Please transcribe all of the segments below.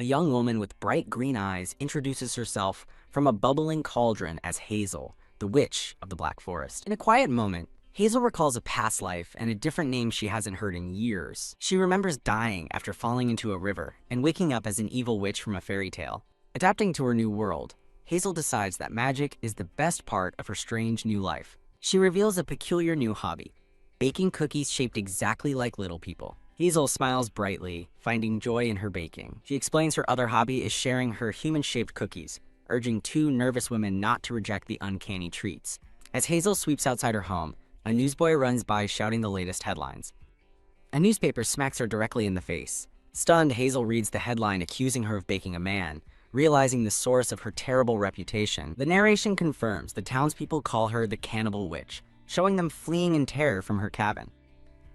A young woman with bright green eyes introduces herself from a bubbling cauldron as Hazel, the witch of the Black Forest. In a quiet moment, Hazel recalls a past life and a different name she hasn't heard in years. She remembers dying after falling into a river and waking up as an evil witch from a fairy tale. Adapting to her new world, Hazel decides that magic is the best part of her strange new life. She reveals a peculiar new hobby, baking cookies shaped exactly like little people. Hazel smiles brightly, finding joy in her baking. She explains her other hobby is sharing her human-shaped cookies, urging two nervous women not to reject the uncanny treats. As Hazel sweeps outside her home, a newsboy runs by shouting the latest headlines. A newspaper smacks her directly in the face. Stunned, Hazel reads the headline accusing her of baking a man, realizing the source of her terrible reputation. The narration confirms the townspeople call her the Cannibal Witch, showing them fleeing in terror from her cabin.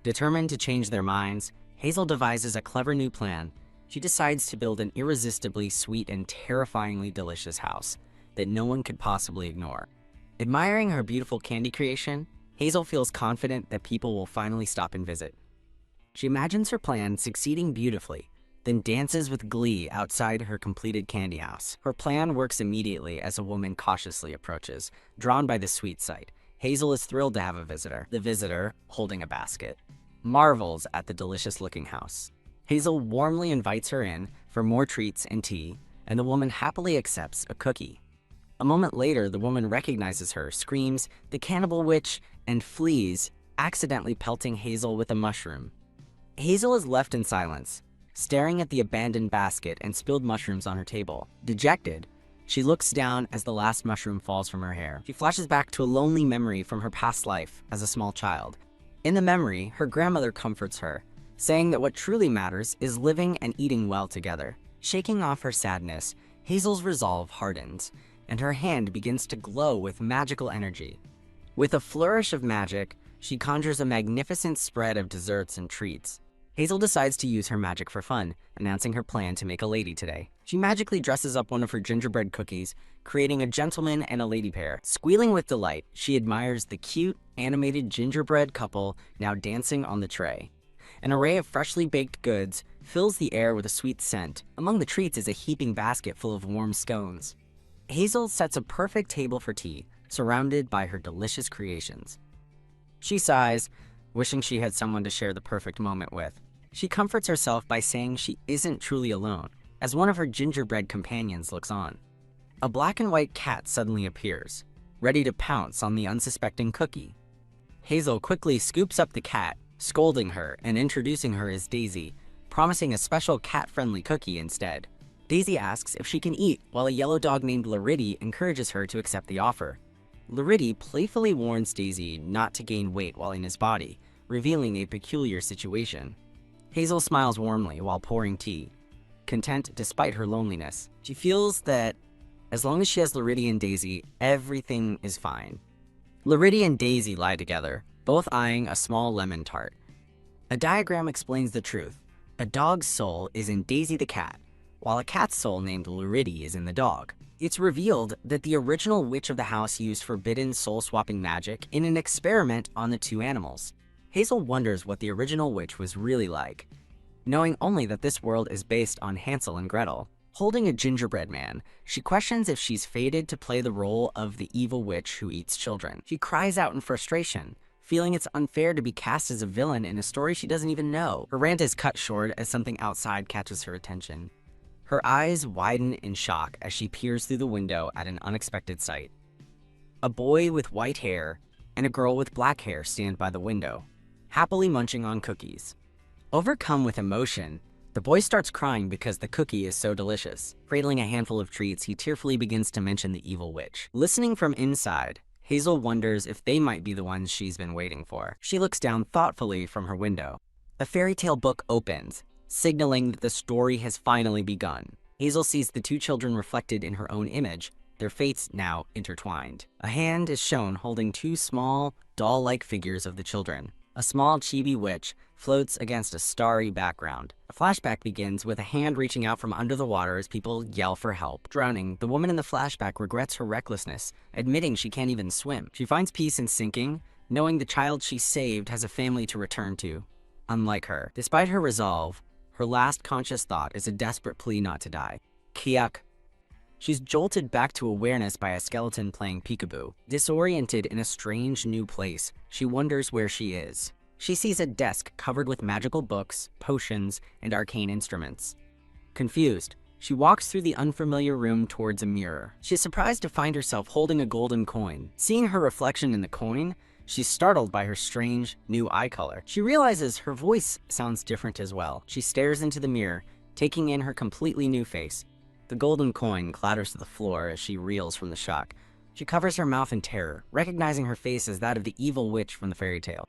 Determined to change their minds, Hazel devises a clever new plan. She decides to build an irresistibly sweet and terrifyingly delicious house that no one could possibly ignore. Admiring her beautiful candy creation, Hazel feels confident that people will finally stop and visit. She imagines her plan succeeding beautifully, then dances with glee outside her completed candy house. Her plan works immediately as a woman cautiously approaches, drawn by the sweet sight. Hazel is thrilled to have a visitor. The visitor, holding a basket, marvels at the delicious-looking house. Hazel warmly invites her in for more treats and tea, and the woman happily accepts a cookie. A moment later, the woman recognizes her, screams, "The Cannibal Witch," and flees, accidentally pelting Hazel with a mushroom. Hazel is left in silence, staring at the abandoned basket and spilled mushrooms on her table. Dejected, she looks down as the last mushroom falls from her hair. She flashes back to a lonely memory from her past life as a small child. In the memory, her grandmother comforts her, saying that what truly matters is living and eating well together. Shaking off her sadness, Hazel's resolve hardens, and her hand begins to glow with magical energy. With a flourish of magic, she conjures a magnificent spread of desserts and treats. Hazel decides to use her magic for fun, announcing her plan to make a lady today. She magically dresses up one of her gingerbread cookies, creating a gentleman and a lady pair. Squealing with delight, she admires the cute, animated gingerbread couple now dancing on the tray. An array of freshly baked goods fills the air with a sweet scent. Among the treats is a heaping basket full of warm scones. Hazel sets a perfect table for tea, surrounded by her delicious creations. She sighs, wishing she had someone to share the perfect moment with. She comforts herself by saying she isn't truly alone, as one of her gingerbread companions looks on. A black and white cat suddenly appears, ready to pounce on the unsuspecting cookie. Hazel quickly scoops up the cat, scolding her and introducing her as Daisy, promising a special cat-friendly cookie instead. Daisy asks if she can eat, while a yellow dog named Larity encourages her to accept the offer. Larity playfully warns Daisy not to gain weight while in his body, revealing a peculiar situation. Hazel smiles warmly while pouring tea, content despite her loneliness. She feels that as long as she has Larity and Daisy, everything is fine. Larity and Daisy lie together, both eyeing a small lemon tart. A diagram explains the truth. A dog's soul is in Daisy the cat, while a cat's soul named Larity is in the dog. It's revealed that the original witch of the house used forbidden soul-swapping magic in an experiment on the two animals. Hazel wonders what the original witch was really like, knowing only that this world is based on Hansel and Gretel. Holding a gingerbread man, she questions if she's fated to play the role of the evil witch who eats children. She cries out in frustration, feeling it's unfair to be cast as a villain in a story she doesn't even know. Her rant is cut short as something outside catches her attention. Her eyes widen in shock as she peers through the window at an unexpected sight. A boy with white hair and a girl with black hair stand by the window, happily munching on cookies. Overcome with emotion, the boy starts crying because the cookie is so delicious. Cradling a handful of treats, he tearfully begins to mention the evil witch. Listening from inside, Hazel wonders if they might be the ones she's been waiting for. She looks down thoughtfully from her window. A fairy tale book opens, signaling that the story has finally begun. Hazel sees the two children reflected in her own image, their fates now intertwined. A hand is shown holding two small, doll-like figures of the children. A small chibi witch floats against a starry background. A flashback begins with a hand reaching out from under the water as people yell for help. Drowning, the woman in the flashback regrets her recklessness, admitting she can't even swim. She finds peace in sinking, knowing the child she saved has a family to return to. Unlike her, despite her resolve, Her last conscious thought is a desperate plea not to die. Kiak. She's jolted back to awareness by a skeleton playing peekaboo. Disoriented in a strange new place, she wonders where she is. She sees a desk covered with magical books, potions, and arcane instruments. Confused, she walks through the unfamiliar room towards a mirror. She's surprised to find herself holding a golden coin. Seeing her reflection in the coin, she's startled by her strange, new eye color. She realizes her voice sounds different as well. She stares into the mirror, taking in her completely new face. The golden coin clatters to the floor as she reels from the shock. She covers her mouth in terror, recognizing her face as that of the evil witch from the fairy tale.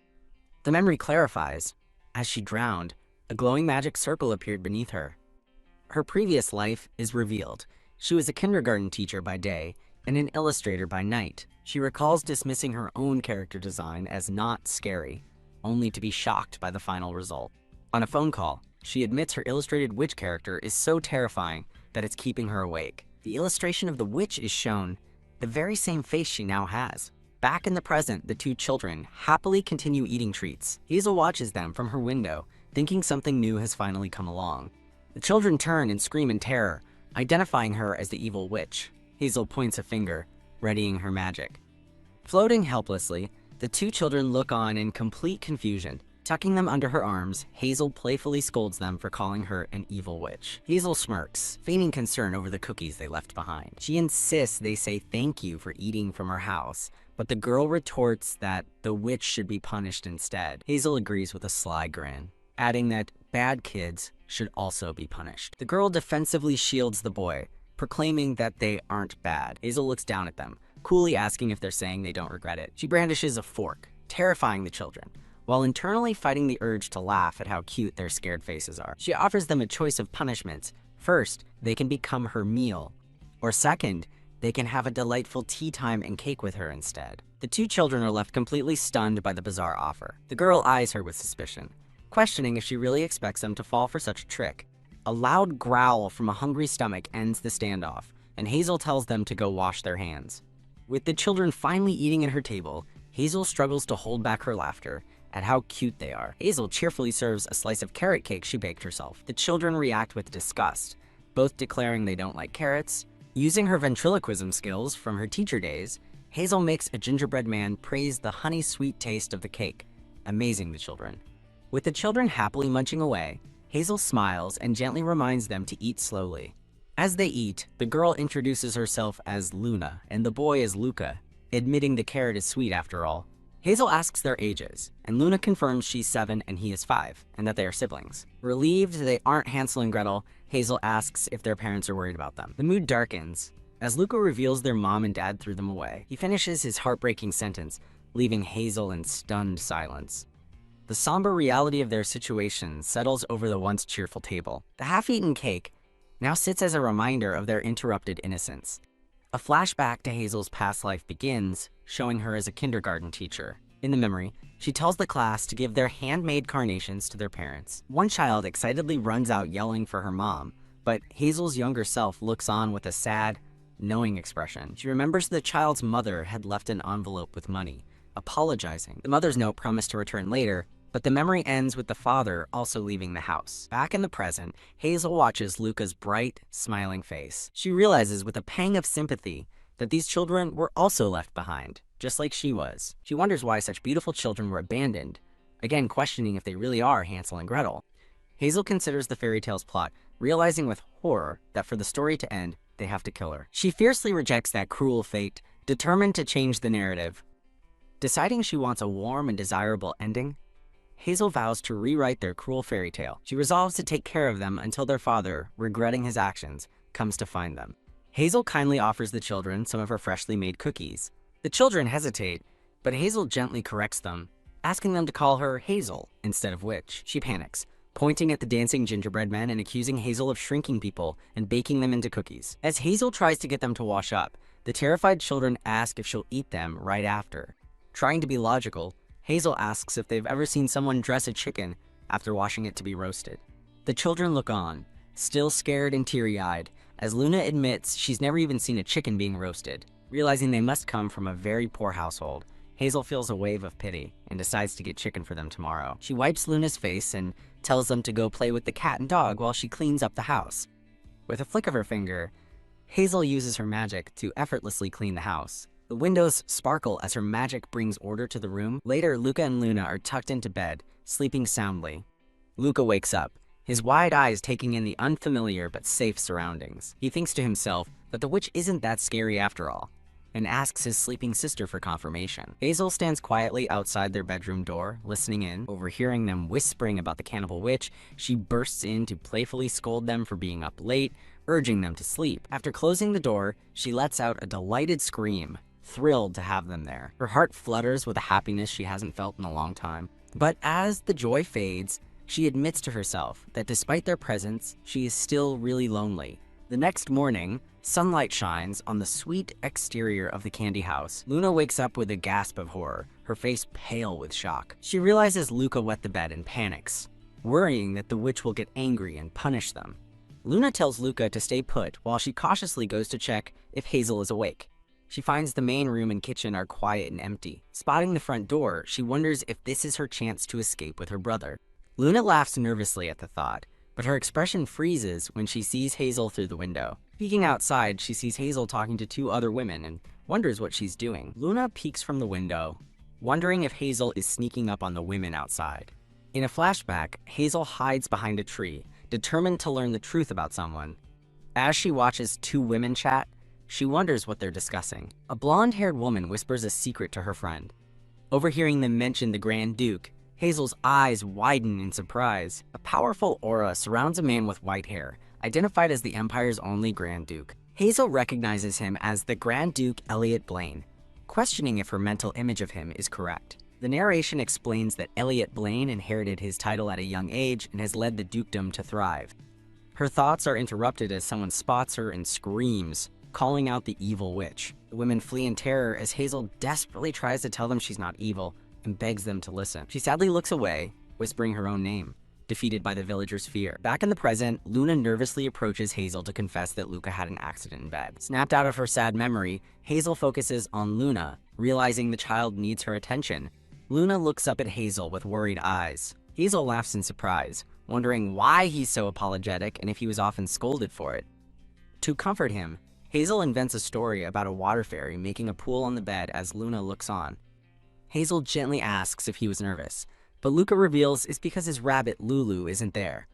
The memory clarifies. As she drowned, a glowing magic circle appeared beneath her. Her previous life is revealed. She was a kindergarten teacher by day and an illustrator by night. She recalls dismissing her own character design as not scary, only to be shocked by the final result. On a phone call, she admits her illustrated witch character is so terrifying that it's keeping her awake. The illustration of the witch is shown, the very same face she now has. Back in the present, the two children happily continue eating treats. Hazel watches them from her window, thinking something new has finally come along. The children turn and scream in terror, identifying her as the evil witch. Hazel points a finger, readying her magic. Floating helplessly, the two children look on in complete confusion. Tucking them under her arms, Hazel playfully scolds them for calling her an evil witch. Hazel smirks, feigning concern over the cookies they left behind. She insists they say thank you for eating from her house, but the girl retorts that the witch should be punished instead. Hazel agrees with a sly grin, adding that bad kids should also be punished. The girl defensively shields the boy, proclaiming that they aren't bad. Hazel looks down at them, coolly asking if they're saying they don't regret it. She brandishes a fork, terrifying the children, while internally fighting the urge to laugh at how cute their scared faces are. She offers them a choice of punishments. First, they can become her meal, or second, they can have a delightful tea time and cake with her instead. The two children are left completely stunned by the bizarre offer. The girl eyes her with suspicion, questioning if she really expects them to fall for such a trick. A loud growl from a hungry stomach ends the standoff, and Hazel tells them to go wash their hands. With the children finally eating at her table, Hazel struggles to hold back her laughter at how cute they are. Hazel cheerfully serves a slice of carrot cake she baked herself. The children react with disgust, both declaring they don't like carrots. Using her ventriloquism skills from her teacher days, Hazel makes a gingerbread man praise the honey-sweet taste of the cake, amazing the children. With the children happily munching away, Hazel smiles and gently reminds them to eat slowly. As they eat, the girl introduces herself as Luna and the boy as Luca, admitting the carrot is sweet after all. Hazel asks their ages, and Luna confirms she's 7 and he is 5, and that they are siblings. Relieved they aren't Hansel and Gretel, Hazel asks if their parents are worried about them. The mood darkens as Luca reveals their mom and dad threw them away. He finishes his heartbreaking sentence, leaving Hazel in stunned silence. The somber reality of their situation settles over the once cheerful table. The half-eaten cake now sits as a reminder of their interrupted innocence. A flashback to Hazel's past life begins, showing her as a kindergarten teacher. In the memory, she tells the class to give their handmade carnations to their parents. One child excitedly runs out yelling for her mom, but Hazel's younger self looks on with a sad, knowing expression. She remembers the child's mother had left an envelope with money, apologizing. The mother's note promised to return later, but the memory ends with the father also leaving the house. Back in the present, Hazel watches Luca's bright, smiling face. She realizes with a pang of sympathy that these children were also left behind, just like she was. She wonders why such beautiful children were abandoned, again questioning if they really are Hansel and Gretel. Hazel considers the fairy tale's plot, realizing with horror that for the story to end, they have to kill her. She fiercely rejects that cruel fate, determined to change the narrative. Deciding she wants a warm and desirable ending, Hazel vows to rewrite their cruel fairy tale. She resolves to take care of them until their father, regretting his actions, comes to find them. Hazel kindly offers the children some of her freshly made cookies. The children hesitate, but Hazel gently corrects them, asking them to call her Hazel instead of witch. She panics, pointing at the dancing gingerbread men and accusing Hazel of shrinking people and baking them into cookies. As Hazel tries to get them to wash up, the terrified children ask if she'll eat them right after. Trying to be logical, Hazel asks if they've ever seen someone dress a chicken after washing it to be roasted. The children look on, still scared and teary-eyed, as Luna admits she's never even seen a chicken being roasted. Realizing they must come from a very poor household, Hazel feels a wave of pity and decides to get chicken for them tomorrow. She wipes Luna's face and tells them to go play with the cat and dog while she cleans up the house. With a flick of her finger, Hazel uses her magic to effortlessly clean the house. The windows sparkle as her magic brings order to the room. Later, Luca and Luna are tucked into bed, sleeping soundly. Luca wakes up, his wide eyes taking in the unfamiliar but safe surroundings. He thinks to himself that the witch isn't that scary after all, and asks his sleeping sister for confirmation. Hazel stands quietly outside their bedroom door, listening in. Overhearing them whispering about the cannibal witch, she bursts in to playfully scold them for being up late, urging them to sleep. After closing the door, she lets out a delighted scream, thrilled to have them there. Her heart flutters with a happiness she hasn't felt in a long time. But as the joy fades, she admits to herself that despite their presence, she is still really lonely. The next morning, sunlight shines on the sweet exterior of the candy house. Luna wakes up with a gasp of horror, her face pale with shock. She realizes Luca wet the bed and panics, worrying that the witch will get angry and punish them. Luna tells Luca to stay put while she cautiously goes to check if Hazel is awake. She finds the main room and kitchen are quiet and empty. Spotting the front door, she wonders if this is her chance to escape with her brother. Luna laughs nervously at the thought, but her expression freezes when she sees Hazel through the window. Peeking outside, she sees Hazel talking to two other women and wonders what she's doing. Luna peeks from the window, wondering if Hazel is sneaking up on the women outside. In a flashback, Hazel hides behind a tree, determined to learn the truth about someone. As she watches two women chat, she wonders what they're discussing. A blonde-haired woman whispers a secret to her friend. Overhearing them mention the Grand Duke, Hazel's eyes widen in surprise. A powerful aura surrounds a man with white hair, identified as the Empire's only Grand Duke. Hazel recognizes him as the Grand Duke Elliot Blaine, questioning if her mental image of him is correct. The narration explains that Elliot Blaine inherited his title at a young age and has led the dukedom to thrive. Her thoughts are interrupted as someone spots her and screams, calling out the evil witch. The women flee in terror as Hazel desperately tries to tell them she's not evil and begs them to listen. She sadly looks away, whispering her own name, defeated by the villagers' fear. Back in the present, Luna nervously approaches Hazel to confess that Luca had an accident in bed. Snapped out of her sad memory, Hazel focuses on Luna, realizing the child needs her attention. Luna looks up at Hazel with worried eyes. Hazel laughs in surprise, wondering why he's so apologetic and if he was often scolded for it. To comfort him, Hazel invents a story about a water fairy making a pool on the bed as Luna looks on. Hazel gently asks if he was nervous, but Luca reveals it's because his rabbit Lulu isn't there.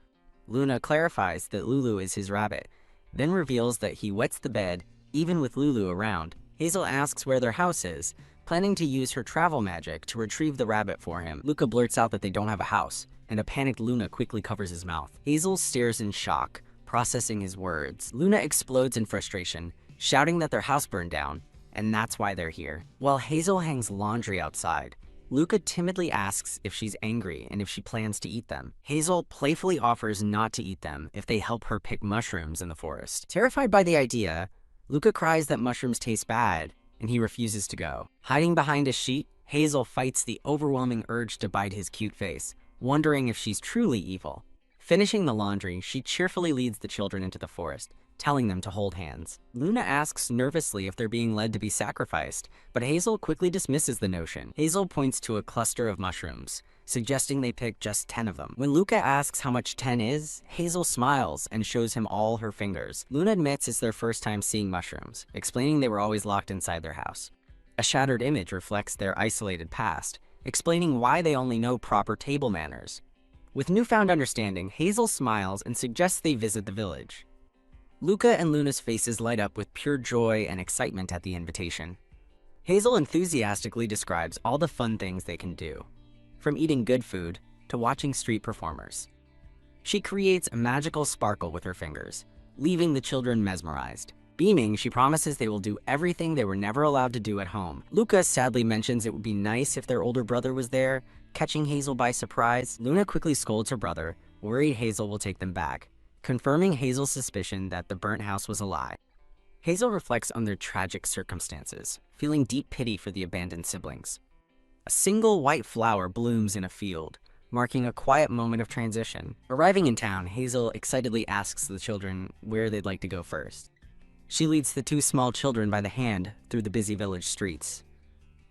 Luna clarifies that Lulu is his rabbit, then reveals that he wets the bed even with Lulu around. Hazel asks where their house is, planning to use her travel magic to retrieve the rabbit for him. Luca blurts out that they don't have a house, and a panicked Luna quickly covers his mouth. Hazel stares in shock, processing his words. Luna explodes in frustration, shouting that their house burned down, and that's why they're here. While Hazel hangs laundry outside, Luca timidly asks if she's angry and if she plans to eat them. Hazel playfully offers not to eat them if they help her pick mushrooms in the forest. Terrified by the idea, Luca cries that mushrooms taste bad, and he refuses to go. Hiding behind a sheet, Hazel fights the overwhelming urge to bite his cute face, wondering if she's truly evil. Finishing the laundry, she cheerfully leads the children into the forest, telling them to hold hands. Luna asks nervously if they're being led to be sacrificed, but Hazel quickly dismisses the notion. Hazel points to a cluster of mushrooms, suggesting they pick just 10 of them. When Luca asks how much 10 is, Hazel smiles and shows him all her fingers. Luna admits it's their first time seeing mushrooms, explaining they were always locked inside their house. A shattered image reflects their isolated past, explaining why they only know proper table manners. With newfound understanding, Hazel smiles and suggests they visit the village. Luca and Luna's faces light up with pure joy and excitement at the invitation. Hazel enthusiastically describes all the fun things they can do, from eating good food to watching street performers. She creates a magical sparkle with her fingers, leaving the children mesmerized. Beaming, she promises they will do everything they were never allowed to do at home. Luca sadly mentions it would be nice if their older brother was there, catching Hazel by surprise. Luna quickly scolds her brother, worried Hazel will take them back, confirming Hazel's suspicion that the burnt house was a lie. Hazel reflects on their tragic circumstances, feeling deep pity for the abandoned siblings. A single white flower blooms in a field, marking a quiet moment of transition. Arriving in town, Hazel excitedly asks the children where they'd like to go first. She leads the two small children by the hand through the busy village streets.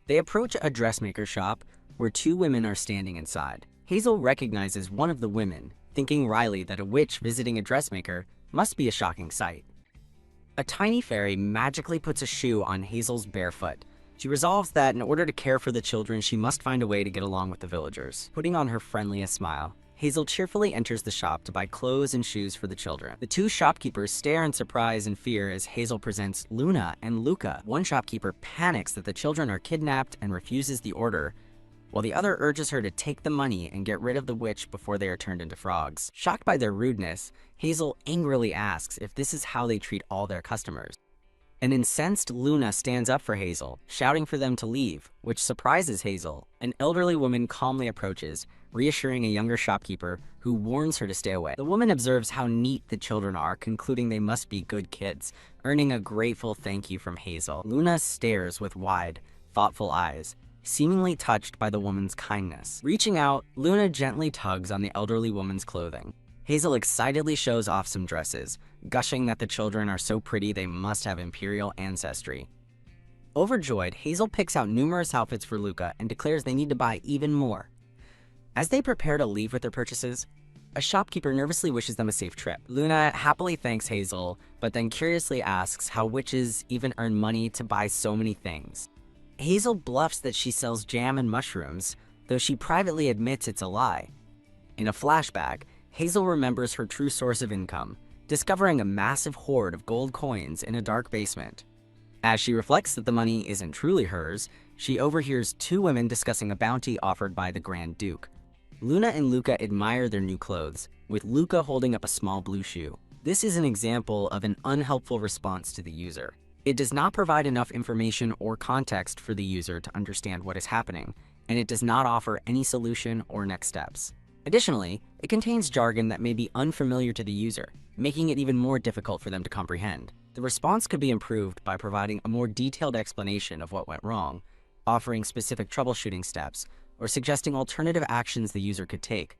They approach a dressmaker shop where two women are standing inside. Hazel recognizes one of the women, thinking wryly that a witch visiting a dressmaker must be a shocking sight. A tiny fairy magically puts a shoe on Hazel's bare foot. She resolves that in order to care for the children, she must find a way to get along with the villagers. Putting on her friendliest smile, Hazel cheerfully enters the shop to buy clothes and shoes for the children. The two shopkeepers stare in surprise and fear as Hazel presents Luna and Luca. One shopkeeper panics that the children are kidnapped and refuses the order, while the other urges her to take the money and get rid of the witch before they are turned into frogs. Shocked by their rudeness, Hazel angrily asks if this is how they treat all their customers. An incensed Luna stands up for Hazel, shouting for them to leave, which surprises Hazel. An elderly woman calmly approaches, reassuring a younger shopkeeper who warns her to stay away. The woman observes how neat the children are, concluding they must be good kids, earning a grateful thank you from Hazel. Luna stares with wide, thoughtful eyes, seemingly touched by the woman's kindness. Reaching out, Luna gently tugs on the elderly woman's clothing. Hazel excitedly shows off some dresses, gushing that the children are so pretty they must have imperial ancestry. Overjoyed, Hazel picks out numerous outfits for Luca and declares they need to buy even more. As they prepare to leave with their purchases, a shopkeeper nervously wishes them a safe trip. Luna happily thanks Hazel, but then curiously asks how witches even earn money to buy so many things. Hazel bluffs that she sells jam and mushrooms, though she privately admits it's a lie. In a flashback, Hazel remembers her true source of income, discovering a massive hoard of gold coins in a dark basement. As she reflects that the money isn't truly hers, she overhears two women discussing a bounty offered by the Grand Duke. Luna and Luca admire their new clothes, with Luca holding up a small blue shoe. This is an example of an unhelpful response to the user. It does not provide enough information or context for the user to understand what is happening, and it does not offer any solution or next steps. Additionally, it contains jargon that may be unfamiliar to the user, making it even more difficult for them to comprehend. The response could be improved by providing a more detailed explanation of what went wrong, offering specific troubleshooting steps, or suggesting alternative actions the user could take.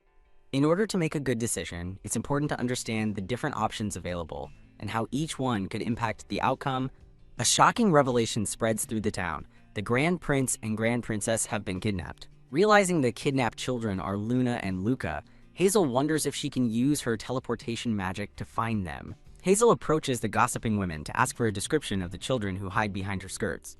In order to make a good decision, it's important to understand the different options available and how each one could impact the outcome. A shocking revelation spreads through the town. The Grand Prince and Grand Princess have been kidnapped. Realizing the kidnapped children are Luna and Luca, Hazel wonders if she can use her teleportation magic to find them. Hazel approaches the gossiping women to ask for a description of the children who hide behind her skirts.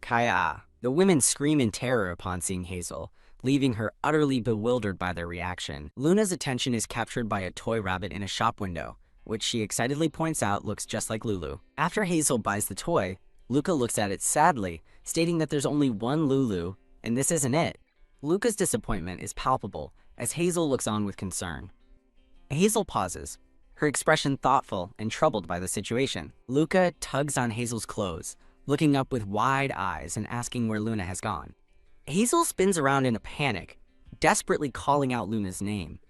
Kaya. The women scream in terror upon seeing Hazel, leaving her utterly bewildered by their reaction. Luna's attention is captured by a toy rabbit in a shop window, which she excitedly points out looks just like Lulu. After Hazel buys the toy, Luca looks at it sadly, stating that there's only one Lulu, and this isn't it. Luca's disappointment is palpable as Hazel looks on with concern. Hazel pauses, her expression thoughtful and troubled by the situation. Luca tugs on Hazel's clothes, looking up with wide eyes and asking where Luna has gone. Hazel spins around in a panic, desperately calling out Luna's name.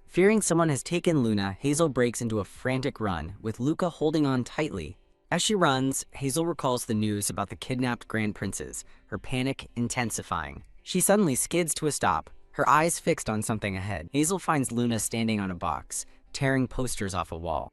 Fearing someone has taken Luna, Hazel breaks into a frantic run, with Luca holding on tightly. As she runs, Hazel recalls the news about the kidnapped Grand Princes, her panic intensifying. She suddenly skids to a stop, her eyes fixed on something ahead. Hazel finds Luna standing on a box, tearing posters off a wall.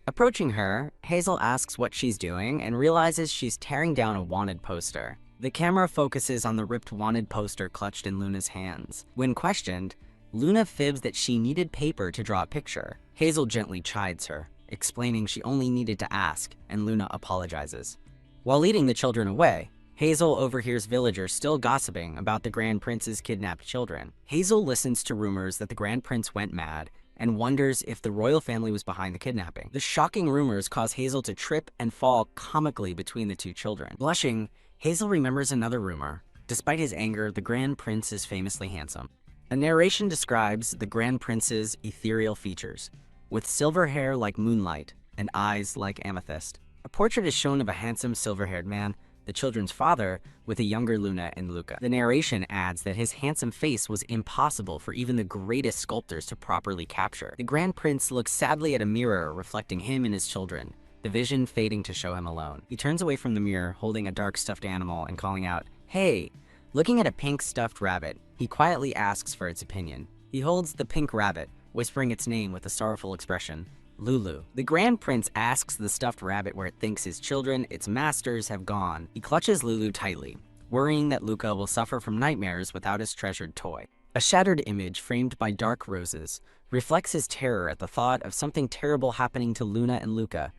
Approaching her, Hazel asks what she's doing and realizes she's tearing down a wanted poster. The camera focuses on the ripped wanted poster clutched in Luna's hands. When questioned, Luna fibs that she needed paper to draw a picture. Hazel gently chides her, explaining she only needed to ask, and Luna apologizes. While leading the children away, Hazel overhears villagers still gossiping about the Grand Prince's kidnapped children. Hazel listens to rumors that the Grand Prince went mad and wonders if the royal family was behind the kidnapping. The shocking rumors cause Hazel to trip and fall comically between the two children. Blushing, Hazel remembers another rumor. Despite his anger, the Grand Prince is famously handsome. A narration describes the Grand Prince's ethereal features, with silver hair like moonlight and eyes like amethyst. A portrait is shown of a handsome silver-haired man, the children's father, with a younger Luna and Luca. The narration adds that his handsome face was impossible for even the greatest sculptors to properly capture. The Grand Prince looks sadly at a mirror reflecting him and his children, the vision fading to show him alone. He turns away from the mirror, holding a dark stuffed animal and calling out, "Hey!" Looking at a pink stuffed rabbit, he quietly asks for its opinion. He holds the pink rabbit, whispering its name with a sorrowful expression, Lulu. The Grand Prince asks the stuffed rabbit where it thinks his children, its masters, have gone. He clutches Lulu tightly, worrying that Luca will suffer from nightmares without his treasured toy. A shattered image framed by dark roses reflects his terror at the thought of something terrible happening to Luna and Luca.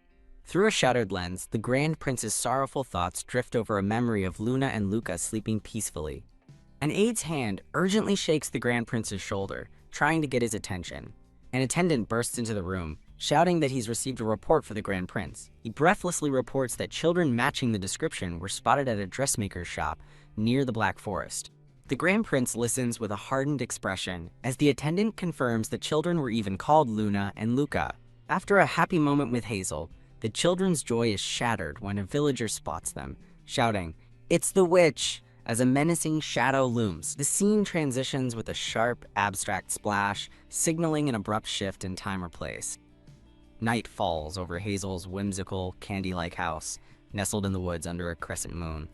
Through a shattered lens, the Grand Prince's sorrowful thoughts drift over a memory of Luna and Luca sleeping peacefully. An aide's hand urgently shakes the Grand Prince's shoulder, trying to get his attention. An attendant bursts into the room, shouting that he's received a report for the Grand Prince. He breathlessly reports that children matching the description were spotted at a dressmaker's shop near the Black Forest. The Grand Prince listens with a hardened expression as the attendant confirms the children were even called Luna and Luca. After a happy moment with Hazel, the children's joy is shattered when a villager spots them, shouting, "It's the witch!" as a menacing shadow looms. The scene transitions with a sharp, abstract splash, signaling an abrupt shift in time or place. Night falls over Hazel's whimsical, candy-like house, nestled in the woods under a crescent moon.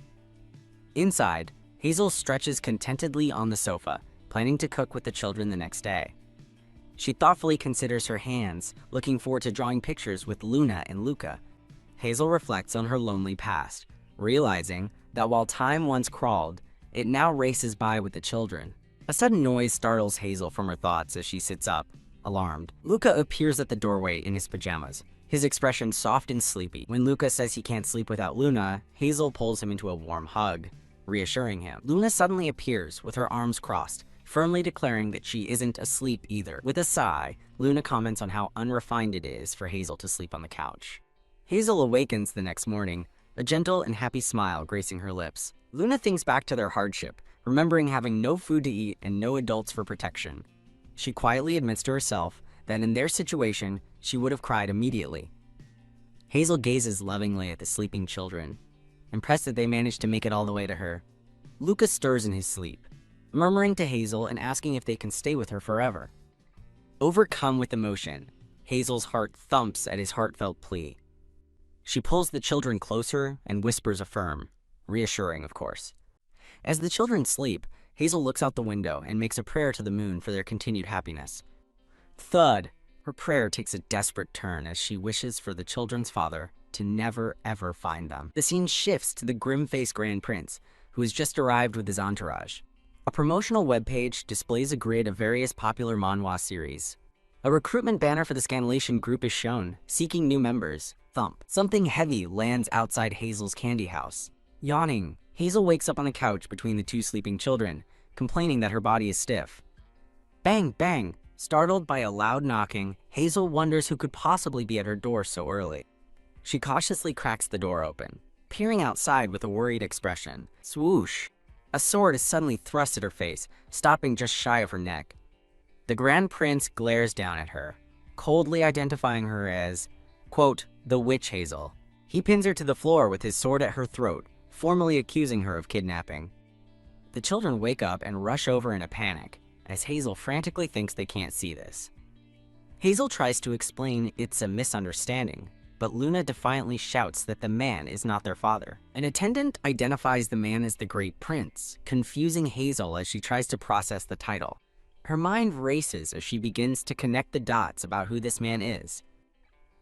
Inside, Hazel stretches contentedly on the sofa, planning to cook with the children the next day. She thoughtfully considers her hands, looking forward to drawing pictures with Luna and Luca. Hazel reflects on her lonely past, realizing that while time once crawled, it now races by with the children. A sudden noise startles Hazel from her thoughts as she sits up, alarmed. Luca appears at the doorway in his pajamas, his expression soft and sleepy. When Luca says he can't sleep without Luna, Hazel pulls him into a warm hug, reassuring him. Luna suddenly appears with her arms crossed, firmly declaring that she isn't asleep either. With a sigh, Luna comments on how unrefined it is for Hazel to sleep on the couch. Hazel awakens the next morning, a gentle and happy smile gracing her lips. Luna thinks back to their hardship, remembering having no food to eat and no adults for protection. She quietly admits to herself that in their situation, she would have cried immediately. Hazel gazes lovingly at the sleeping children, impressed that they managed to make it all the way to her. Luca stirs in his sleep, murmuring to Hazel and asking if they can stay with her forever. Overcome with emotion, Hazel's heart thumps at his heartfelt plea. She pulls the children closer and whispers affirm, reassuring, of course. As the children sleep, Hazel looks out the window and makes a prayer to the moon for their continued happiness. Thud! Her prayer takes a desperate turn as she wishes for the children's father to never ever find them. The scene shifts to the grim-faced Grand Prince, who has just arrived with his entourage. A promotional webpage displays a grid of various popular manhwa series. A recruitment banner for the Scanlation group is shown, seeking new members. Thump. Something heavy lands outside Hazel's candy house. Yawning, Hazel wakes up on the couch between the two sleeping children, complaining that her body is stiff. Bang, bang! Startled by a loud knocking, Hazel wonders who could possibly be at her door so early. She cautiously cracks the door open, peering outside with a worried expression. Swoosh! A sword is suddenly thrust at her face, stopping just shy of her neck. The Grand Prince glares down at her, coldly identifying her as, quote, the witch Hazel. He pins her to the floor with his sword at her throat, formally accusing her of kidnapping. The children wake up and rush over in a panic, as Hazel frantically thinks they can't see this. Hazel tries to explain it's a misunderstanding, but Luna defiantly shouts that the man is not their father. An attendant identifies the man as the Great Prince, confusing Hazel as she tries to process the title. Her mind races as she begins to connect the dots about who this man is.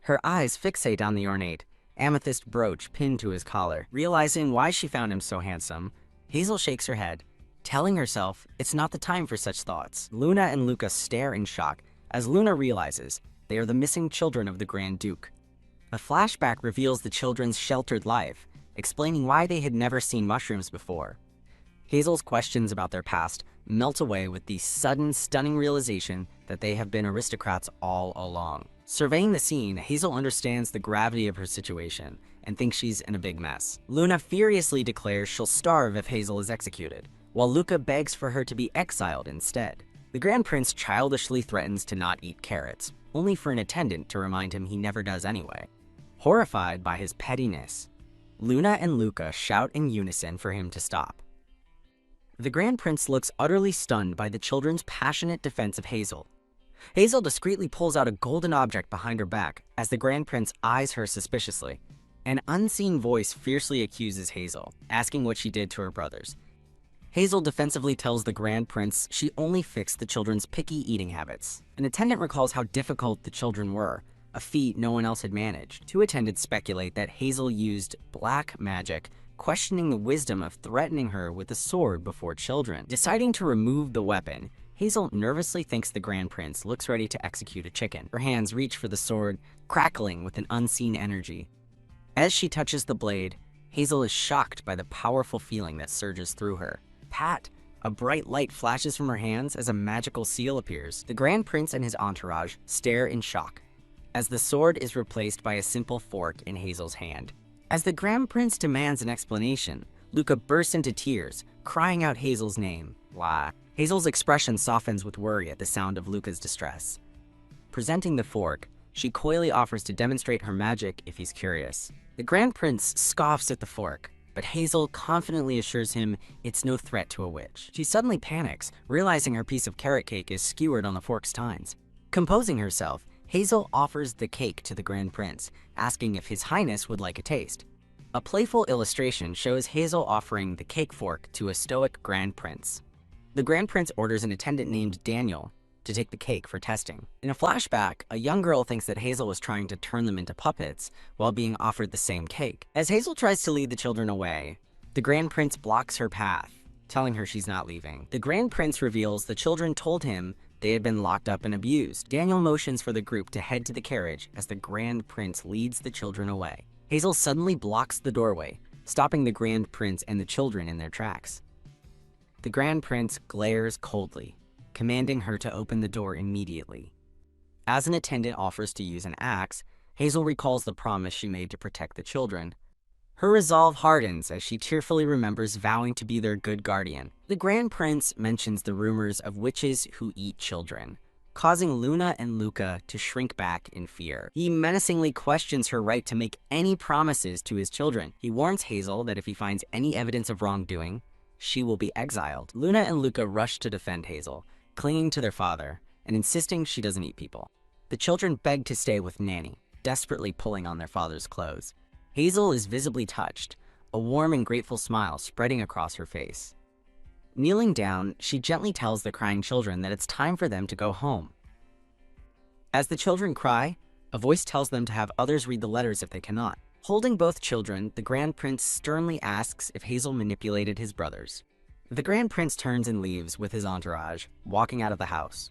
Her eyes fixate on the ornate, amethyst brooch pinned to his collar. Realizing why she found him so handsome, Hazel shakes her head, telling herself it's not the time for such thoughts. Luna and Luca stare in shock as Luna realizes they are the missing children of the Grand Duke. A flashback reveals the children's sheltered life, explaining why they had never seen mushrooms before. Hazel's questions about their past melt away with the sudden, stunning realization that they have been aristocrats all along. Surveying the scene, Hazel understands the gravity of her situation and thinks she's in a big mess. Luna furiously declares she'll starve if Hazel is executed, while Luca begs for her to be exiled instead. The Grand Prince childishly threatens to not eat carrots, only for an attendant to remind him he never does anyway. Horrified by his pettiness, Luna and Luca shout in unison for him to stop. The Grand Prince looks utterly stunned by the children's passionate defense of Hazel. Hazel discreetly pulls out a golden object behind her back as the Grand Prince eyes her suspiciously. An unseen voice fiercely accuses Hazel, asking what she did to her brothers. Hazel defensively tells the Grand Prince she only fixed the children's picky eating habits. An attendant recalls how difficult the children were, a feat no one else had managed. Two attendants speculate that Hazel used black magic, questioning the wisdom of threatening her with a sword before children. Deciding to remove the weapon, Hazel nervously thinks the Grand Prince looks ready to execute a chicken. Her hands reach for the sword, crackling with an unseen energy. As she touches the blade, Hazel is shocked by the powerful feeling that surges through her. Pat! A bright light flashes from her hands as a magical seal appears. The Grand Prince and his entourage stare in shock, as the sword is replaced by a simple fork in Hazel's hand. As the Grand Prince demands an explanation, Luca bursts into tears, crying out Hazel's name. Why? Hazel's expression softens with worry at the sound of Luca's distress. Presenting the fork, she coyly offers to demonstrate her magic if he's curious. The Grand Prince scoffs at the fork, but Hazel confidently assures him it's no threat to a witch. She suddenly panics, realizing her piece of carrot cake is skewered on the fork's tines. Composing herself, Hazel offers the cake to the Grand Prince, asking if His Highness would like a taste. A playful illustration shows Hazel offering the cake fork to a stoic Grand Prince. The Grand Prince orders an attendant named Daniel to take the cake for testing. In a flashback, a young girl thinks that Hazel was trying to turn them into puppets while being offered the same cake. As Hazel tries to lead the children away, the Grand Prince blocks her path, telling her she's not leaving. The Grand Prince reveals the children told him they had been locked up and abused. Daniel motions for the group to head to the carriage as the Grand Prince leads the children away. Hazel suddenly blocks the doorway, stopping the Grand Prince and the children in their tracks. The Grand Prince glares coldly, commanding her to open the door immediately. As an attendant offers to use an axe, Hazel recalls the promise she made to protect the children. Her resolve hardens as she tearfully remembers vowing to be their good guardian. The Grand Prince mentions the rumors of witches who eat children, causing Luna and Luca to shrink back in fear. He menacingly questions her right to make any promises to his children. He warns Hazel that if he finds any evidence of wrongdoing, she will be exiled. Luna and Luca rush to defend Hazel, clinging to their father and insisting she doesn't eat people. The children beg to stay with Nanny, desperately pulling on their father's clothes. Hazel is visibly touched, a warm and grateful smile spreading across her face. Kneeling down, she gently tells the crying children that it's time for them to go home. As the children cry, a voice tells them to have others read the letters if they cannot. Holding both children, the Grand Prince sternly asks if Hazel manipulated his brothers. The Grand Prince turns and leaves with his entourage, walking out of the house.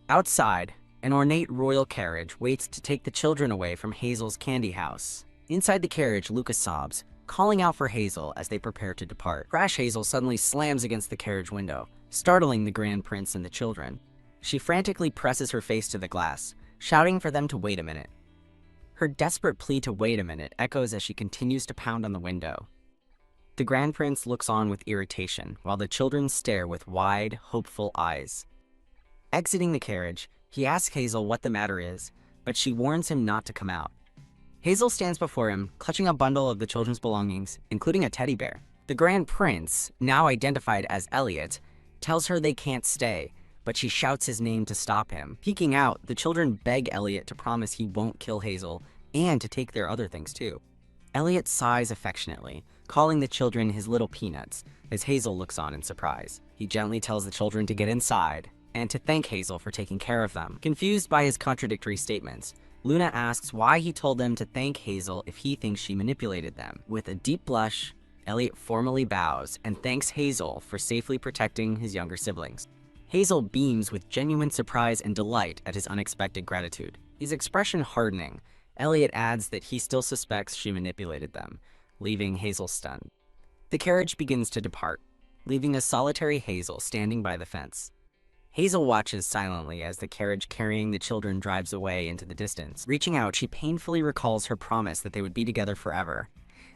Outside, an ornate royal carriage waits to take the children away from Hazel's candy house. Inside the carriage, Luca sobs, calling out for Hazel as they prepare to depart. Crash Hazel suddenly slams against the carriage window, startling the Grand Prince and the children. She frantically presses her face to the glass, shouting for them to wait a minute. Her desperate plea to wait a minute echoes as she continues to pound on the window. The Grand Prince looks on with irritation, while the children stare with wide, hopeful eyes. Exiting the carriage, he asks Hazel what the matter is, but she warns him not to come out. Hazel stands before him, clutching a bundle of the children's belongings, including a teddy bear. The Grand Prince, now identified as Elliot, tells her they can't stay, but she shouts his name to stop him. Peeking out, the children beg Elliot to promise he won't kill Hazel and to take their other things too. Elliot sighs affectionately, calling the children his little peanuts, as Hazel looks on in surprise. He gently tells the children to get inside and to thank Hazel for taking care of them. Confused by his contradictory statements, Luna asks why he told them to thank Hazel if he thinks she manipulated them. With a deep blush, Elliot formally bows and thanks Hazel for safely protecting his younger siblings. Hazel beams with genuine surprise and delight at his unexpected gratitude. His expression hardening, Elliot adds that he still suspects she manipulated them, leaving Hazel stunned. The carriage begins to depart, leaving a solitary Hazel standing by the fence. Hazel watches silently as the carriage carrying the children drives away into the distance. Reaching out, she painfully recalls her promise that they would be together forever.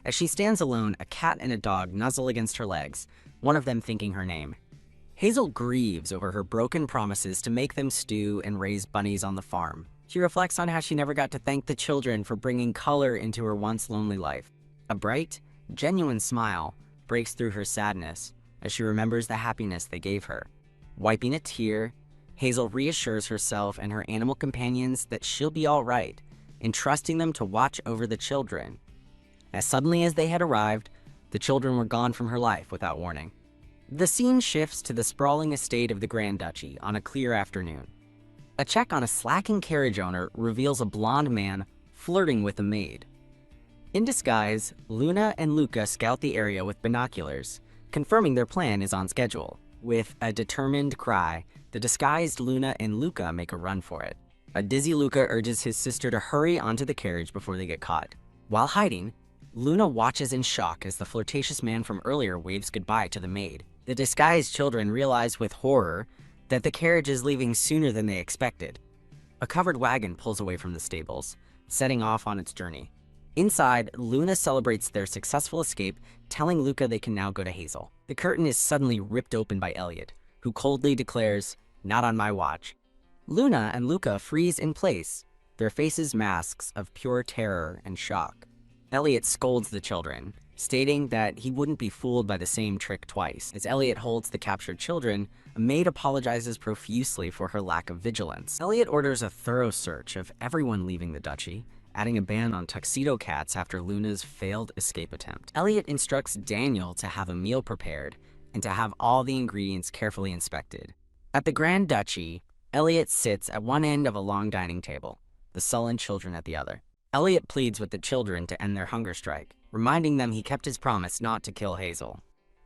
As she stands alone, a cat and a dog nuzzle against her legs, one of them thinking her name. Hazel grieves over her broken promises to make them stew and raise bunnies on the farm. She reflects on how she never got to thank the children for bringing color into her once lonely life. A bright, genuine smile breaks through her sadness as she remembers the happiness they gave her. Wiping a tear, Hazel reassures herself and her animal companions that she'll be all right, entrusting them to watch over the children. As suddenly as they had arrived, the children were gone from her life without warning. The scene shifts to the sprawling estate of the Grand Duchy on a clear afternoon. A check on a slacking carriage owner reveals a blonde man flirting with a maid. In disguise, Luna and Luca scout the area with binoculars, confirming their plan is on schedule. With a determined cry, the disguised Luna and Luca make a run for it. A dizzy Luca urges his sister to hurry onto the carriage before they get caught. While hiding, Luna watches in shock as the flirtatious man from earlier waves goodbye to the maid. The disguised children realize with horror that the carriage is leaving sooner than they expected. A covered wagon pulls away from the stables, setting off on its journey. Inside, Luna celebrates their successful escape, telling Luca they can now go to Hazel. The curtain is suddenly ripped open by Elliot, who coldly declares, "Not on my watch." Luna and Luca freeze in place, their faces masks of pure terror and shock. Elliot scolds the children, stating that he wouldn't be fooled by the same trick twice. As Elliot holds the captured children, a maid apologizes profusely for her lack of vigilance. Elliot orders a thorough search of everyone leaving the duchy, adding a ban on tuxedo cats after Luna's failed escape attempt. Elliot instructs Daniel to have a meal prepared and to have all the ingredients carefully inspected. At the Grand Duchy, Elliot sits at one end of a long dining table, the sullen children at the other. Elliot pleads with the children to end their hunger strike, reminding them he kept his promise not to kill Hazel.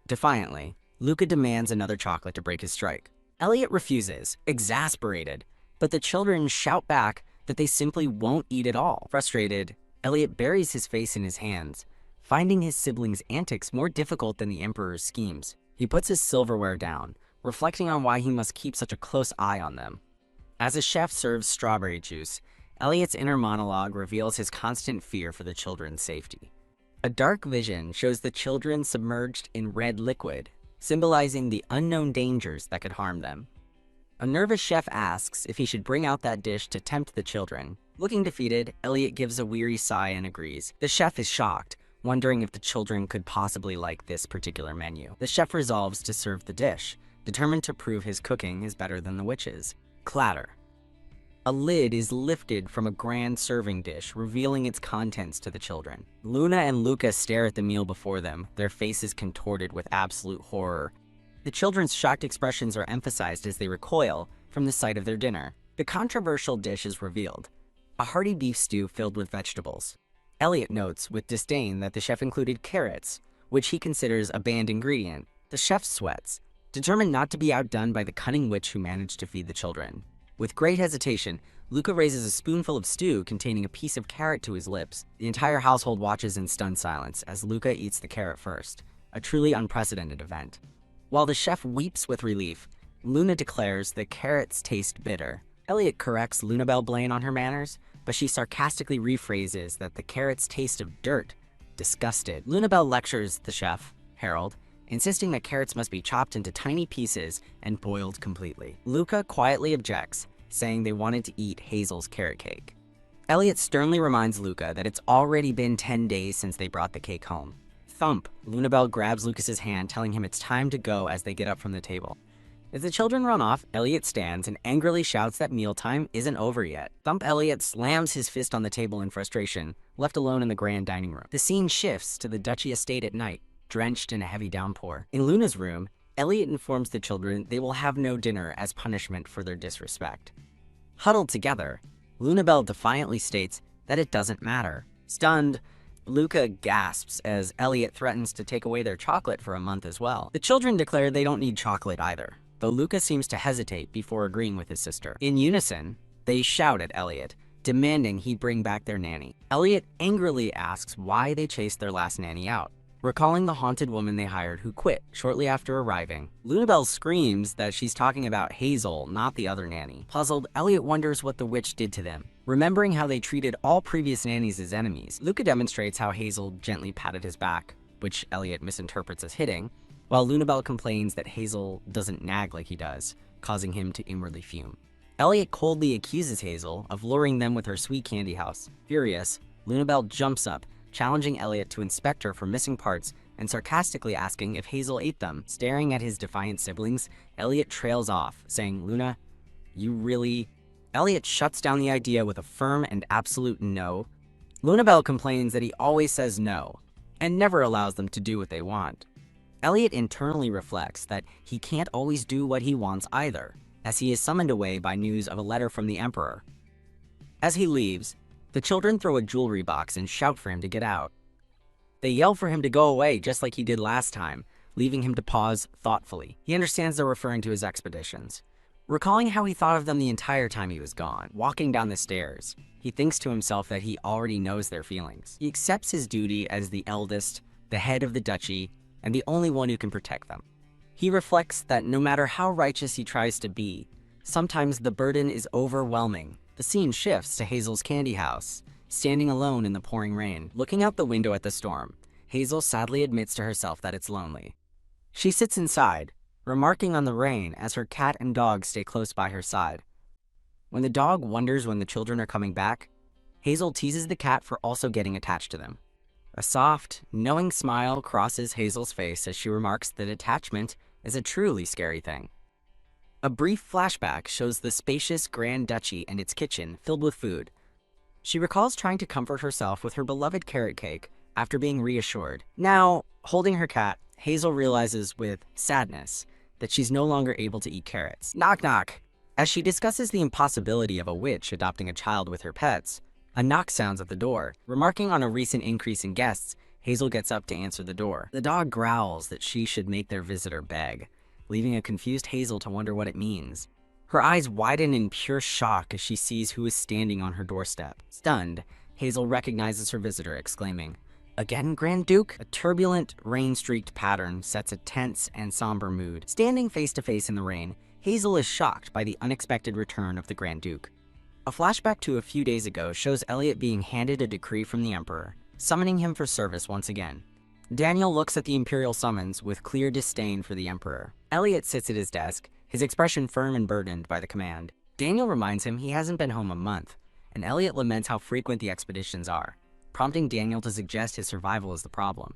Defiantly, Luca demands another chocolate to break his strike. Elliot refuses, exasperated, but the children shout back that they simply won't eat it all. Frustrated, Elliot buries his face in his hands, finding his siblings' antics more difficult than the Emperor's schemes. He puts his silverware down, reflecting on why he must keep such a close eye on them. As a chef serves strawberry juice, Elliot's inner monologue reveals his constant fear for the children's safety. A dark vision shows the children submerged in red liquid, symbolizing the unknown dangers that could harm them. A nervous chef asks if he should bring out that dish to tempt the children. Looking defeated, Elliot gives a weary sigh and agrees. The chef is shocked, wondering if the children could possibly like this particular menu. The chef resolves to serve the dish, determined to prove his cooking is better than the witch's. Clatter. A lid is lifted from a grand serving dish, revealing its contents to the children. Luna and Luca stare at the meal before them, their faces contorted with absolute horror. The children's shocked expressions are emphasized as they recoil from the sight of their dinner. The controversial dish is revealed, a hearty beef stew filled with vegetables. Elliot notes with disdain that the chef included carrots, which he considers a banned ingredient. The chef sweats, determined not to be outdone by the cunning witch who managed to feed the children. With great hesitation, Luca raises a spoonful of stew containing a piece of carrot to his lips. The entire household watches in stunned silence as Luca eats the carrot first, a truly unprecedented event. While the chef weeps with relief, Luna declares the carrots taste bitter. Elliot corrects Lunabelle Blaine on her manners, but she sarcastically rephrases that the carrots taste of dirt. Disgusted, Lunabelle lectures the chef, Harold, insisting that carrots must be chopped into tiny pieces and boiled completely. Luca quietly objects, saying they wanted to eat Hazel's carrot cake. Elliot sternly reminds Luca that it's already been 10 days since they brought the cake home. Thump, Lunabelle grabs Lucas's hand, telling him it's time to go as they get up from the table. As the children run off, Elliot stands and angrily shouts that mealtime isn't over yet. Thump Elliot slams his fist on the table in frustration, left alone in the grand dining room. The scene shifts to the Duchy estate at night, drenched in a heavy downpour. In Luna's room, Elliot informs the children they will have no dinner as punishment for their disrespect. Huddled together, Lunabelle defiantly states that it doesn't matter. Stunned, Luca gasps as Elliot threatens to take away their chocolate for a month as well. The children declare they don't need chocolate either, though Luca seems to hesitate before agreeing with his sister. In unison, they shout at Elliot, demanding he bring back their nanny. Elliot angrily asks why they chased their last nanny out, recalling the haunted woman they hired who quit shortly after arriving. Lunabelle screams that she's talking about Hazel, not the other nanny. Puzzled, Elliot wonders what the witch did to them. Remembering how they treated all previous nannies as enemies, Luca demonstrates how Hazel gently patted his back, which Elliot misinterprets as hitting, while Lunabelle complains that Hazel doesn't nag like he does, causing him to inwardly fume. Elliot coldly accuses Hazel of luring them with her sweet candy house. Furious, Lunabelle jumps up, challenging Elliot to inspect her for missing parts and sarcastically asking if Hazel ate them. Staring at his defiant siblings, Elliot trails off, saying, "Luna, you really..." Elliot shuts down the idea with a firm and absolute no. Lunabelle complains that he always says no, and never allows them to do what they want. Elliot internally reflects that he can't always do what he wants either, as he is summoned away by news of a letter from the Emperor. As he leaves, the children throw a jewelry box and shout for him to get out. They yell for him to go away just like he did last time, leaving him to pause thoughtfully. He understands they're referring to his expeditions. Recalling how he thought of them the entire time he was gone, walking down the stairs, he thinks to himself that he already knows their feelings. He accepts his duty as the eldest, the head of the duchy, and the only one who can protect them. He reflects that no matter how righteous he tries to be, sometimes the burden is overwhelming. The scene shifts to Hazel's candy house, standing alone in the pouring rain. Looking out the window at the storm, Hazel sadly admits to herself that it's lonely. She sits inside, remarking on the rain as her cat and dog stay close by her side. When the dog wonders when the children are coming back, Hazel teases the cat for also getting attached to them. A soft, knowing smile crosses Hazel's face as she remarks that attachment is a truly scary thing. A brief flashback shows the spacious Grand Duchy and its kitchen filled with food. She recalls trying to comfort herself with her beloved carrot cake after being reassured. Now, holding her cat, Hazel realizes with sadness that she's no longer able to eat carrots. Knock knock! As she discusses the impossibility of a witch adopting a child with her pets, a knock sounds at the door. Remarking on a recent increase in guests, Hazel gets up to answer the door. The dog growls that she should make their visitor beg, leaving a confused Hazel to wonder what it means. Her eyes widen in pure shock as she sees who is standing on her doorstep. Stunned, Hazel recognizes her visitor, exclaiming, "Again, Grand Duke?" A turbulent, rain-streaked pattern sets a tense and somber mood. Standing face to face in the rain, Hazel is shocked by the unexpected return of the Grand Duke. A flashback to a few days ago shows Elliot being handed a decree from the Emperor, summoning him for service once again. Daniel looks at the Imperial summons with clear disdain for the Emperor. Elliot sits at his desk, his expression firm and burdened by the command. Daniel reminds him he hasn't been home a month, and Elliot laments how frequent the expeditions are, prompting Daniel to suggest his survival is the problem.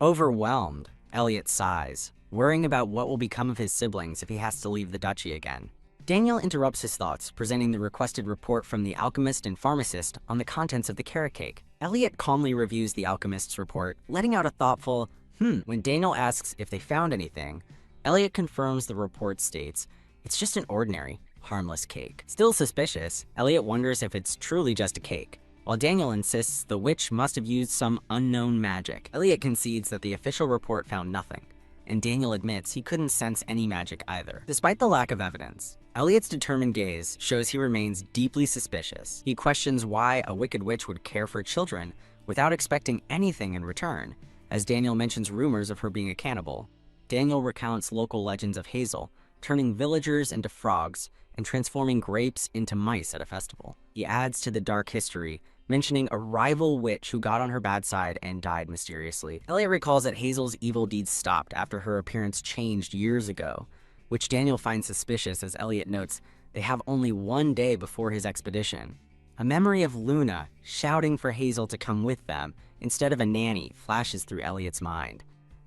Overwhelmed, Elliot sighs, worrying about what will become of his siblings if he has to leave the duchy again. Daniel interrupts his thoughts, presenting the requested report from the alchemist and pharmacist on the contents of the carrot cake. Elliot calmly reviews the alchemist's report, letting out a thoughtful, When Daniel asks if they found anything, Elliot confirms the report states, it's just an ordinary, harmless cake. Still suspicious, Elliot wonders if it's truly just a cake, while Daniel insists the witch must have used some unknown magic. Elliot concedes that the official report found nothing, and Daniel admits he couldn't sense any magic either. Despite the lack of evidence, Elliot's determined gaze shows he remains deeply suspicious. He questions why a wicked witch would care for children without expecting anything in return, as Daniel mentions rumors of her being a cannibal. Daniel recounts local legends of Hazel, turning villagers into frogs and transforming grapes into mice at a festival. He adds to the dark history, mentioning a rival witch who got on her bad side and died mysteriously. Elliot recalls that Hazel's evil deeds stopped after her appearance changed years ago, which Daniel finds suspicious as Elliot notes they have only one day before his expedition. A memory of Luna shouting for Hazel to come with them instead of a nanny flashes through Elliot's mind.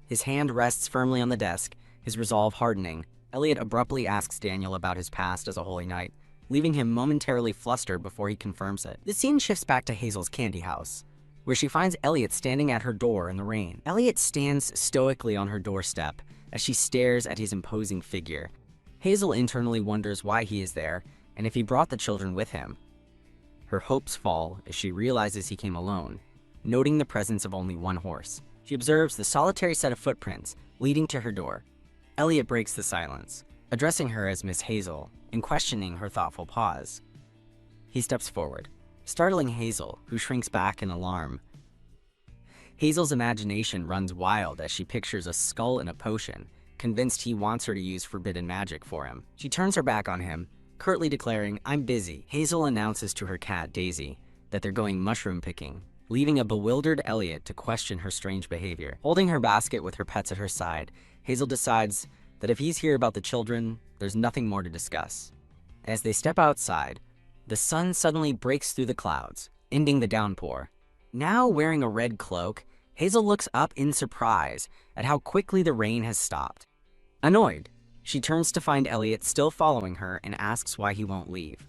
His hand rests firmly on the desk, his resolve hardening. Elliot abruptly asks Daniel about his past as a holy knight, leaving him momentarily flustered before he confirms it. The scene shifts back to Hazel's candy house, where she finds Elliot standing at her door in the rain. Elliot stands stoically on her doorstep as she stares at his imposing figure. Hazel internally wonders why he is there and if he brought the children with him. Her hopes fall as she realizes he came alone, noting the presence of only one horse. She observes the solitary set of footprints leading to her door. Elliot breaks the silence, addressing her as Miss Hazel and questioning her thoughtful pause. He steps forward, startling Hazel, who shrinks back in alarm. Hazel's imagination runs wild as she pictures a skull and a potion, convinced he wants her to use forbidden magic for him. She turns her back on him, curtly declaring, "I'm busy." Hazel announces to her cat, Daisy, that they're going mushroom picking, leaving a bewildered Elliot to question her strange behavior. Holding her basket with her pets at her side, Hazel decides that if he's here about the children, there's nothing more to discuss. As they step outside, the sun suddenly breaks through the clouds, ending the downpour. Now wearing a red cloak, Hazel looks up in surprise at how quickly the rain has stopped. Annoyed, she turns to find Elliot still following her and asks why he won't leave.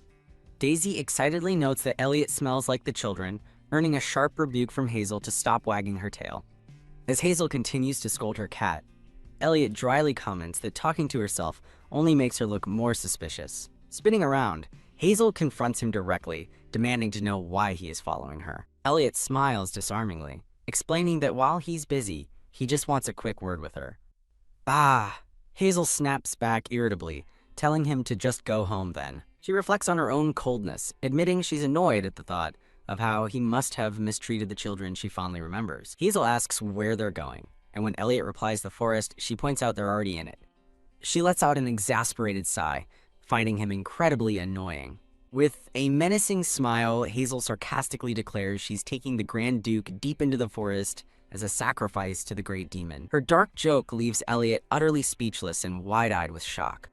Daisy excitedly notes that Elliot smells like the children, earning a sharp rebuke from Hazel to stop wagging her tail. As Hazel continues to scold her cat, Elliot dryly comments that talking to herself only makes her look more suspicious. Spinning around, Hazel confronts him directly, demanding to know why he is following her. Elliot smiles disarmingly, explaining that while he's busy, he just wants a quick word with her. Ah! Hazel snaps back irritably, telling him to just go home then. She reflects on her own coldness, admitting she's annoyed at the thought of how he must have mistreated the children she fondly remembers. Hazel asks where they're going, and when Elliot replies the forest, she points out they're already in it. She lets out an exasperated sigh, finding him incredibly annoying. With a menacing smile, Hazel sarcastically declares she's taking the Grand Duke deep into the forest as a sacrifice to the great demon. Her dark joke leaves Elliot utterly speechless and wide-eyed with shock.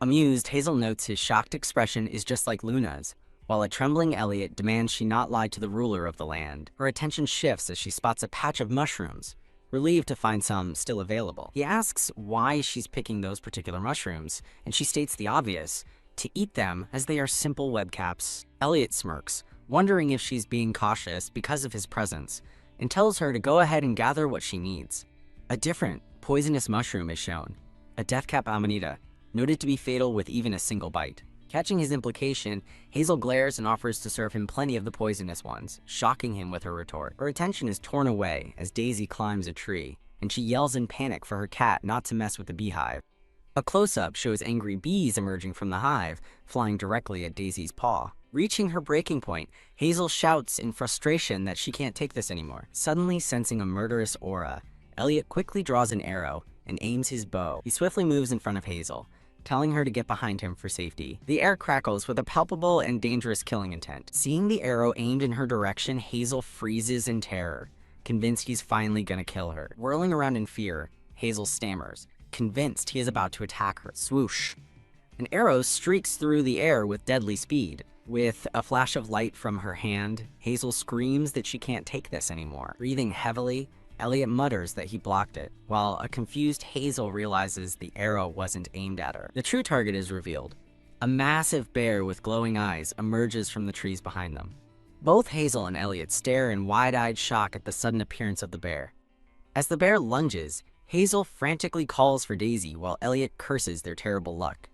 Amused, Hazel notes his shocked expression is just like Luna's, while a trembling Elliot demands she not lie to the ruler of the land. Her attention shifts as she spots a patch of mushrooms, relieved to find some still available. He asks why she's picking those particular mushrooms, and she states the obvious, to eat them as they are simple webcaps. Elliot smirks, wondering if she's being cautious because of his presence, and tells her to go ahead and gather what she needs. A different, poisonous mushroom is shown, a deathcap amanita, noted to be fatal with even a single bite. Catching his implication, Hazel glares and offers to serve him plenty of the poisonous ones, shocking him with her retort. Her attention is torn away as Daisy climbs a tree, and she yells in panic for her cat not to mess with the beehive. A close-up shows angry bees emerging from the hive, flying directly at Daisy's paw. Reaching her breaking point, Hazel shouts in frustration that she can't take this anymore. Suddenly sensing a murderous aura, Elliot quickly draws an arrow and aims his bow. He swiftly moves in front of Hazel, telling her to get behind him for safety. The air crackles with a palpable and dangerous killing intent. Seeing the arrow aimed in her direction, Hazel freezes in terror, convinced he's finally gonna kill her. Whirling around in fear, Hazel stammers, convinced he is about to attack her. Swoosh! An arrow streaks through the air with deadly speed. With a flash of light from her hand, Hazel screams that she can't take this anymore. Breathing heavily, Elliot mutters that he blocked it, while a confused Hazel realizes the arrow wasn't aimed at her. The true target is revealed. A massive bear with glowing eyes emerges from the trees behind them. Both Hazel and Elliot stare in wide-eyed shock at the sudden appearance of the bear. As the bear lunges, Hazel frantically calls for Daisy while Elliot curses their terrible luck.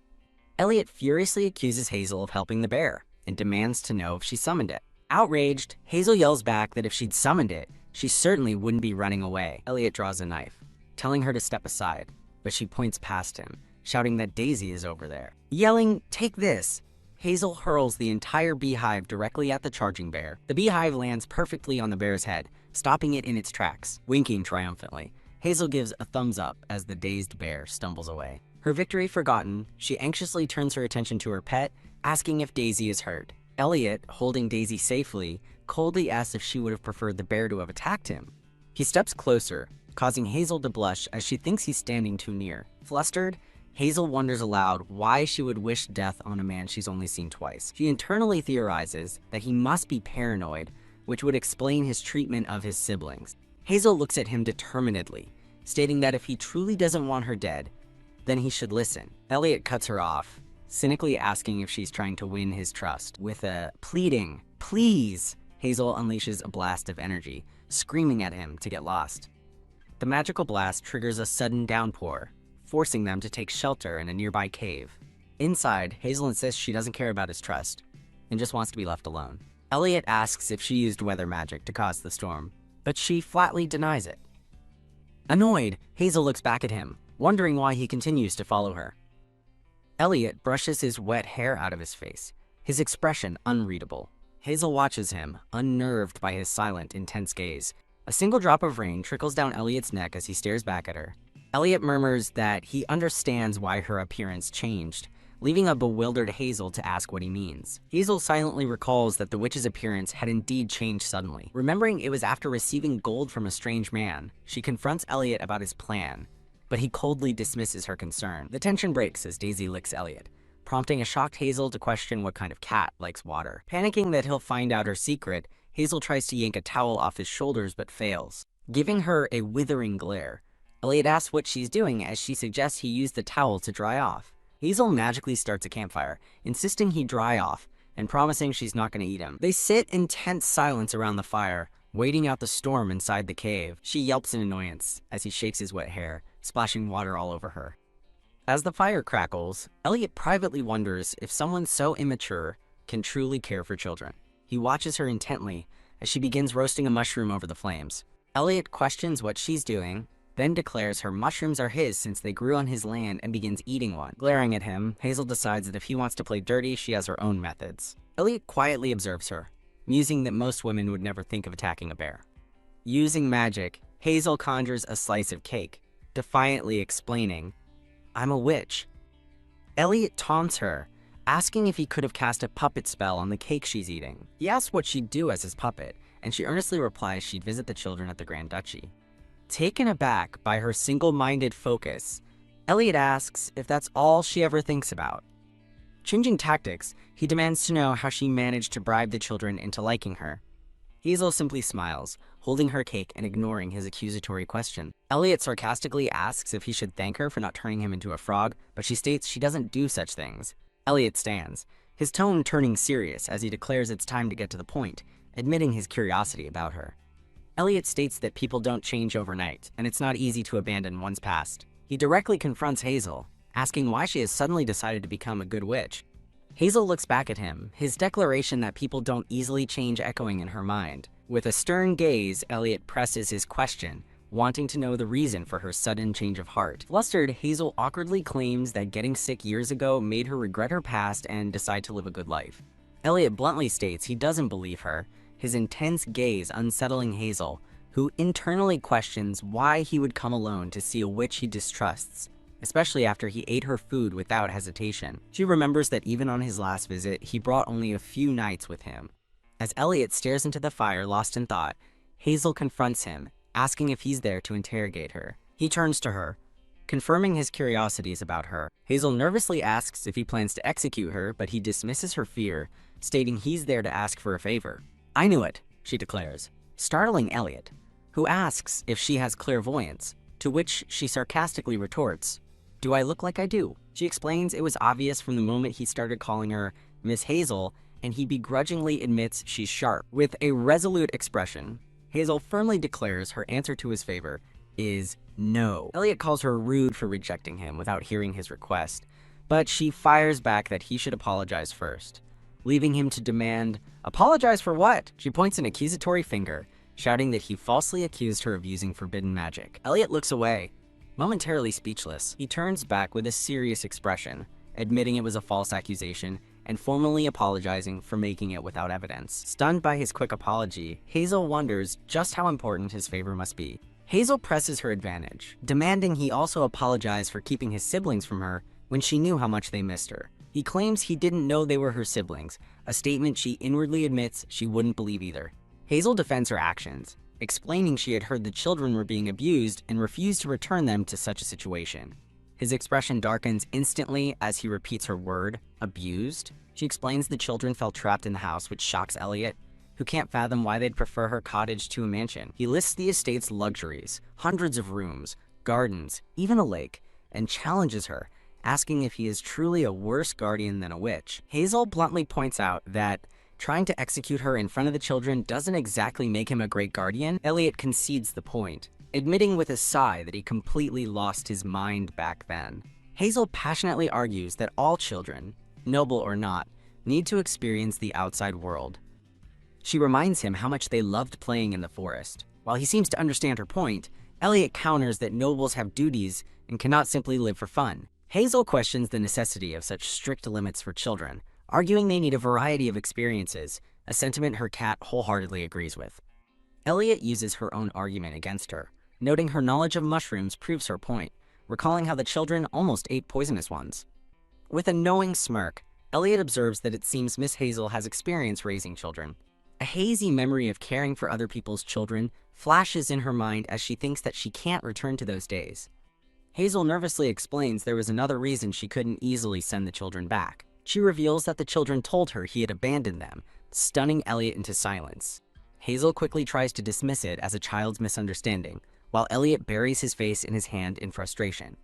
Elliot furiously accuses Hazel of helping the bear and demands to know if she summoned it. Outraged, Hazel yells back that if she'd summoned it, she certainly wouldn't be running away. Elliot draws a knife, telling her to step aside, but she points past him, shouting that Daisy is over there. Yelling, "Take this!" Hazel hurls the entire beehive directly at the charging bear. The beehive lands perfectly on the bear's head, stopping it in its tracks. Winking triumphantly, Hazel gives a thumbs up as the dazed bear stumbles away. Her victory forgotten, she anxiously turns her attention to her pet, asking if Daisy is hurt. Elliot, holding Daisy safely, coldly asks if she would have preferred the bear to have attacked him. He steps closer, causing Hazel to blush as she thinks he's standing too near. Flustered, Hazel wonders aloud why she would wish death on a man she's only seen twice. She internally theorizes that he must be paranoid, which would explain his treatment of his siblings. Hazel looks at him determinedly, stating that if he truly doesn't want her dead, then he should listen. Elliot cuts her off, cynically asking if she's trying to win his trust. With a pleading, "Please," Hazel unleashes a blast of energy, screaming at him to get lost. The magical blast triggers a sudden downpour, forcing them to take shelter in a nearby cave. Inside, Hazel insists she doesn't care about his trust, and just wants to be left alone. Elliot asks if she used weather magic to cause the storm, but she flatly denies it. Annoyed, Hazel looks back at him, wondering why he continues to follow her. Elliot brushes his wet hair out of his face, his expression unreadable. Hazel watches him, unnerved by his silent, intense gaze. A single drop of rain trickles down Elliot's neck as he stares back at her. Elliot murmurs that he understands why her appearance changed, leaving a bewildered Hazel to ask what he means. Hazel silently recalls that the witch's appearance had indeed changed suddenly. Remembering it was after receiving gold from a strange man, she confronts Elliot about his plan, but he coldly dismisses her concern. The tension breaks as Daisy licks Elliot, prompting a shocked Hazel to question what kind of cat likes water. Panicking that he'll find out her secret, Hazel tries to yank a towel off his shoulders but fails. Giving her a withering glare, Elliot asks what she's doing as she suggests he use the towel to dry off. Hazel magically starts a campfire, insisting he dry off and promising she's not going to eat him. They sit in tense silence around the fire, waiting out the storm inside the cave. She yelps in annoyance as he shakes his wet hair, splashing water all over her. As the fire crackles, Elliot privately wonders if someone so immature can truly care for children. He watches her intently as she begins roasting a mushroom over the flames. Elliot questions what she's doing, then declares her mushrooms are his since they grew on his land and begins eating one. Glaring at him, Hazel decides that if he wants to play dirty, she has her own methods. Elliot quietly observes her, musing that most women would never think of attacking a bear. Using magic, Hazel conjures a slice of cake, defiantly explaining, "I'm a witch." Elliot taunts her, asking if he could have cast a puppet spell on the cake she's eating. He asks what she'd do as his puppet, and she earnestly replies she'd visit the children at the Grand Duchy. Taken aback by her single-minded focus, Elliot asks if that's all she ever thinks about. Changing tactics, he demands to know how she managed to bribe the children into liking her. Hazel simply smiles, holding her cake and ignoring his accusatory question. Elliot sarcastically asks if he should thank her for not turning him into a frog, but she states she doesn't do such things. Elliot stands, his tone turning serious as he declares it's time to get to the point, admitting his curiosity about her. Elliot states that people don't change overnight, and it's not easy to abandon one's past. He directly confronts Hazel, asking why she has suddenly decided to become a good witch. Hazel looks back at him, his declaration that people don't easily change echoing in her mind. With a stern gaze, Elliot presses his question, wanting to know the reason for her sudden change of heart. Flustered, Hazel awkwardly claims that getting sick years ago made her regret her past and decide to live a good life. Elliot bluntly states he doesn't believe her, his intense gaze unsettling Hazel, who internally questions why he would come alone to see a witch he distrusts, especially after he ate her food without hesitation. She remembers that even on his last visit, he brought only a few nights with him. As Elliot stares into the fire, lost in thought, Hazel confronts him, asking if he's there to interrogate her. He turns to her, confirming his curiosities about her. Hazel nervously asks if he plans to execute her, but he dismisses her fear, stating he's there to ask for a favor. "I knew it," she declares, startling Elliot, who asks if she has clairvoyance, to which she sarcastically retorts, "Do I look like I do?" She explains it was obvious from the moment he started calling her Miss Hazel, and he begrudgingly admits she's sharp. With a resolute expression, Hazel firmly declares her answer to his favor is no. Elliot calls her rude for rejecting him without hearing his request, but she fires back that he should apologize first, leaving him to demand, "Apologize for what?" She points an accusatory finger, shouting that he falsely accused her of using forbidden magic. Elliot looks away, momentarily speechless. He turns back with a serious expression, admitting it was a false accusation and formally apologizing for making it without evidence. Stunned by his quick apology, Hazel wonders just how important his favor must be. Hazel presses her advantage, demanding he also apologize for keeping his siblings from her when she knew how much they missed her. He claims he didn't know they were her siblings, a statement she inwardly admits she wouldn't believe either. Hazel defends her actions, explaining she had heard the children were being abused and refused to return them to such a situation. His expression darkens instantly as he repeats her word, abused. She explains the children felt trapped in the house, which shocks Elliot, who can't fathom why they'd prefer her cottage to a mansion. He lists the estate's luxuries, hundreds of rooms, gardens, even a lake, and challenges her, asking if he is truly a worse guardian than a witch. Hazel bluntly points out that trying to execute her in front of the children doesn't exactly make him a great guardian. Elliot concedes the point, admitting with a sigh that he completely lost his mind back then. Hazel passionately argues that all children, noble or not, need to experience the outside world. She reminds him how much they loved playing in the forest. While he seems to understand her point, Elliot counters that nobles have duties and cannot simply live for fun. Hazel questions the necessity of such strict limits for children, arguing they need a variety of experiences, a sentiment her cat wholeheartedly agrees with. Elliot uses her own argument against her, noting her knowledge of mushrooms proves her point, recalling how the children almost ate poisonous ones. With a knowing smirk, Elliot observes that it seems Miss Hazel has experience raising children. A hazy memory of caring for other people's children flashes in her mind as she thinks that she can't return to those days. Hazel nervously explains there was another reason she couldn't easily send the children back. She reveals that the children told her he had abandoned them, stunning Elliot into silence. Hazel quickly tries to dismiss it as a child's misunderstanding, while Elliot buries his face in his hand in frustration.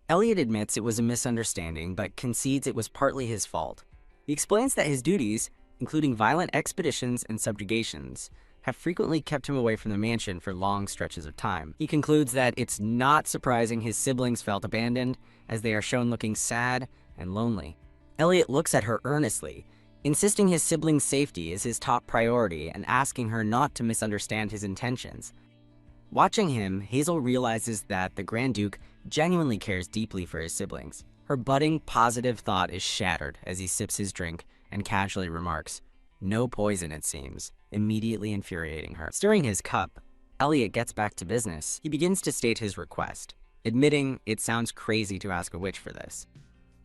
Elliot admits it was a misunderstanding, but concedes it was partly his fault. He explains that his duties, including violent expeditions and subjugations, have frequently kept him away from the mansion for long stretches of time. He concludes that it's not surprising his siblings felt abandoned, as they are shown looking sad and lonely. Elliot looks at her earnestly, insisting his siblings' safety is his top priority and asking her not to misunderstand his intentions. Watching him, Hazel realizes that the Grand Duke genuinely cares deeply for his siblings. Her budding positive thought is shattered as he sips his drink and casually remarks, "No poison, it seems," immediately infuriating her. Stirring his cup, Elliot gets back to business. He begins to state his request, admitting it sounds crazy to ask a witch for this.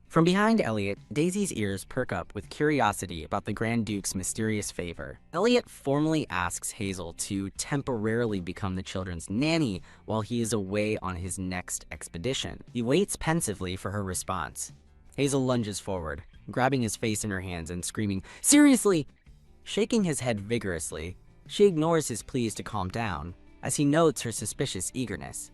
From behind Elliot, Daisy's ears perk up with curiosity about the Grand Duke's mysterious favor. Elliot formally asks Hazel to temporarily become the children's nanny while he is away on his next expedition. He waits pensively for her response. Hazel lunges forward, grabbing his face in her hands and screaming, "Seriously!" Shaking his head vigorously, she ignores his pleas to calm down, as he notes her suspicious eagerness.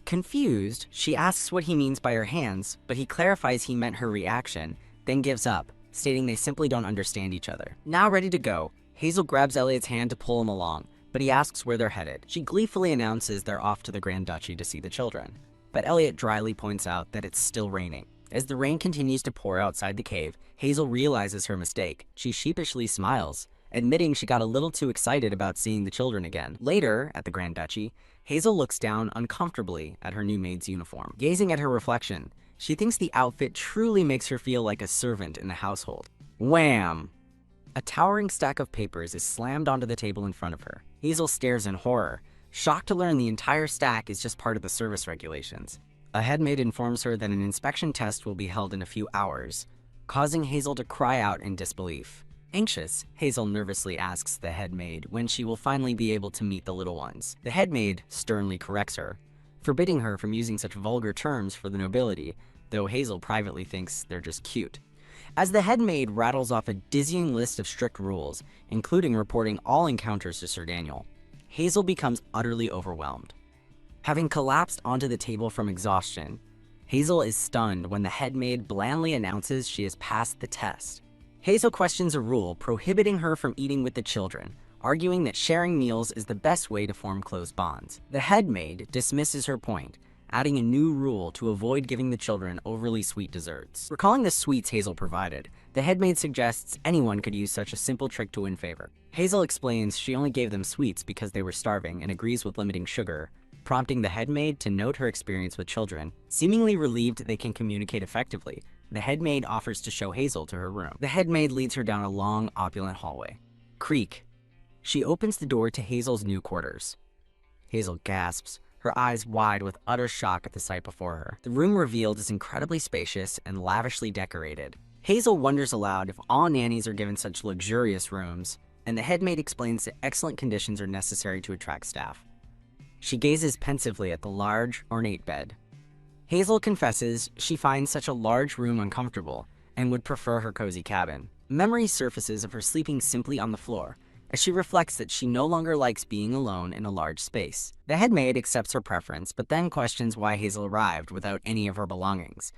Confused, she asks what he means by her hands, but he clarifies he meant her reaction, then gives up, stating they simply don't understand each other. Now ready to go, Hazel grabs Elliot's hand to pull him along, but he asks where they're headed. She gleefully announces they're off to the Grand Duchy to see the children, but Elliot dryly points out that it's still raining. As the rain continues to pour outside the cave, Hazel realizes her mistake. She sheepishly smiles, admitting she got a little too excited about seeing the children again. Later, at the Grand Duchy, Hazel looks down uncomfortably at her new maid's uniform. Gazing at her reflection, she thinks the outfit truly makes her feel like a servant in the household. Wham! A towering stack of papers is slammed onto the table in front of her. Hazel stares in horror, shocked to learn the entire stack is just part of the service regulations. A headmaid informs her that an inspection test will be held in a few hours, causing Hazel to cry out in disbelief. Anxious, Hazel nervously asks the headmaid when she will finally be able to meet the little ones. The headmaid sternly corrects her, forbidding her from using such vulgar terms for the nobility, though Hazel privately thinks they're just cute. As the headmaid rattles off a dizzying list of strict rules, including reporting all encounters to Sir Daniel, Hazel becomes utterly overwhelmed. Having collapsed onto the table from exhaustion, Hazel is stunned when the headmaid blandly announces she has passed the test. Hazel questions a rule prohibiting her from eating with the children, arguing that sharing meals is the best way to form close bonds. The headmaid dismisses her point, adding a new rule to avoid giving the children overly sweet desserts. Recalling the sweets Hazel provided, the headmaid suggests anyone could use such a simple trick to win favor. Hazel explains she only gave them sweets because they were starving and agrees with limiting sugar, prompting the headmaid to note her experience with children. Seemingly relieved they can communicate effectively, the headmaid offers to show Hazel to her room. The headmaid leads her down a long, opulent hallway. Creak. She opens the door to Hazel's new quarters. Hazel gasps, her eyes wide with utter shock at the sight before her. The room revealed is incredibly spacious and lavishly decorated. Hazel wonders aloud if all nannies are given such luxurious rooms, and the headmaid explains that excellent conditions are necessary to attract staff. She gazes pensively at the large, ornate bed. Hazel confesses she finds such a large room uncomfortable and would prefer her cozy cabin. Memory surfaces of her sleeping simply on the floor, as she reflects that she no longer likes being alone in a large space. The headmaid accepts her preference, but then questions why Hazel arrived without any of her belongings.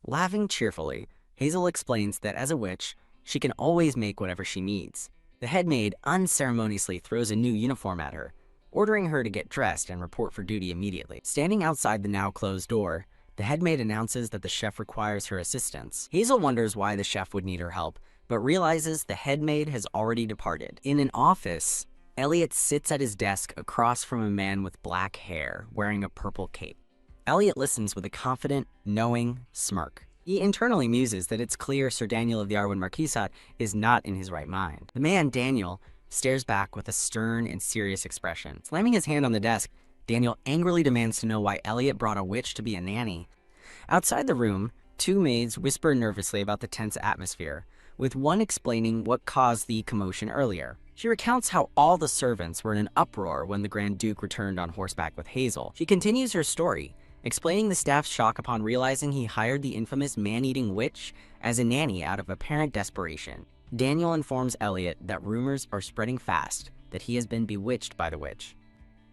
Laughing cheerfully, Hazel explains that as a witch, she can always make whatever she needs. The headmaid unceremoniously throws a new uniform at her, ordering her to get dressed and report for duty immediately. Standing outside the now closed door, the headmaid announces that the chef requires her assistance. Hazel wonders why the chef would need her help, but realizes the headmaid has already departed. In an office, Elliot sits at his desk across from a man with black hair, wearing a purple cape. Elliot listens with a confident, knowing smirk. He internally muses that it's clear Sir Daniel of the Arwen Marquisate is not in his right mind. The man, Daniel, stares back with a stern and serious expression. Slamming his hand on the desk, Daniel angrily demands to know why Elliot brought a witch to be a nanny. Outside the room, two maids whisper nervously about the tense atmosphere, with one explaining what caused the commotion earlier. She recounts how all the servants were in an uproar when the Grand Duke returned on horseback with Hazel. She continues her story, explaining the staff's shock upon realizing he hired the infamous man-eating witch as a nanny out of apparent desperation. Daniel informs Elliot that rumors are spreading fast that he has been bewitched by the witch.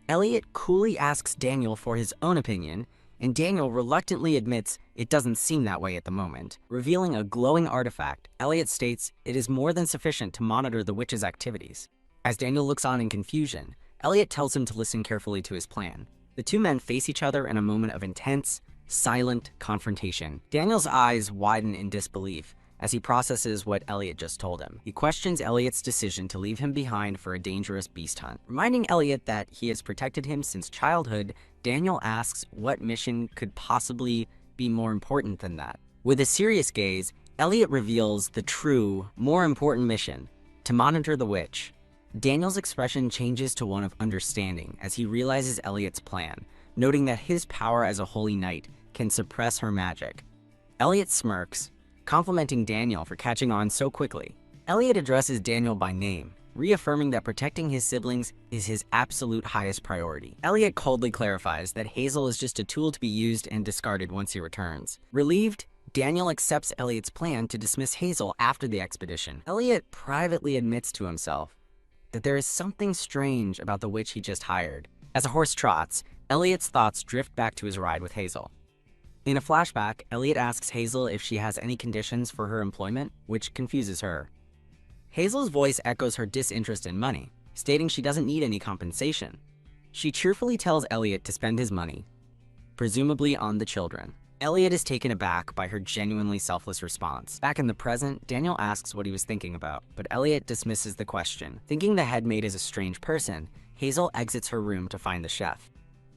Elliot coolly asks Daniel for his own opinion, and Daniel reluctantly admits it doesn't seem that way at the moment. Revealing a glowing artifact, Elliot states it is more than sufficient to monitor the witch's activities. As Daniel looks on in confusion, Elliot tells him to listen carefully to his plan. The two men face each other in a moment of intense, silent confrontation. Daniel's eyes widen in disbelief as he processes what Elliot just told him. He questions Elliot's decision to leave him behind for a dangerous beast hunt. Reminding Elliot that he has protected him since childhood, Daniel asks what mission could possibly be more important than that. With a serious gaze, Elliot reveals the true, more important mission: to monitor the witch. Daniel's expression changes to one of understanding as he realizes Elliot's plan, noting that his power as a holy knight can suppress her magic. Elliot smirks, complimenting Daniel for catching on so quickly. Elliot addresses Daniel by name, reaffirming that protecting his siblings is his absolute highest priority. Elliot coldly clarifies that Hazel is just a tool to be used and discarded once he returns. Relieved, Daniel accepts Elliot's plan to dismiss Hazel after the expedition. Elliot privately admits to himself that there is something strange about the witch he just hired. As a horse trots, Elliot's thoughts drift back to his ride with Hazel. In a flashback, Elliot asks Hazel if she has any conditions for her employment, which confuses her. Hazel's voice echoes her disinterest in money, stating she doesn't need any compensation. She cheerfully tells Elliot to spend his money, presumably on the children. Elliot is taken aback by her genuinely selfless response. Back in the present, Daniel asks what he was thinking about, but Elliot dismisses the question. Thinking the headmaid is a strange person, Hazel exits her room to find the chef.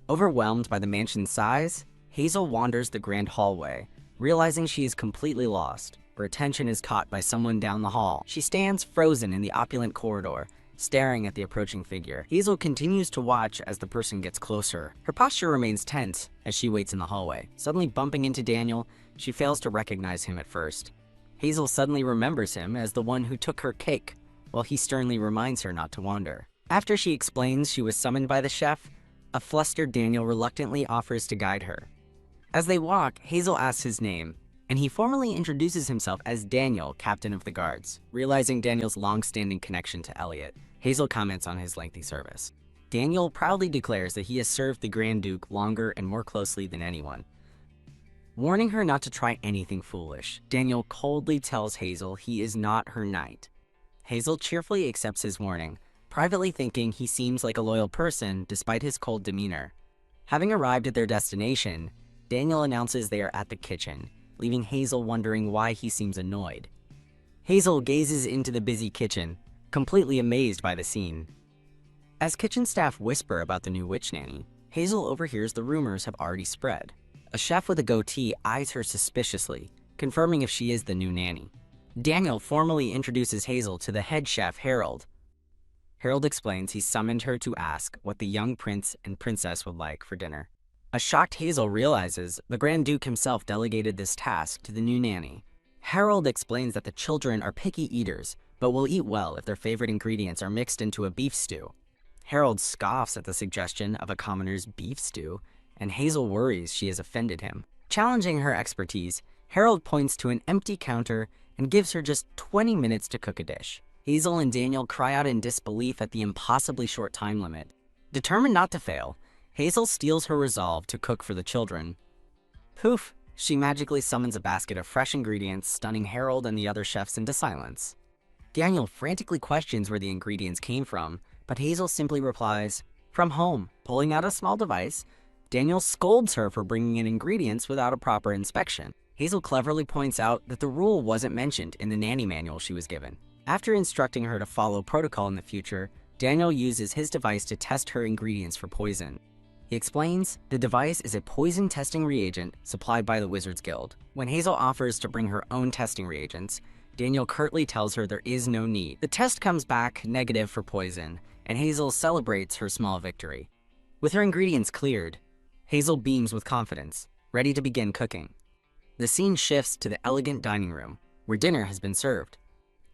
Overwhelmed by the mansion's size, Hazel wanders the grand hallway, realizing she is completely lost. Her attention is caught by someone down the hall. She stands frozen in the opulent corridor, staring at the approaching figure. Hazel continues to watch as the person gets closer. Her posture remains tense as she waits in the hallway. Suddenly bumping into Daniel, she fails to recognize him at first. Hazel suddenly remembers him as the one who took her cake, while he sternly reminds her not to wander. After she explains she was summoned by the chef, a flustered Daniel reluctantly offers to guide her. As they walk, Hazel asks his name, and he formally introduces himself as Daniel, captain of the guards. Realizing Daniel's long-standing connection to Elliot, Hazel comments on his lengthy service. Daniel proudly declares that he has served the Grand Duke longer and more closely than anyone. Warning her not to try anything foolish, Daniel coldly tells Hazel he is not her knight. Hazel cheerfully accepts his warning, privately thinking he seems like a loyal person despite his cold demeanor. Having arrived at their destination, Daniel announces they are at the kitchen, leaving Hazel wondering why he seems annoyed. Hazel gazes into the busy kitchen, completely amazed by the scene. As kitchen staff whisper about the new witch nanny, Hazel overhears the rumors have already spread. A chef with a goatee eyes her suspiciously, confirming if she is the new nanny. Daniel formally introduces Hazel to the head chef, Harold. Harold explains he summoned her to ask what the young prince and princess would like for dinner. A shocked Hazel realizes the Grand Duke himself delegated this task to the new nanny. Harold explains that the children are picky eaters, but will eat well if their favorite ingredients are mixed into a beef stew. Harold scoffs at the suggestion of a commoner's beef stew, and Hazel worries she has offended him. Challenging her expertise, Harold points to an empty counter and gives her just 20 minutes to cook a dish. Hazel and Daniel cry out in disbelief at the impossibly short time limit. Determined not to fail, Hazel steels her resolve to cook for the children. Poof! She magically summons a basket of fresh ingredients, stunning Harold and the other chefs into silence. Daniel frantically questions where the ingredients came from, but Hazel simply replies, "From home." Pulling out a small device, Daniel scolds her for bringing in ingredients without a proper inspection. Hazel cleverly points out that the rule wasn't mentioned in the nanny manual she was given. After instructing her to follow protocol in the future, Daniel uses his device to test her ingredients for poison. He explains the device is a poison testing reagent supplied by the Wizards Guild. When Hazel offers to bring her own testing reagents, Daniel curtly tells her there is no need. The test comes back negative for poison, and Hazel celebrates her small victory. With her ingredients cleared, Hazel beams with confidence, ready to begin cooking. The scene shifts to the elegant dining room, where dinner has been served.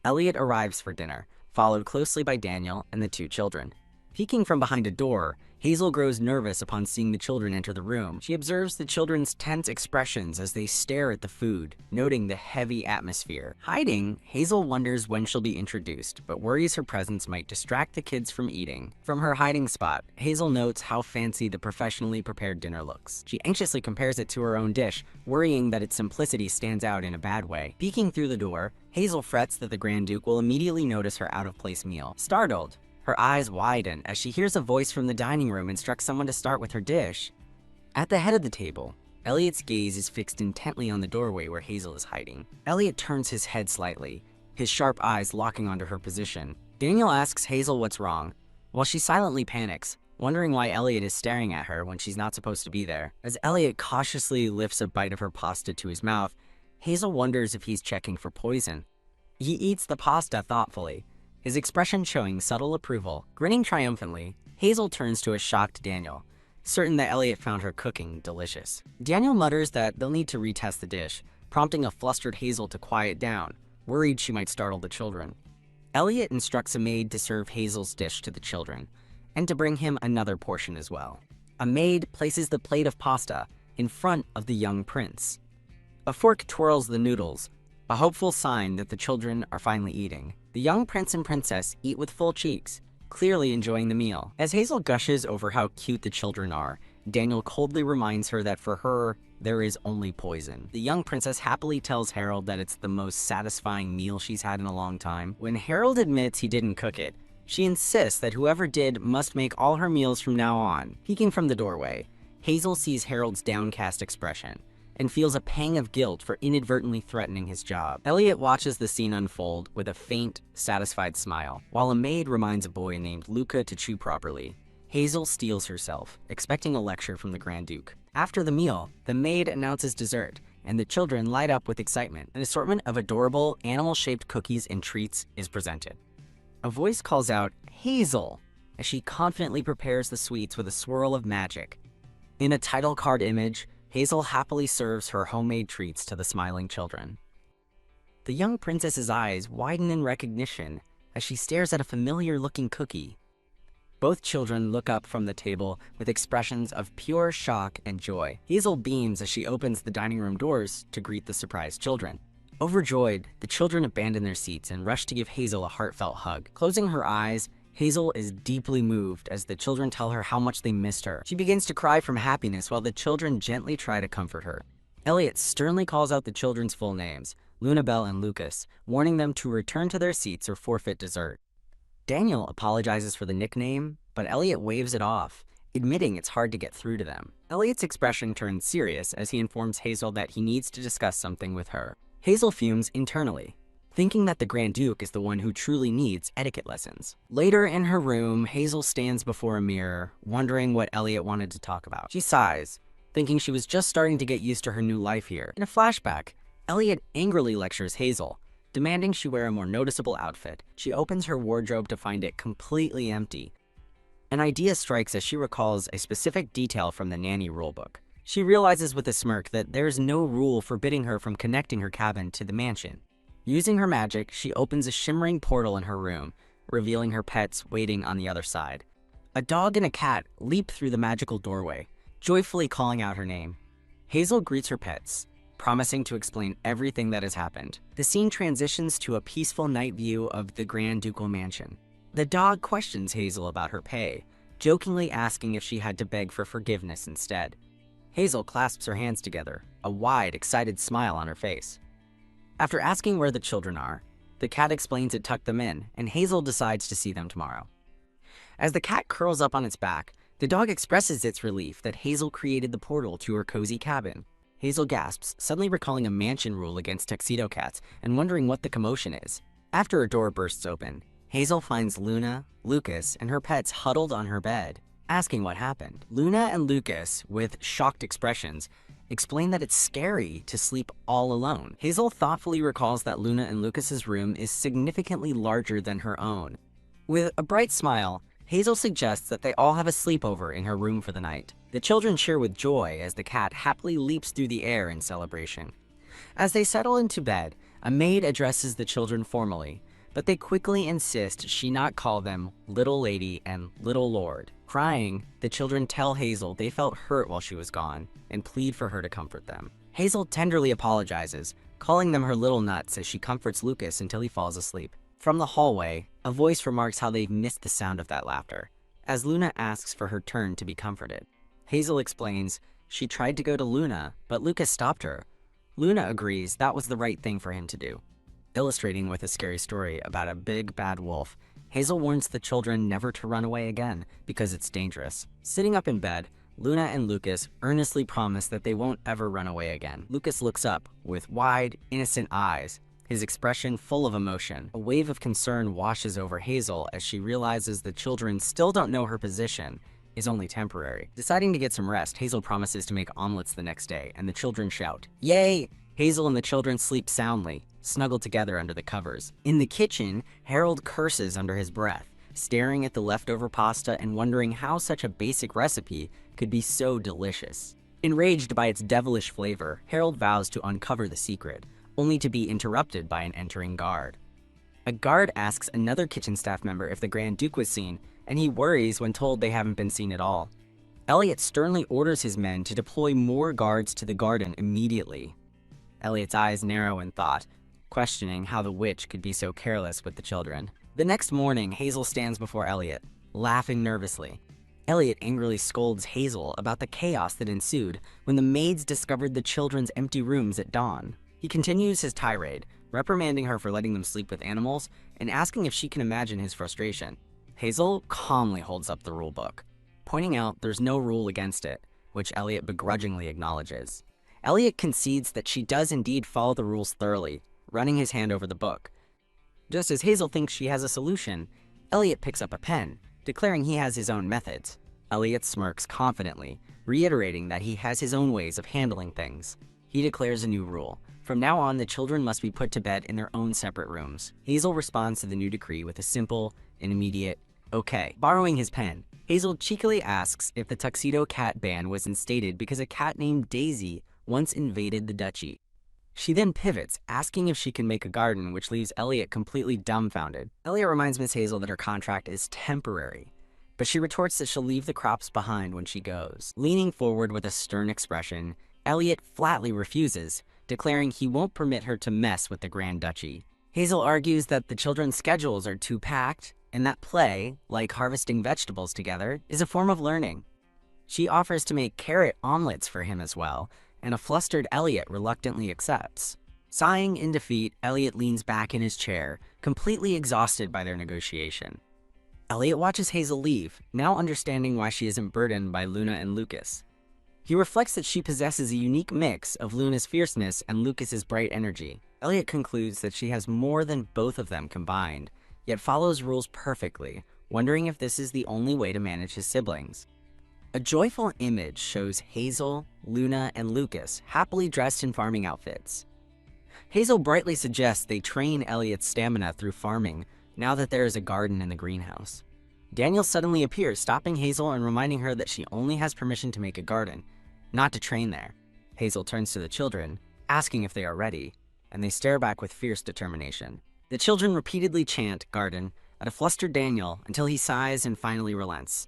Elliot arrives for dinner, followed closely by Daniel and the two children. Peeking from behind a door, Hazel grows nervous upon seeing the children enter the room. She observes the children's tense expressions as they stare at the food, noting the heavy atmosphere. Hiding, Hazel wonders when she'll be introduced, but worries her presence might distract the kids from eating. From her hiding spot, Hazel notes how fancy the professionally prepared dinner looks. She anxiously compares it to her own dish, worrying that its simplicity stands out in a bad way. Peeking through the door, Hazel frets that the Grand Duke will immediately notice her out-of-place meal. Startled, her eyes widen as she hears a voice from the dining room instruct someone to start with her dish. At the head of the table, Elliot's gaze is fixed intently on the doorway where Hazel is hiding. Elliot turns his head slightly, his sharp eyes locking onto her position. Daniel asks Hazel what's wrong, while she silently panics, wondering why Elliot is staring at her when she's not supposed to be there. As Elliot cautiously lifts a bite of her pasta to his mouth, Hazel wonders if he's checking for poison. He eats the pasta thoughtfully, his expression showing subtle approval. Grinning triumphantly, Hazel turns to a shocked Daniel, certain that Elliot found her cooking delicious. Daniel mutters that they'll need to retest the dish, prompting a flustered Hazel to quiet down, worried she might startle the children. Elliot instructs a maid to serve Hazel's dish to the children, and to bring him another portion as well. A maid places the plate of pasta in front of the young prince. A fork twirls the noodles, a hopeful sign that the children are finally eating. The young prince and princess eat with full cheeks, clearly enjoying the meal. As Hazel gushes over how cute the children are, Daniel coldly reminds her that for her, there is only poison. The young princess happily tells Harold that it's the most satisfying meal she's had in a long time. When Harold admits he didn't cook it, she insists that whoever did must make all her meals from now on. Peeking from the doorway, Hazel sees Harold's downcast expression and feels a pang of guilt for inadvertently threatening his job. Elliot watches the scene unfold with a faint, satisfied smile, while a maid reminds a boy named Luca to chew properly. Hazel steels herself, expecting a lecture from the Grand Duke. After the meal, the maid announces dessert, and the children light up with excitement. An assortment of adorable, animal-shaped cookies and treats is presented. A voice calls out, "Hazel," as she confidently prepares the sweets with a swirl of magic. In a title card image, Hazel happily serves her homemade treats to the smiling children. The young princess's eyes widen in recognition as she stares at a familiar-looking cookie. Both children look up from the table with expressions of pure shock and joy. Hazel beams as she opens the dining room doors to greet the surprised children. Overjoyed, the children abandon their seats and rush to give Hazel a heartfelt hug. Closing her eyes, Hazel is deeply moved as the children tell her how much they missed her. She begins to cry from happiness while the children gently try to comfort her. Elliot sternly calls out the children's full names, Lunabelle and Lucas, warning them to return to their seats or forfeit dessert. Daniel apologizes for the nickname, but Elliot waves it off, admitting it's hard to get through to them. Elliot's expression turns serious as he informs Hazel that he needs to discuss something with her. Hazel fumes internally, thinking that the Grand Duke is the one who truly needs etiquette lessons. Later in her room, Hazel stands before a mirror, wondering what Elliot wanted to talk about. She sighs, thinking she was just starting to get used to her new life here. In a flashback, Elliot angrily lectures Hazel, demanding she wear a more noticeable outfit. She opens her wardrobe to find it completely empty. An idea strikes as she recalls a specific detail from the nanny rulebook. She realizes with a smirk that there's no rule forbidding her from connecting her cabin to the mansion. Using her magic, she opens a shimmering portal in her room, revealing her pets waiting on the other side. A dog and a cat leap through the magical doorway, joyfully calling out her name. Hazel greets her pets, promising to explain everything that has happened. The scene transitions to a peaceful night view of the Grand Ducal Mansion. The dog questions Hazel about her pay, jokingly asking if she had to beg for forgiveness instead. Hazel clasps her hands together, a wide, excited smile on her face. After asking where the children are, the cat explains it tucked them in, and Hazel decides to see them tomorrow. As the cat curls up on its back, the dog expresses its relief that Hazel created the portal to her cozy cabin. Hazel gasps, suddenly recalling a mansion rule against tuxedo cats and wondering what the commotion is. After a door bursts open, Hazel finds Luna, Lucas, and her pets huddled on her bed, asking what happened. Luna and Lucas, with shocked expressions, explain that it's scary to sleep all alone. Hazel thoughtfully recalls that Luna and Lucas's room is significantly larger than her own. With a bright smile, Hazel suggests that they all have a sleepover in her room for the night. The children cheer with joy as the cat happily leaps through the air in celebration. As they settle into bed, a maid addresses the children formally, but they quickly insist she not call them Little Lady and Little Lord. Crying, the children tell Hazel they felt hurt while she was gone and plead for her to comfort them. Hazel tenderly apologizes, calling them her little nuts as she comforts Lucas until he falls asleep. From the hallway, a voice remarks how they've missed the sound of that laughter, as Luna asks for her turn to be comforted. Hazel explains she tried to go to Luna, but Lucas stopped her. Luna agrees that was the right thing for him to do. Illustrating with a scary story about a big bad wolf, Hazel warns the children never to run away again because it's dangerous. Sitting up in bed, Luna and Lucas earnestly promise that they won't ever run away again. Lucas looks up with wide, innocent eyes, his expression full of emotion. A wave of concern washes over Hazel as she realizes the children still don't know her position is only temporary. Deciding to get some rest, Hazel promises to make omelets the next day, and the children shout, "Yay!" Hazel and the children sleep soundly, snuggled together under the covers. In the kitchen, Harold curses under his breath, staring at the leftover pasta and wondering how such a basic recipe could be so delicious. Enraged by its devilish flavor, Harold vows to uncover the secret, only to be interrupted by an entering guard. A guard asks another kitchen staff member if the Grand Duke was seen, and he worries when told they haven't been seen at all. Elliot sternly orders his men to deploy more guards to the garden immediately. Elliot's eyes narrow in thought, questioning how the witch could be so careless with the children. The next morning, Hazel stands before Elliot, laughing nervously. Elliot angrily scolds Hazel about the chaos that ensued when the maids discovered the children's empty rooms at dawn. He continues his tirade, reprimanding her for letting them sleep with animals and asking if she can imagine his frustration. Hazel calmly holds up the rule book, pointing out there's no rule against it, which Elliot begrudgingly acknowledges. Elliot concedes that she does indeed follow the rules thoroughly, running his hand over the book. Just as Hazel thinks she has a solution, Elliot picks up a pen, declaring he has his own methods. Elliot smirks confidently, reiterating that he has his own ways of handling things. He declares a new rule. From now on, the children must be put to bed in their own separate rooms. Hazel responds to the new decree with a simple and immediate, "Okay." Borrowing his pen, Hazel cheekily asks if the tuxedo cat ban was instated because a cat named Daisy once invaded the duchy. She then pivots, asking if she can make a garden, which leaves Elliot completely dumbfounded. Elliot reminds Miss Hazel that her contract is temporary, but she retorts that she'll leave the crops behind when she goes. Leaning forward with a stern expression, Elliot flatly refuses, declaring he won't permit her to mess with the Grand Duchy. Hazel argues that the children's schedules are too packed, and that play, like harvesting vegetables together, is a form of learning. She offers to make carrot omelets for him as well, and a flustered Elliot reluctantly accepts. Sighing in defeat, Elliot leans back in his chair, completely exhausted by their negotiation. Elliot watches Hazel leave, now understanding why she isn't burdened by Luna and Lucas. He reflects that she possesses a unique mix of Luna's fierceness and Lucas's bright energy. Elliot concludes that she has more than both of them combined, yet follows rules perfectly, wondering if this is the only way to manage his siblings. A joyful image shows Hazel, Luna, and Lucas happily dressed in farming outfits. Hazel brightly suggests they train Elliot's stamina through farming now that there is a garden in the greenhouse. Daniel suddenly appears, stopping Hazel and reminding her that she only has permission to make a garden, not to train there. Hazel turns to the children, asking if they are ready, and they stare back with fierce determination. The children repeatedly chant "garden" at a flustered Daniel until he sighs and finally relents.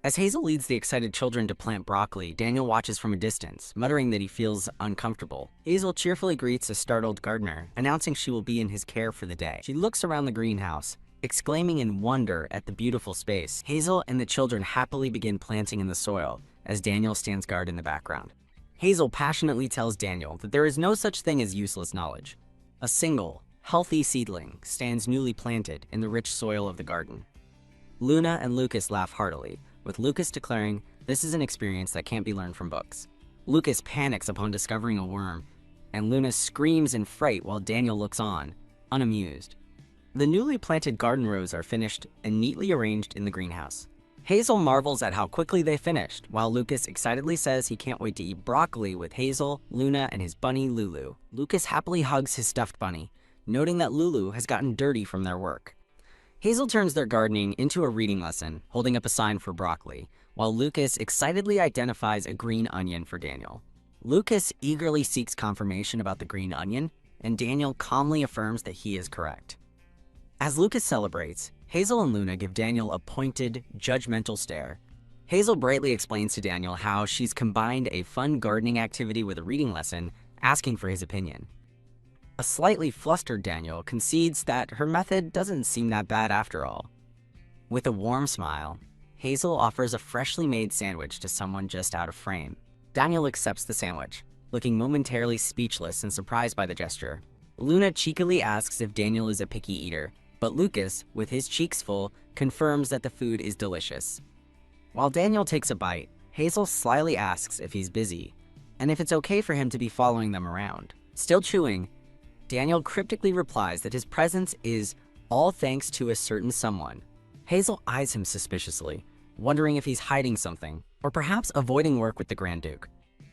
As Hazel leads the excited children to plant broccoli, Daniel watches from a distance, muttering that he feels uncomfortable. Hazel cheerfully greets a startled gardener, announcing she will be in his care for the day. She looks around the greenhouse, exclaiming in wonder at the beautiful space. Hazel and the children happily begin planting in the soil, as Daniel stands guard in the background. Hazel passionately tells Daniel that there is no such thing as useless knowledge. A single, healthy seedling stands newly planted in the rich soil of the garden. Luna and Lucas laugh heartily, with Lucas declaring this is an experience that can't be learned from books. Lucas panics upon discovering a worm, and Luna screams in fright while Daniel looks on, unamused. The newly planted garden rows are finished and neatly arranged in the greenhouse. Hazel marvels at how quickly they finished, while Lucas excitedly says he can't wait to eat broccoli with Hazel, Luna, and his bunny Lulu. Lucas happily hugs his stuffed bunny, noting that Lulu has gotten dirty from their work. Hazel turns their gardening into a reading lesson, holding up a sign for broccoli, while Lucas excitedly identifies a green onion for Daniel. Lucas eagerly seeks confirmation about the green onion, and Daniel calmly affirms that he is correct. As Lucas celebrates, Hazel and Luna give Daniel a pointed, judgmental stare. Hazel brightly explains to Daniel how she's combined a fun gardening activity with a reading lesson, asking for his opinion. A slightly flustered Daniel concedes that her method doesn't seem that bad after all. With a warm smile, Hazel offers a freshly made sandwich to someone just out of frame. Daniel accepts the sandwich, looking momentarily speechless and surprised by the gesture. Luna cheekily asks if Daniel is a picky eater, but Lucas, with his cheeks full, confirms that the food is delicious. While Daniel takes a bite, Hazel slyly asks if he's busy, and if it's okay for him to be following them around. Still chewing, Daniel cryptically replies that his presence is all thanks to a certain someone. Hazel eyes him suspiciously, wondering if he's hiding something, or perhaps avoiding work with the Grand Duke.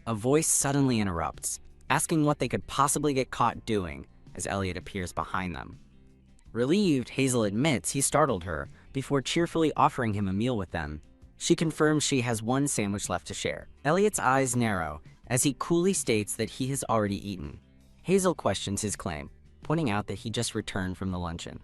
A voice suddenly interrupts, asking what they could possibly get caught doing as Elliot appears behind them. Relieved, Hazel admits he startled her before cheerfully offering him a meal with them. She confirms she has one sandwich left to share. Elliot's eyes narrow as he coolly states that he has already eaten. Hazel questions his claim, pointing out that he just returned from the luncheon.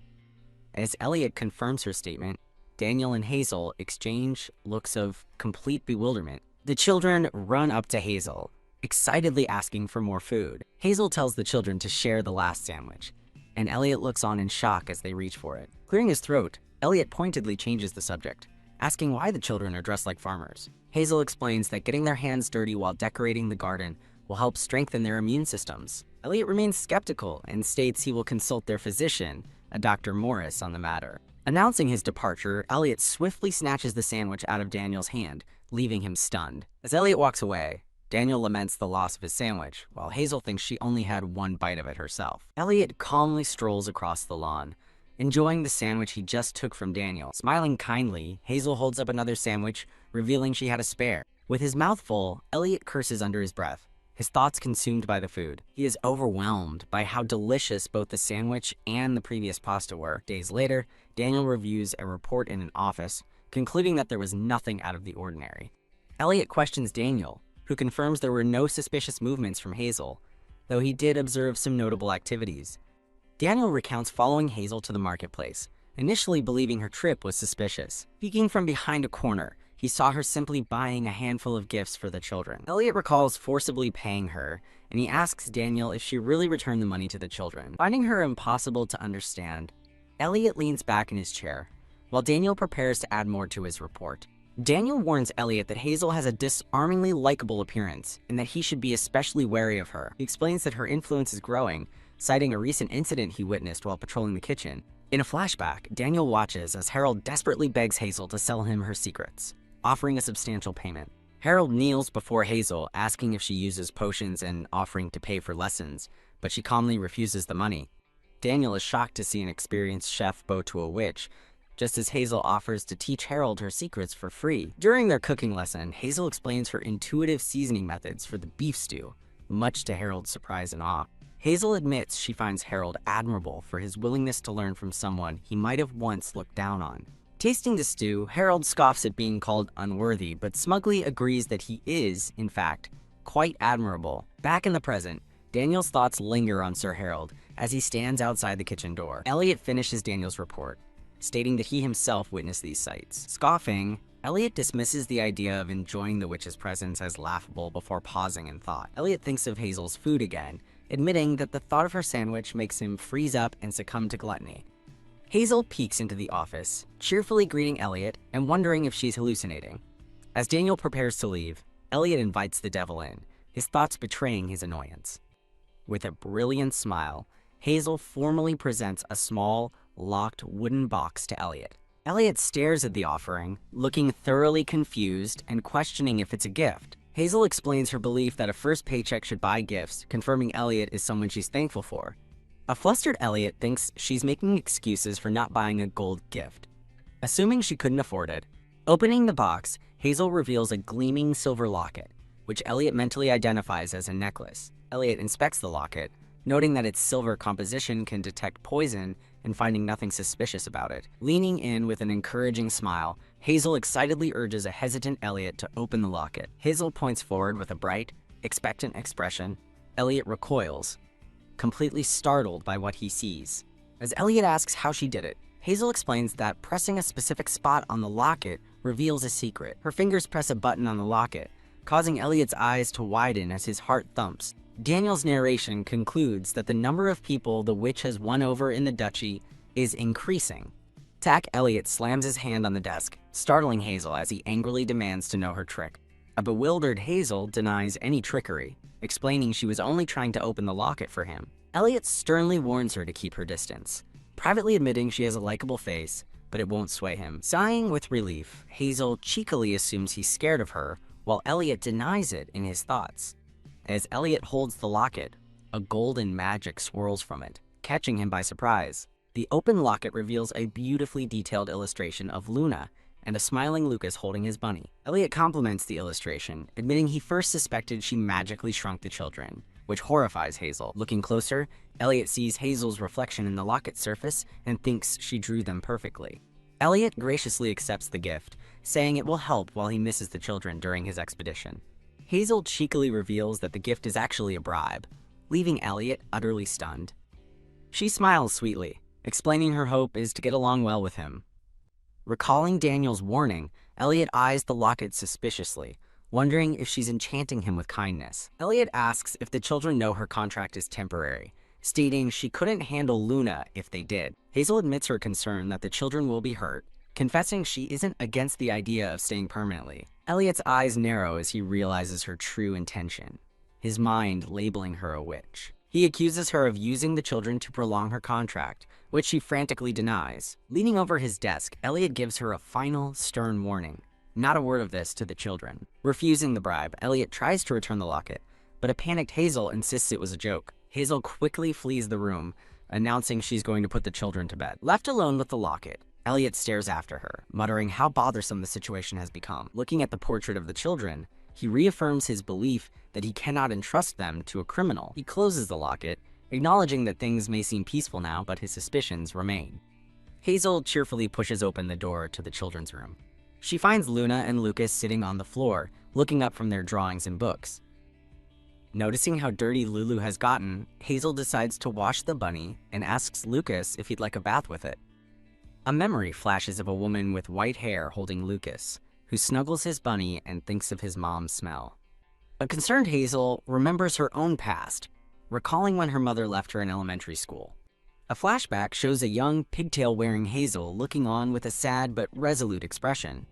As Elliot confirms her statement, Daniel and Hazel exchange looks of complete bewilderment. The children run up to Hazel, excitedly asking for more food. Hazel tells the children to share the last sandwich, and Elliot looks on in shock as they reach for it. Clearing his throat, Elliot pointedly changes the subject, asking why the children are dressed like farmers. Hazel explains that getting their hands dirty while decorating the garden will help strengthen their immune systems. Elliot remains skeptical and states he will consult their physician, a Dr. Morris, on the matter. Announcing his departure, Elliot swiftly snatches the sandwich out of Daniel's hand, leaving him stunned. As Elliot walks away, Daniel laments the loss of his sandwich, while Hazel thinks she only had one bite of it herself. Elliot calmly strolls across the lawn, enjoying the sandwich he just took from Daniel. Smiling kindly, Hazel holds up another sandwich, revealing she had a spare. With his mouth full, Elliot curses under his breath, his thoughts consumed by the food. He is overwhelmed by how delicious both the sandwich and the previous pasta were. Days later, Daniel reviews a report in an office, concluding that there was nothing out of the ordinary. Elliot questions Daniel, who confirms there were no suspicious movements from Hazel, though he did observe some notable activities. Daniel recounts following Hazel to the marketplace, initially believing her trip was suspicious. Peeking from behind a corner, he saw her simply buying a handful of gifts for the children. Elliot recalls forcibly paying her, and he asks Daniel if she really returned the money to the children. Finding her impossible to understand, Elliot leans back in his chair, while Daniel prepares to add more to his report. Daniel warns Elliot that Hazel has a disarmingly likable appearance, and that he should be especially wary of her. He explains that her influence is growing, citing a recent incident he witnessed while patrolling the kitchen. In a flashback, Daniel watches as Harold desperately begs Hazel to sell him her secrets, offering a substantial payment. Harold kneels before Hazel, asking if she uses potions and offering to pay for lessons, but she calmly refuses the money. Daniel is shocked to see an experienced chef bow to a witch, just as Hazel offers to teach Harold her secrets for free. During their cooking lesson, Hazel explains her intuitive seasoning methods for the beef stew, much to Harold's surprise and awe. Hazel admits she finds Harold admirable for his willingness to learn from someone he might have once looked down on. Tasting the stew, Harold scoffs at being called unworthy, but smugly agrees that he is, in fact, quite admirable. Back in the present, Daniel's thoughts linger on Sir Harold as he stands outside the kitchen door. Elliot finishes Daniel's report, stating that he himself witnessed these sights. Scoffing, Elliot dismisses the idea of enjoying the witch's presence as laughable before pausing in thought. Elliot thinks of Hazel's food again, admitting that the thought of her sandwich makes him freeze up and succumb to gluttony. Hazel peeks into the office, cheerfully greeting Elliot and wondering if she's hallucinating. As Daniel prepares to leave, Elliot invites the devil in, his thoughts betraying his annoyance. With a brilliant smile, Hazel formally presents a small, locked wooden box to Elliot. Elliot stares at the offering, looking thoroughly confused and questioning if it's a gift. Hazel explains her belief that a first paycheck should buy gifts, confirming Elliot is someone she's thankful for. A flustered Elliot thinks she's making excuses for not buying a gold gift. Assuming she couldn't afford it, opening the box, Hazel reveals a gleaming silver locket, which Elliot mentally identifies as a necklace. Elliot inspects the locket, noting that its silver composition can detect poison and finding nothing suspicious about it. Leaning in with an encouraging smile, Hazel excitedly urges a hesitant Elliot to open the locket. Hazel points forward with a bright, expectant expression. Elliot recoils, completely startled by what he sees. As Elliot asks how she did it, Hazel explains that pressing a specific spot on the locket reveals a secret. Her fingers press a button on the locket, causing Elliot's eyes to widen as his heart thumps. Daniel's narration concludes that the number of people the witch has won over in the duchy is increasing. Tack Elliot slams his hand on the desk, startling Hazel as he angrily demands to know her trick. A bewildered Hazel denies any trickery, explaining she was only trying to open the locket for him. Elliot sternly warns her to keep her distance, privately admitting she has a likable face, but it won't sway him. Sighing with relief, Hazel cheekily assumes he's scared of her, while Elliot denies it in his thoughts. As Elliot holds the locket, a golden magic swirls from it, catching him by surprise. The open locket reveals a beautifully detailed illustration of Luna and a smiling Lucas holding his bunny. Elliot compliments the illustration, admitting he first suspected she magically shrunk the children, which horrifies Hazel. Looking closer, Elliot sees Hazel's reflection in the locket's surface and thinks she drew them perfectly. Elliot graciously accepts the gift, saying it will help while he misses the children during his expedition. Hazel cheekily reveals that the gift is actually a bribe, leaving Elliot utterly stunned. She smiles sweetly, explaining her hope is to get along well with him. Recalling Daniel's warning, Elliot eyes the locket suspiciously, wondering if she's enchanting him with kindness. Elliot asks if the children know her contract is temporary, stating she couldn't handle Luna if they did. Hazel admits her concern that the children will be hurt, confessing she isn't against the idea of staying permanently. Elliot's eyes narrow as he realizes her true intention, his mind labeling her a witch. He accuses her of using the children to prolong her contract, which she frantically denies. Leaning over his desk, Elliot gives her a final, stern warning. Not a word of this to the children. Refusing the bribe, Elliot tries to return the locket, but a panicked Hazel insists it was a joke. Hazel quickly flees the room, announcing she's going to put the children to bed. Left alone with the locket, Elliot stares after her, muttering how bothersome the situation has become. Looking at the portrait of the children, he reaffirms his belief that he cannot entrust them to a criminal. He closes the locket, acknowledging that things may seem peaceful now, but his suspicions remain. Hazel cheerfully pushes open the door to the children's room. She finds Luna and Lucas sitting on the floor, looking up from their drawings and books. Noticing how dirty Lulu has gotten, Hazel decides to wash the bunny and asks Lucas if he'd like a bath with it. A memory flashes of a woman with white hair holding Lucas, who snuggles his bunny and thinks of his mom's smell. A concerned Hazel remembers her own past, recalling when her mother left her in elementary school. A flashback shows a young, pigtail-wearing Hazel looking on with a sad but resolute expression.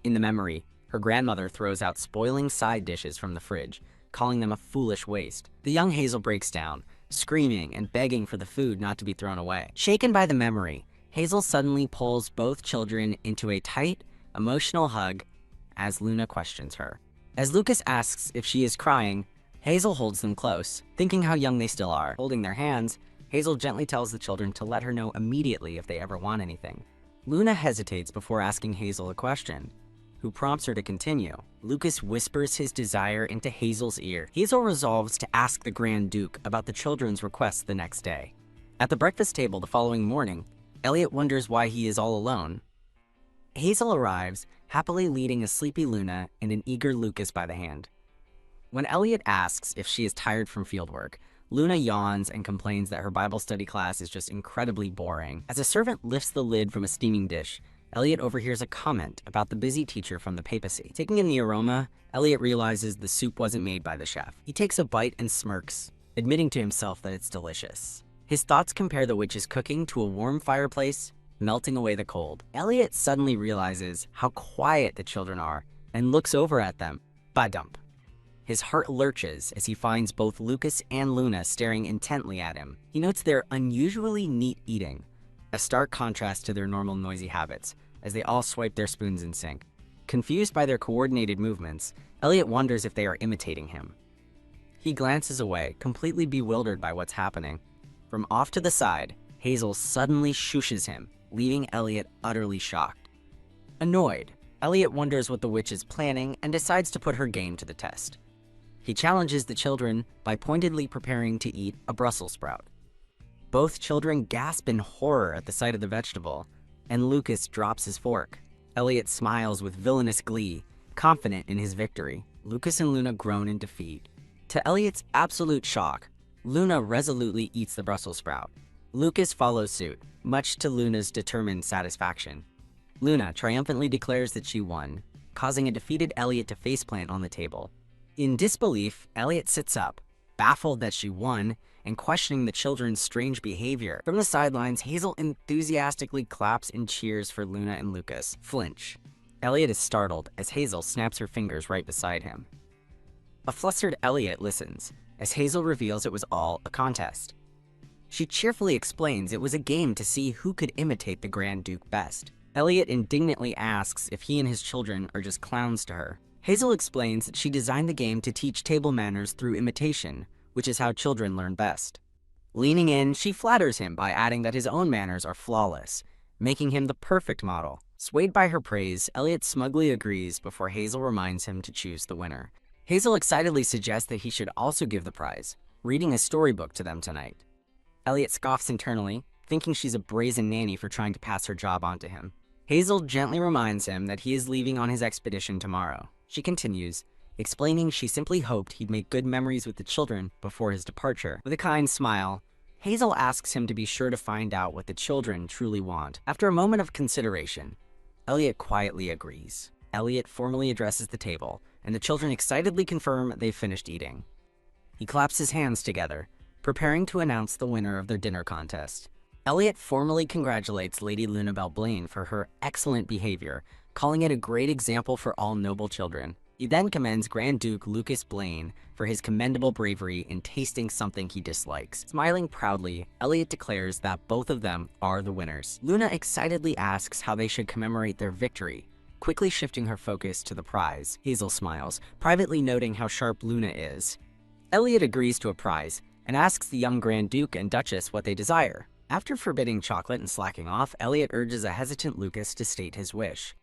In the memory, her grandmother throws out spoiling side dishes from the fridge, calling them a foolish waste. The young Hazel breaks down, screaming and begging for the food not to be thrown away. Shaken by the memory, Hazel suddenly pulls both children into a tight, emotional hug as Luna questions her. As Lucas asks if she is crying, Hazel holds them close, thinking how young they still are. Holding their hands, Hazel gently tells the children to let her know immediately if they ever want anything. Luna hesitates before asking Hazel a question, who prompts her to continue. Lucas whispers his desire into Hazel's ear. Hazel resolves to ask the Grand Duke about the children's requests the next day. At the breakfast table the following morning, Elliot wonders why he is all alone. Hazel arrives, happily leading a sleepy Luna and an eager Lucas by the hand. When Elliot asks if she is tired from fieldwork, Luna yawns and complains that her Bible study class is just incredibly boring. As a servant lifts the lid from a steaming dish, Elliot overhears a comment about the busy teacher from the papacy. Taking in the aroma, Elliot realizes the soup wasn't made by the chef. He takes a bite and smirks, admitting to himself that it's delicious. His thoughts compare the witch's cooking to a warm fireplace, melting away the cold. Elliot suddenly realizes how quiet the children are and looks over at them. Badump. His heart lurches as he finds both Lucas and Luna staring intently at him. He notes their unusually neat eating, a stark contrast to their normal noisy habits, as they all swipe their spoons in sync. Confused by their coordinated movements, Elliot wonders if they are imitating him. He glances away, completely bewildered by what's happening. From off to the side, Hazel suddenly shushes him, leaving Elliot utterly shocked. Annoyed, Elliot wonders what the witch is planning and decides to put her game to the test. He challenges the children by pointedly preparing to eat a Brussels sprout. Both children gasp in horror at the sight of the vegetable, and Lucas drops his fork. Elliot smiles with villainous glee, confident in his victory. Lucas and Luna groan in defeat. To Elliot's absolute shock, Luna resolutely eats the Brussels sprout. Lucas follows suit, much to Luna's determined satisfaction. Luna triumphantly declares that she won, causing a defeated Elliot to faceplant on the table. In disbelief, Elliot sits up, baffled that she won, and questioning the children's strange behavior. From the sidelines, Hazel enthusiastically claps and cheers for Luna and Lucas. Flinch. Elliot is startled as Hazel snaps her fingers right beside him. A flustered Elliot listens, as Hazel reveals it was all a contest. She cheerfully explains it was a game to see who could imitate the Grand Duke best. Elliot indignantly asks if he and his children are just clowns to her. Hazel explains that she designed the game to teach table manners through imitation, which is how children learn best. Leaning in, she flatters him by adding that his own manners are flawless, making him the perfect model. Swayed by her praise, Elliot smugly agrees before Hazel reminds him to choose the winner. Hazel excitedly suggests that he should also give the prize, reading a storybook to them tonight. Elliot scoffs internally, thinking she's a brazen nanny for trying to pass her job on to him. Hazel gently reminds him that he is leaving on his expedition tomorrow. She continues, explaining she simply hoped he'd make good memories with the children before his departure. With a kind smile, Hazel asks him to be sure to find out what the children truly want. After a moment of consideration, Elliot quietly agrees. Elliot formally addresses the table, and the children excitedly confirm they've finished eating. He claps his hands together, preparing to announce the winner of their dinner contest. Elliot formally congratulates Lady Lunabelle Blaine for her excellent behavior, calling it a great example for all noble children. He then commends Grand Duke Lucas Blaine for his commendable bravery in tasting something he dislikes. Smiling proudly, Elliot declares that both of them are the winners. Luna excitedly asks how they should commemorate their victory, quickly shifting her focus to the prize. Hazel smiles, privately noting how sharp Luna is. Elliot agrees to a prize and asks the young Grand Duke and Duchess what they desire. After forbidding chocolate and slacking off, Elliot urges a hesitant Lucas to state his wish.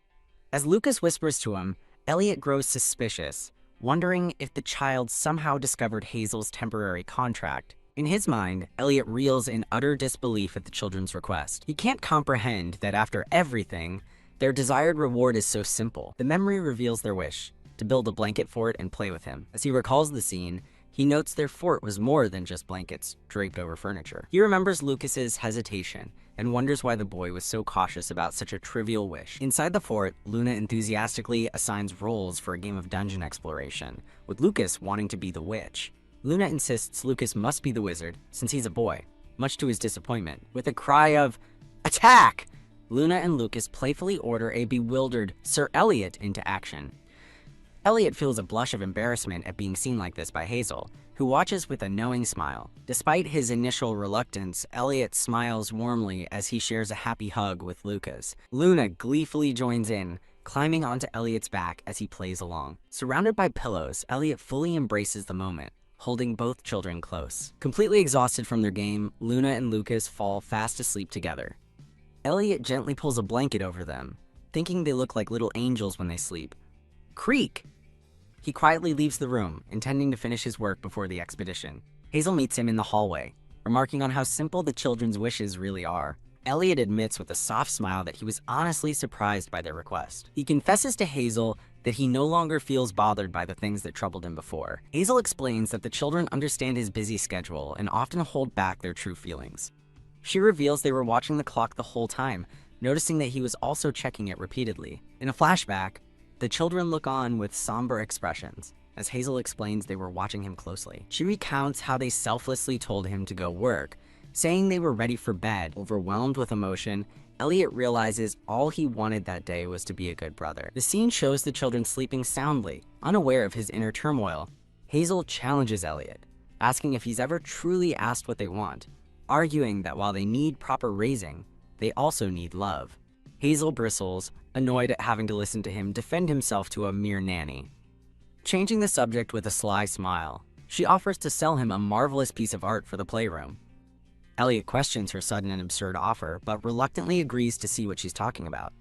As Lucas whispers to him, Elliot grows suspicious, wondering if the child somehow discovered Hazel's temporary contract. In his mind, Elliot reels in utter disbelief at the children's request. He can't comprehend that after everything, their desired reward is so simple. The memory reveals their wish, to build a blanket fort and play with him. As he recalls the scene, he notes their fort was more than just blankets draped over furniture. He remembers Lucas's hesitation and wonders why the boy was so cautious about such a trivial wish. Inside the fort, Luna enthusiastically assigns roles for a game of dungeon exploration, with Lucas wanting to be the witch. Luna insists Lucas must be the wizard, since he's a boy, much to his disappointment. With a cry of, "Attack!" Luna and Lucas playfully order a bewildered Sir Elliot into action. Elliot feels a blush of embarrassment at being seen like this by Hazel, who watches with a knowing smile. Despite his initial reluctance, Elliot smiles warmly as he shares a happy hug with Lucas. Luna gleefully joins in, climbing onto Elliot's back as he plays along. Surrounded by pillows, Elliot fully embraces the moment, holding both children close. Completely exhausted from their game, Luna and Lucas fall fast asleep together. Elliot gently pulls a blanket over them, thinking they look like little angels when they sleep. Creak! He quietly leaves the room, intending to finish his work before the expedition. Hazel meets him in the hallway, remarking on how simple the children's wishes really are. Elliot admits with a soft smile that he was honestly surprised by their request. He confesses to Hazel that he no longer feels bothered by the things that troubled him before. Hazel explains that the children understand his busy schedule and often hold back their true feelings. She reveals they were watching the clock the whole time, noticing that he was also checking it repeatedly. In a flashback, the children look on with somber expressions, as Hazel explains they were watching him closely. She recounts how they selflessly told him to go work, saying they were ready for bed. Overwhelmed with emotion, Elliot realizes all he wanted that day was to be a good brother. The scene shows the children sleeping soundly, unaware of his inner turmoil. Hazel challenges Elliot, asking if he's ever truly asked what they want, arguing that while they need proper raising, they also need love. Hazel bristles, annoyed at having to listen to him defend himself to a mere nanny. Changing the subject with a sly smile, she offers to sell him a marvelous piece of art for the playroom. Elliot questions her sudden and absurd offer, but reluctantly agrees to see what she's talking about.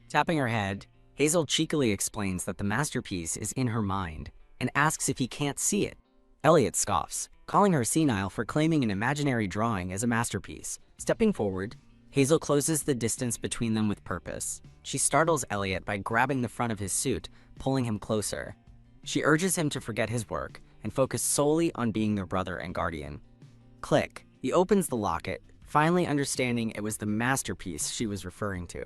Tapping her head, Hazel cheekily explains that the masterpiece is in her mind and asks if he can't see it. Elliot scoffs, calling her senile for claiming an imaginary drawing as a masterpiece. Stepping forward, Hazel closes the distance between them with purpose. She startles Elliot by grabbing the front of his suit, pulling him closer. She urges him to forget his work and focus solely on being their brother and guardian. Click. He opens the locket, finally understanding it was the masterpiece she was referring to.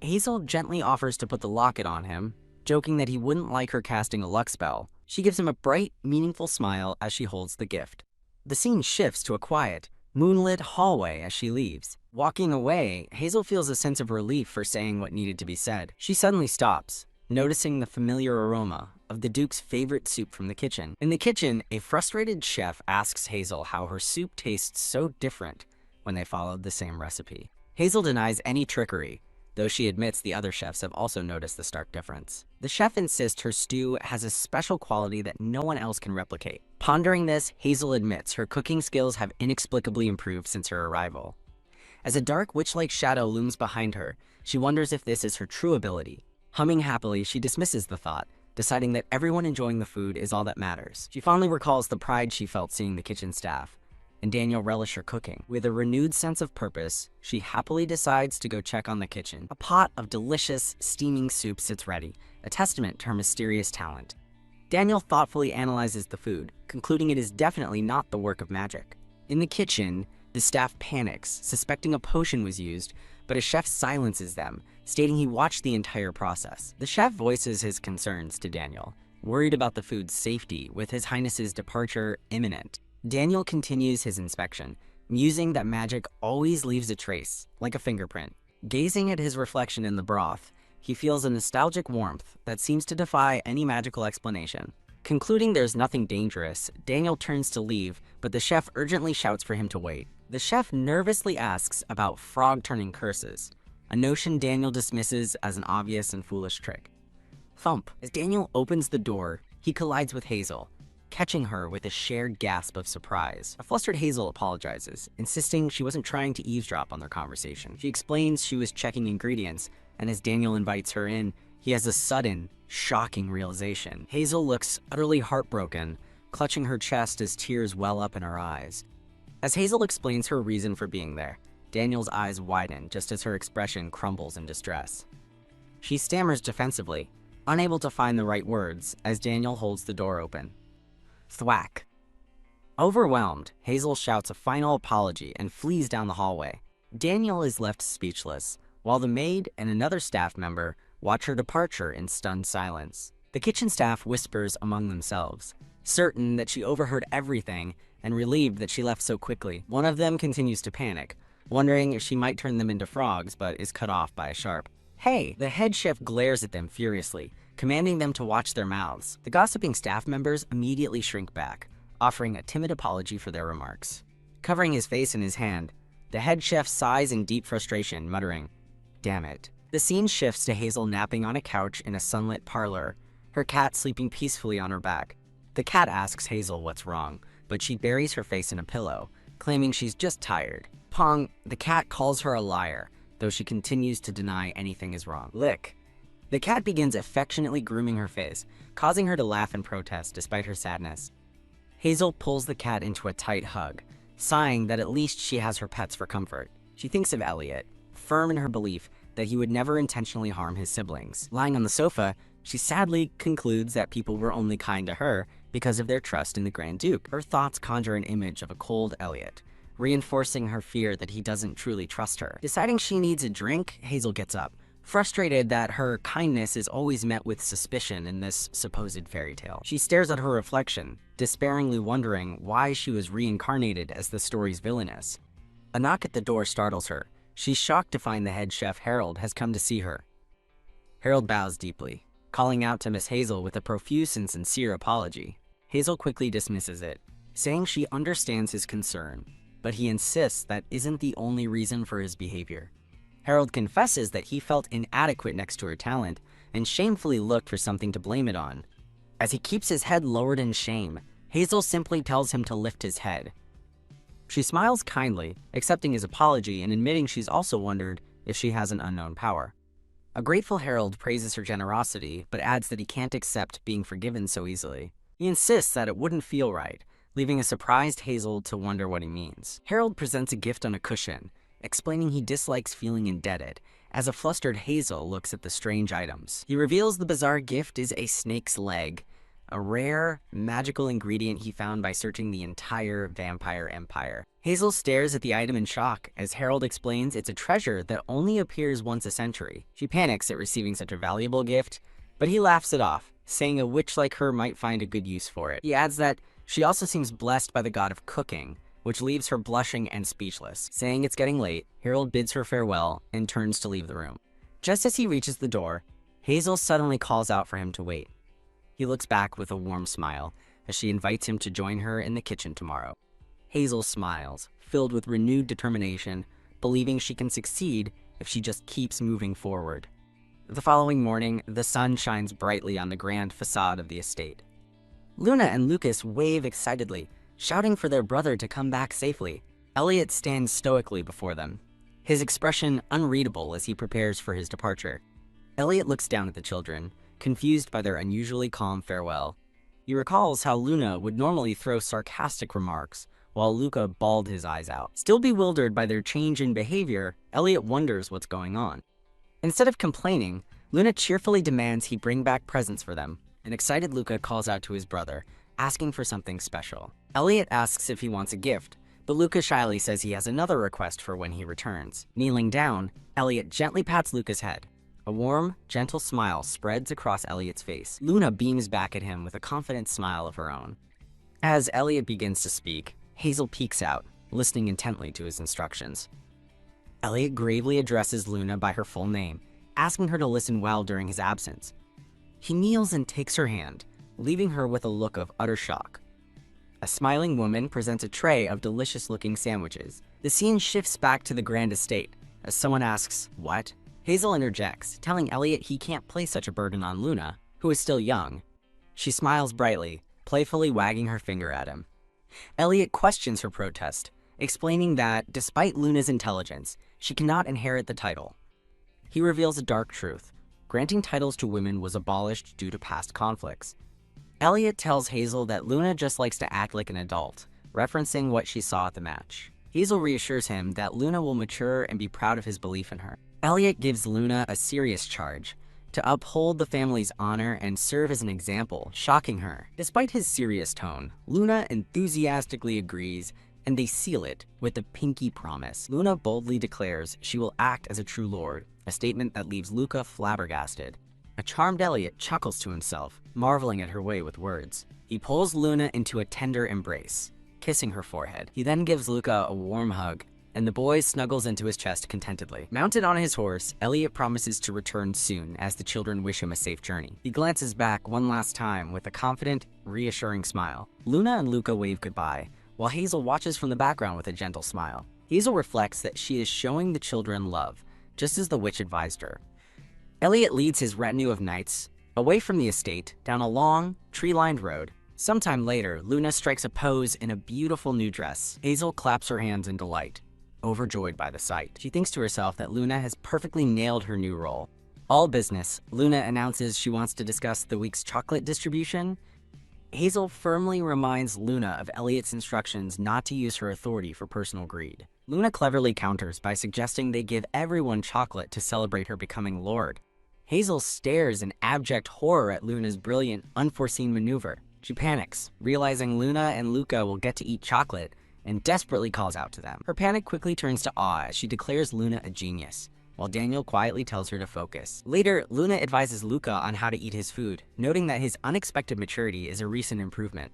Hazel gently offers to put the locket on him, joking that he wouldn't like her casting a luck spell. She gives him a bright, meaningful smile as she holds the gift. The scene shifts to a quiet, moonlit hallway as she leaves. Walking away, Hazel feels a sense of relief for saying what needed to be said. She suddenly stops, noticing the familiar aroma of the Duke's favorite soup from the kitchen. In the kitchen, a frustrated chef asks Hazel how her soup tastes so different when they followed the same recipe. Hazel denies any trickery, though she admits the other chefs have also noticed the stark difference. The chef insists her stew has a special quality that no one else can replicate. Pondering this, Hazel admits her cooking skills have inexplicably improved since her arrival. As a dark witch-like shadow looms behind her, she wonders if this is her true ability. Humming happily, she dismisses the thought, deciding that everyone enjoying the food is all that matters. She fondly recalls the pride she felt seeing the kitchen staff, and Daniel relish her cooking. With a renewed sense of purpose, she happily decides to go check on the kitchen. A pot of delicious, steaming soup sits ready, a testament to her mysterious talent. Daniel thoughtfully analyzes the food, concluding it is definitely not the work of magic. In the kitchen, the staff panics, suspecting a potion was used, but a chef silences them, stating he watched the entire process. The chef voices his concerns to Daniel, worried about the food's safety, with His Highness's departure imminent. Daniel continues his inspection, musing that magic always leaves a trace, like a fingerprint. Gazing at his reflection in the broth, he feels a nostalgic warmth that seems to defy any magical explanation. Concluding there's nothing dangerous, Daniel turns to leave, but the chef urgently shouts for him to wait. The chef nervously asks about frog-turning curses, a notion Daniel dismisses as an obvious and foolish trick. Thump! As Daniel opens the door, he collides with Hazel, catching her with a shared gasp of surprise. A flustered Hazel apologizes, insisting she wasn't trying to eavesdrop on their conversation. She explains she was checking ingredients, and as Daniel invites her in, he has a sudden, shocking realization. Hazel looks utterly heartbroken, clutching her chest as tears well up in her eyes. As Hazel explains her reason for being there, Daniel's eyes widen just as her expression crumbles in distress. She stammers defensively, unable to find the right words, as Daniel holds the door open. Thwack. Overwhelmed, Hazel shouts a final apology and flees down the hallway. Daniel is left speechless, while the maid and another staff member watch her departure in stunned silence. The kitchen staff whispers among themselves, certain that she overheard everything and relieved that she left so quickly. One of them continues to panic, wondering if she might turn them into frogs, but is cut off by a sharp "Hey!" The head chef glares at them furiously, commanding them to watch their mouths. The gossiping staff members immediately shrink back, offering a timid apology for their remarks. Covering his face in his hand, the head chef sighs in deep frustration, muttering, "Damn it." The scene shifts to Hazel napping on a couch in a sunlit parlor, her cat sleeping peacefully on her back. The cat asks Hazel what's wrong, but she buries her face in a pillow, claiming she's just tired. Pong, the cat calls her a liar, though she continues to deny anything is wrong. Lick. The cat begins affectionately grooming her face, causing her to laugh and protest despite her sadness. Hazel pulls the cat into a tight hug, sighing that at least she has her pets for comfort. She thinks of Elliot, firm in her belief that he would never intentionally harm his siblings. Lying on the sofa, she sadly concludes that people were only kind to her because of their trust in the Grand Duke. Her thoughts conjure an image of a cold Elliot, reinforcing her fear that he doesn't truly trust her. Deciding she needs a drink, Hazel gets up, frustrated that her kindness is always met with suspicion in this supposed fairy tale. She stares at her reflection, despairingly wondering why she was reincarnated as the story's Villainous. A knock at the door startles her. She's shocked to find the head chef, Harold, has come to see her. Harold bows deeply, calling out to Miss Hazel with a profuse and sincere apology. Hazel quickly dismisses it, saying she understands his concern, but he insists that isn't the only reason for his behavior. Harold confesses that he felt inadequate next to her talent and shamefully looked for something to blame it on. As he keeps his head lowered in shame, Hazel simply tells him to lift his head. She smiles kindly, accepting his apology and admitting she's also wondered if she has an unknown power. A grateful Harold praises her generosity, but adds that he can't accept being forgiven so easily. He insists that it wouldn't feel right, leaving a surprised Hazel to wonder what he means. Harold presents a gift on a cushion, explaining he dislikes feeling indebted, as a flustered Hazel looks at the strange items. He reveals the bizarre gift is a snake's leg, a rare, magical ingredient he found by searching the entire vampire empire. Hazel stares at the item in shock, as Harold explains it's a treasure that only appears once a century. She panics at receiving such a valuable gift, but he laughs it off, saying a witch like her might find a good use for it. He adds that she also seems blessed by the god of cooking, which leaves her blushing and speechless. Saying it's getting late, Harold bids her farewell and turns to leave the room. Just as he reaches the door, Hazel suddenly calls out for him to wait. He looks back with a warm smile as she invites him to join her in the kitchen tomorrow. Hazel smiles, filled with renewed determination, believing she can succeed if she just keeps moving forward. The following morning, the sun shines brightly on the grand facade of the estate. Luna and Lucas wave excitedly, shouting for their brother to come back safely. Elliot stands stoically before them, his expression unreadable as he prepares for his departure. Elliot looks down at the children, confused by their unusually calm farewell. He recalls how Luna would normally throw sarcastic remarks, while Luca bawled his eyes out. Still bewildered by their change in behavior, Elliot wonders what's going on. Instead of complaining, Luna cheerfully demands he bring back presents for them. An excited Luca calls out to his brother, asking for something special. Elliot asks if he wants a gift, but Luca shyly says he has another request for when he returns. Kneeling down, Elliot gently pats Luca's head. A warm, gentle smile spreads across Elliot's face. Luna beams back at him with a confident smile of her own. As Elliot begins to speak, Hazel peeks out, listening intently to his instructions. Elliot gravely addresses Luna by her full name, asking her to listen well during his absence. He kneels and takes her hand, leaving her with a look of utter shock. A smiling woman presents a tray of delicious-looking sandwiches. The scene shifts back to the grand estate, as someone asks, "What?" Hazel interjects, telling Elliot he can't place such a burden on Luna, who is still young. She smiles brightly, playfully wagging her finger at him. Elliot questions her protest, explaining that, despite Luna's intelligence, she cannot inherit the title. He reveals a dark truth. Granting titles to women was abolished due to past conflicts. Elliot tells Hazel that Luna just likes to act like an adult, referencing what she saw at the match. Hazel reassures him that Luna will mature and be proud of his belief in her. Elliot gives Luna a serious charge, to uphold the family's honor and serve as an example, shocking her. Despite his serious tone, Luna enthusiastically agrees, and they seal it with a pinky promise. Luna boldly declares she will act as a true lord, a statement that leaves Luca flabbergasted. A charmed Elliot chuckles to himself, marveling at her way with words. He pulls Luna into a tender embrace, kissing her forehead. He then gives Luca a warm hug, and the boy snuggles into his chest contentedly. Mounted on his horse, Elliot promises to return soon as the children wish him a safe journey. He glances back one last time with a confident, reassuring smile. Luna and Luca wave goodbye, while Hazel watches from the background with a gentle smile. Hazel reflects that she is showing the children love, just as the witch advised her. Elliot leads his retinue of knights away from the estate down a long, tree-lined road. Sometime later, Luna strikes a pose in a beautiful new dress. Hazel claps her hands in delight, overjoyed by the sight. She thinks to herself that Luna has perfectly nailed her new role. All business, Luna announces she wants to discuss the week's chocolate distribution. Hazel firmly reminds Luna of Elliot's instructions not to use her authority for personal greed. Luna cleverly counters by suggesting they give everyone chocolate to celebrate her becoming lord. Hazel stares in abject horror at Luna's brilliant, unforeseen maneuver. She panics, realizing Luna and Luca will get to eat chocolate, and desperately calls out to them. Her panic quickly turns to awe as she declares Luna a genius, while Daniel quietly tells her to focus. Later, Luna advises Luca on how to eat his food, noting that his unexpected maturity is a recent improvement.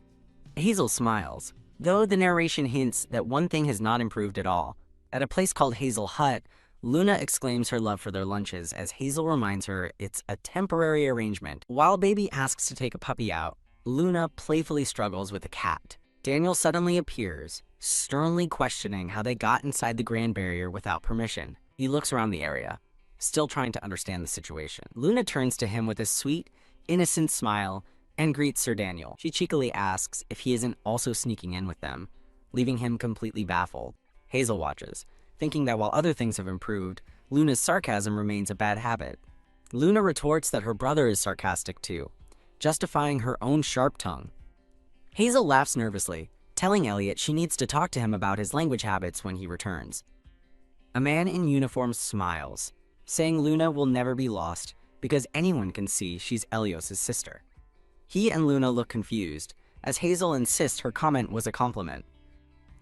Hazel smiles, though the narration hints that one thing has not improved at all. At a place called Hazel Hut, Luna exclaims her love for their lunches as Hazel reminds her it's a temporary arrangement. While Baby asks to take a puppy out, Luna playfully struggles with a cat. Daniel suddenly appears, sternly questioning how they got inside the Grand Barrier without permission. He looks around the area, still trying to understand the situation. Luna turns to him with a sweet, innocent smile and greets Sir Daniel. She cheekily asks if he isn't also sneaking in with them, leaving him completely baffled. Hazel watches, thinking that while other things have improved, Luna's sarcasm remains a bad habit. Luna retorts that her brother is sarcastic too, justifying her own sharp tongue. Hazel laughs nervously, telling Elliot she needs to talk to him about his language habits when he returns. A man in uniform smiles, saying Luna will never be lost because anyone can see she's Elios' sister. He and Luna look confused, as Hazel insists her comment was a compliment.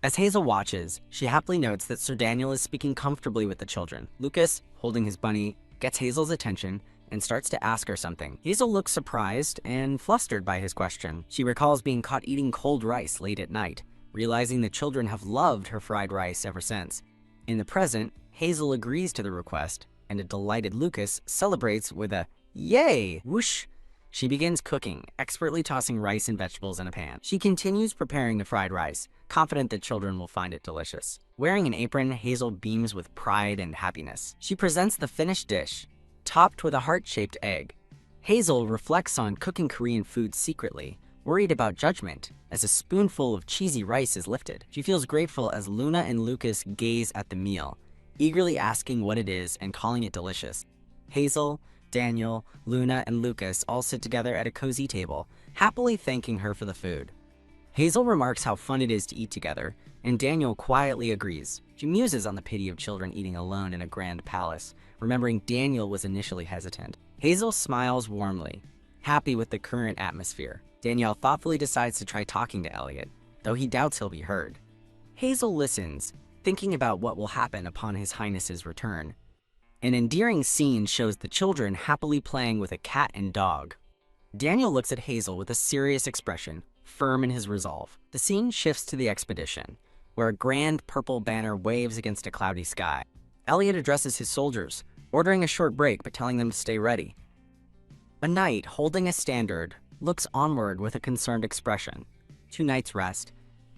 As Hazel watches, she happily notes that Sir Daniel is speaking comfortably with the children. Lucas, holding his bunny, gets Hazel's attention and starts to ask her something. Hazel looks surprised and flustered by his question. She recalls being caught eating cold rice late at night, realizing the children have loved her fried rice ever since. In the present, Hazel agrees to the request, and a delighted Lucas celebrates with a "Yay!" whoosh She begins cooking, expertly tossing rice and vegetables in a pan. She continues preparing the fried rice, confident that children will find it delicious. Wearing an apron, Hazel beams with pride and happiness. She presents the finished dish, topped with a heart-shaped egg. Hazel reflects on cooking Korean food secretly, worried about judgment, as a spoonful of cheesy rice is lifted. She feels grateful as Luna and Lucas gaze at the meal, eagerly asking what it is and calling it delicious. Hazel, Daniel, Luna, and Lucas all sit together at a cozy table, happily thanking her for the food. Hazel remarks how fun it is to eat together, and Daniel quietly agrees. She muses on the pity of children eating alone in a grand palace, remembering Daniel was initially hesitant. Hazel smiles warmly, happy with the current atmosphere. Daniel thoughtfully decides to try talking to Elliot, though he doubts he'll be heard. Hazel listens, thinking about what will happen upon His Highness's return. An endearing scene shows the children happily playing with a cat and dog. Daniel looks at Hazel with a serious expression, firm in his resolve. The scene shifts to the expedition, where a grand purple banner waves against a cloudy sky. Elliot addresses his soldiers, ordering a short break but telling them to stay ready. A knight holding a standard looks onward with a concerned expression. Two knights rest,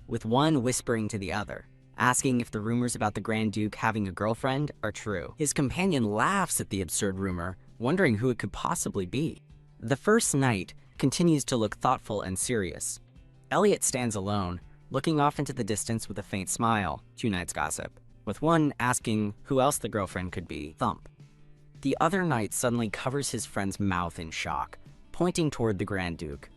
with one whispering to the other, asking if the rumors about the Grand Duke having a girlfriend are true. His companion laughs at the absurd rumor, wondering who it could possibly be. The first knight continues to look thoughtful and serious. Elliot stands alone, looking off into the distance with a faint smile. Two knights gossip, with one asking who else the girlfriend could be. Thump. The other knight suddenly covers his friend's mouth in shock, pointing toward the Grand Duke.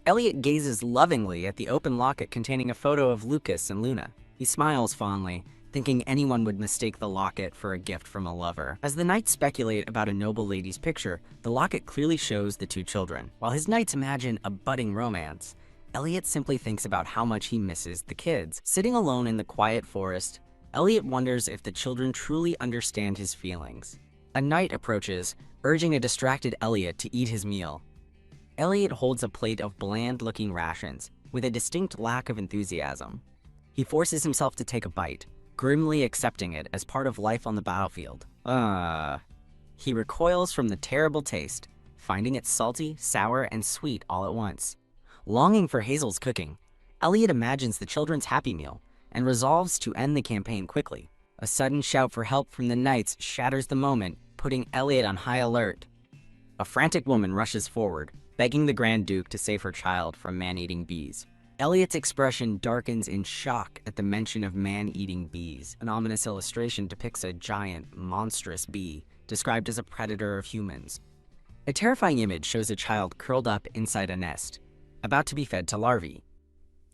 Elliot gazes lovingly at the open locket containing a photo of Lucas and Luna. He smiles fondly, thinking anyone would mistake the locket for a gift from a lover. As the knights speculate about a noble lady's picture, the locket clearly shows the two children. While his knights imagine a budding romance, Elliot simply thinks about how much he misses the kids. Sitting alone in the quiet forest, Elliot wonders if the children truly understand his feelings. A knight approaches, urging a distracted Elliot to eat his meal. Elliot holds a plate of bland-looking rations, with a distinct lack of enthusiasm. He forces himself to take a bite, grimly accepting it as part of life on the battlefield. He recoils from the terrible taste, finding it salty, sour, and sweet all at once. Longing for Hazel's cooking, Elliot imagines the children's happy meal and resolves to end the campaign quickly. A sudden shout for help from the knights shatters the moment, putting Elliot on high alert. A frantic woman rushes forward, begging the Grand Duke to save her child from man-eating bees. Elliot's expression darkens in shock at the mention of man-eating bees. An ominous illustration depicts a giant, monstrous bee, described as a predator of humans. A terrifying image shows a child curled up inside a nest, about to be fed to larvae.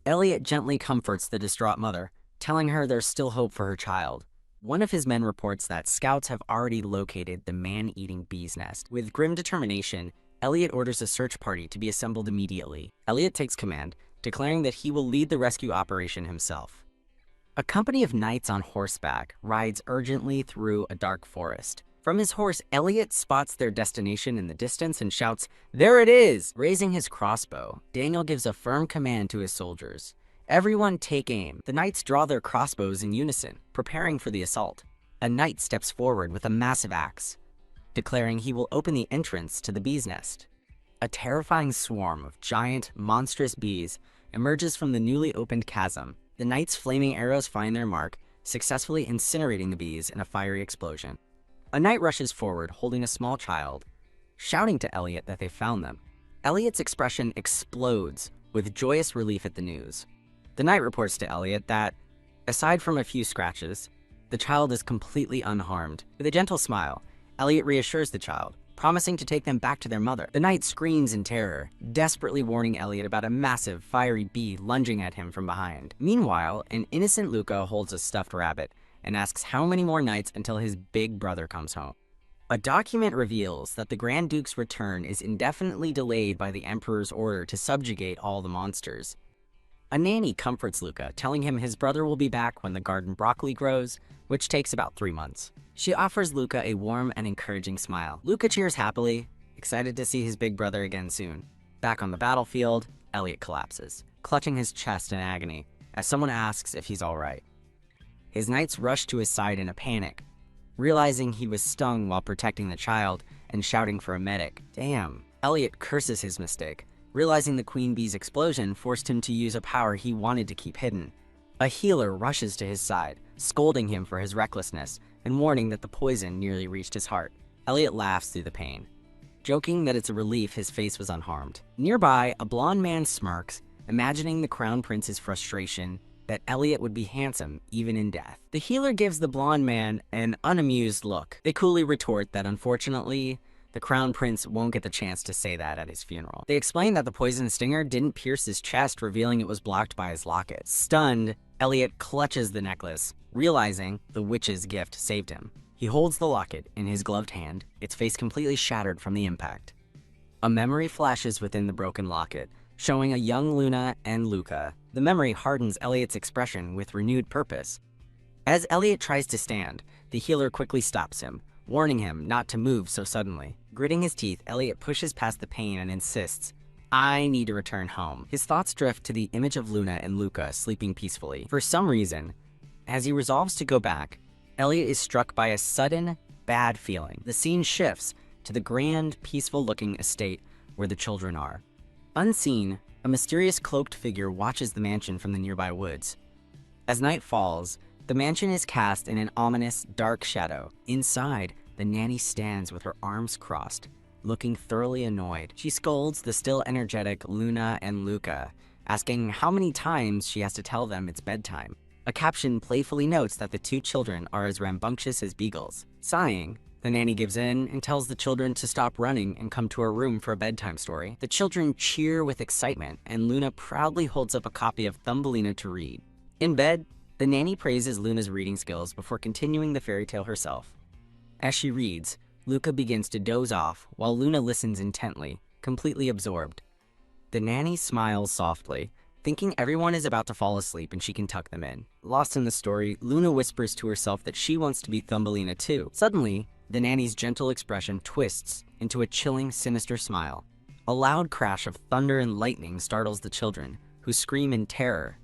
Elliot gently comforts the distraught mother, telling her there's still hope for her child. One of his men reports that scouts have already located the man-eating bee's nest. With grim determination, Elliot orders a search party to be assembled immediately. Elliot takes command, declaring that he will lead the rescue operation himself. A company of knights on horseback rides urgently through a dark forest. From his horse, Elliot spots their destination in the distance and shouts, "There it is!" Raising his crossbow, Daniel gives a firm command to his soldiers. Everyone take aim. The knights draw their crossbows in unison, preparing for the assault. A knight steps forward with a massive axe, declaring he will open the entrance to the bee's nest. A terrifying swarm of giant, monstrous bees emerges from the newly opened chasm. The knight's flaming arrows find their mark, successfully incinerating the bees in a fiery explosion. A knight rushes forward, holding a small child, shouting to Elliot that they found them. Elliot's expression explodes with joyous relief at the news. The knight reports to Elliot that, aside from a few scratches, the child is completely unharmed. With a gentle smile, Elliot reassures the child, promising to take them back to their mother. The knight screams in terror, desperately warning Elliot about a massive, fiery bee lunging at him from behind. Meanwhile, an innocent Luca holds a stuffed rabbit and asks how many more nights until his big brother comes home. A document reveals that the Grand Duke's return is indefinitely delayed by the Emperor's order to subjugate all the monsters. A nanny comforts Luca, telling him his brother will be back when the garden broccoli grows, which takes about 3 months. She offers Luca a warm and encouraging smile. Luca cheers happily, excited to see his big brother again soon. Back on the battlefield, Elliot collapses, clutching his chest in agony, as someone asks if he's all right. His knights rush to his side in a panic, realizing he was stung while protecting the child and shouting for a medic. Damn. Elliot curses his mistake, realizing the queen bee's explosion forced him to use a power he wanted to keep hidden. A healer rushes to his side, scolding him for his recklessness and warning that the poison nearly reached his heart. Elliot laughs through the pain, joking that it's a relief his face was unharmed. Nearby, a blonde man smirks, imagining the crown prince's frustration that Elliot would be handsome even in death. The healer gives the blonde man an unamused look. They coolly retort that unfortunately, the crown prince won't get the chance to say that at his funeral. They explain that the poison stinger didn't pierce his chest, revealing it was blocked by his locket. Stunned, Elliot clutches the necklace, realizing the witch's gift saved him. He holds the locket in his gloved hand, its face completely shattered from the impact. A memory flashes within the broken locket, showing a young Luna and Luca. The memory hardens Elliot's expression with renewed purpose. As Elliot tries to stand, the healer quickly stops him, warning him not to move so suddenly. Gritting his teeth, Elliot pushes past the pain and insists, "I need to return home." His thoughts drift to the image of Luna and Luca sleeping peacefully. For some reason, as he resolves to go back, Elliot is struck by a sudden, bad feeling. The scene shifts to the grand, peaceful-looking estate where the children are. Unseen, a mysterious cloaked figure watches the mansion from the nearby woods. As night falls, the mansion is cast in an ominous, dark shadow. Inside, the nanny stands with her arms crossed, looking thoroughly annoyed. She scolds the still energetic Luna and Luca, asking how many times she has to tell them it's bedtime. A caption playfully notes that the two children are as rambunctious as beagles. Sighing, the nanny gives in and tells the children to stop running and come to her room for a bedtime story. The children cheer with excitement, and Luna proudly holds up a copy of Thumbelina to read. In bed, the nanny praises Luna's reading skills before continuing the fairy tale herself. As she reads, Luca begins to doze off while Luna listens intently, completely absorbed. The nanny smiles softly, thinking everyone is about to fall asleep and she can tuck them in. Lost in the story, Luna whispers to herself that she wants to be Thumbelina too. Suddenly, the nanny's gentle expression twists into a chilling, sinister smile. A loud crash of thunder and lightning startles the children, who scream in terror.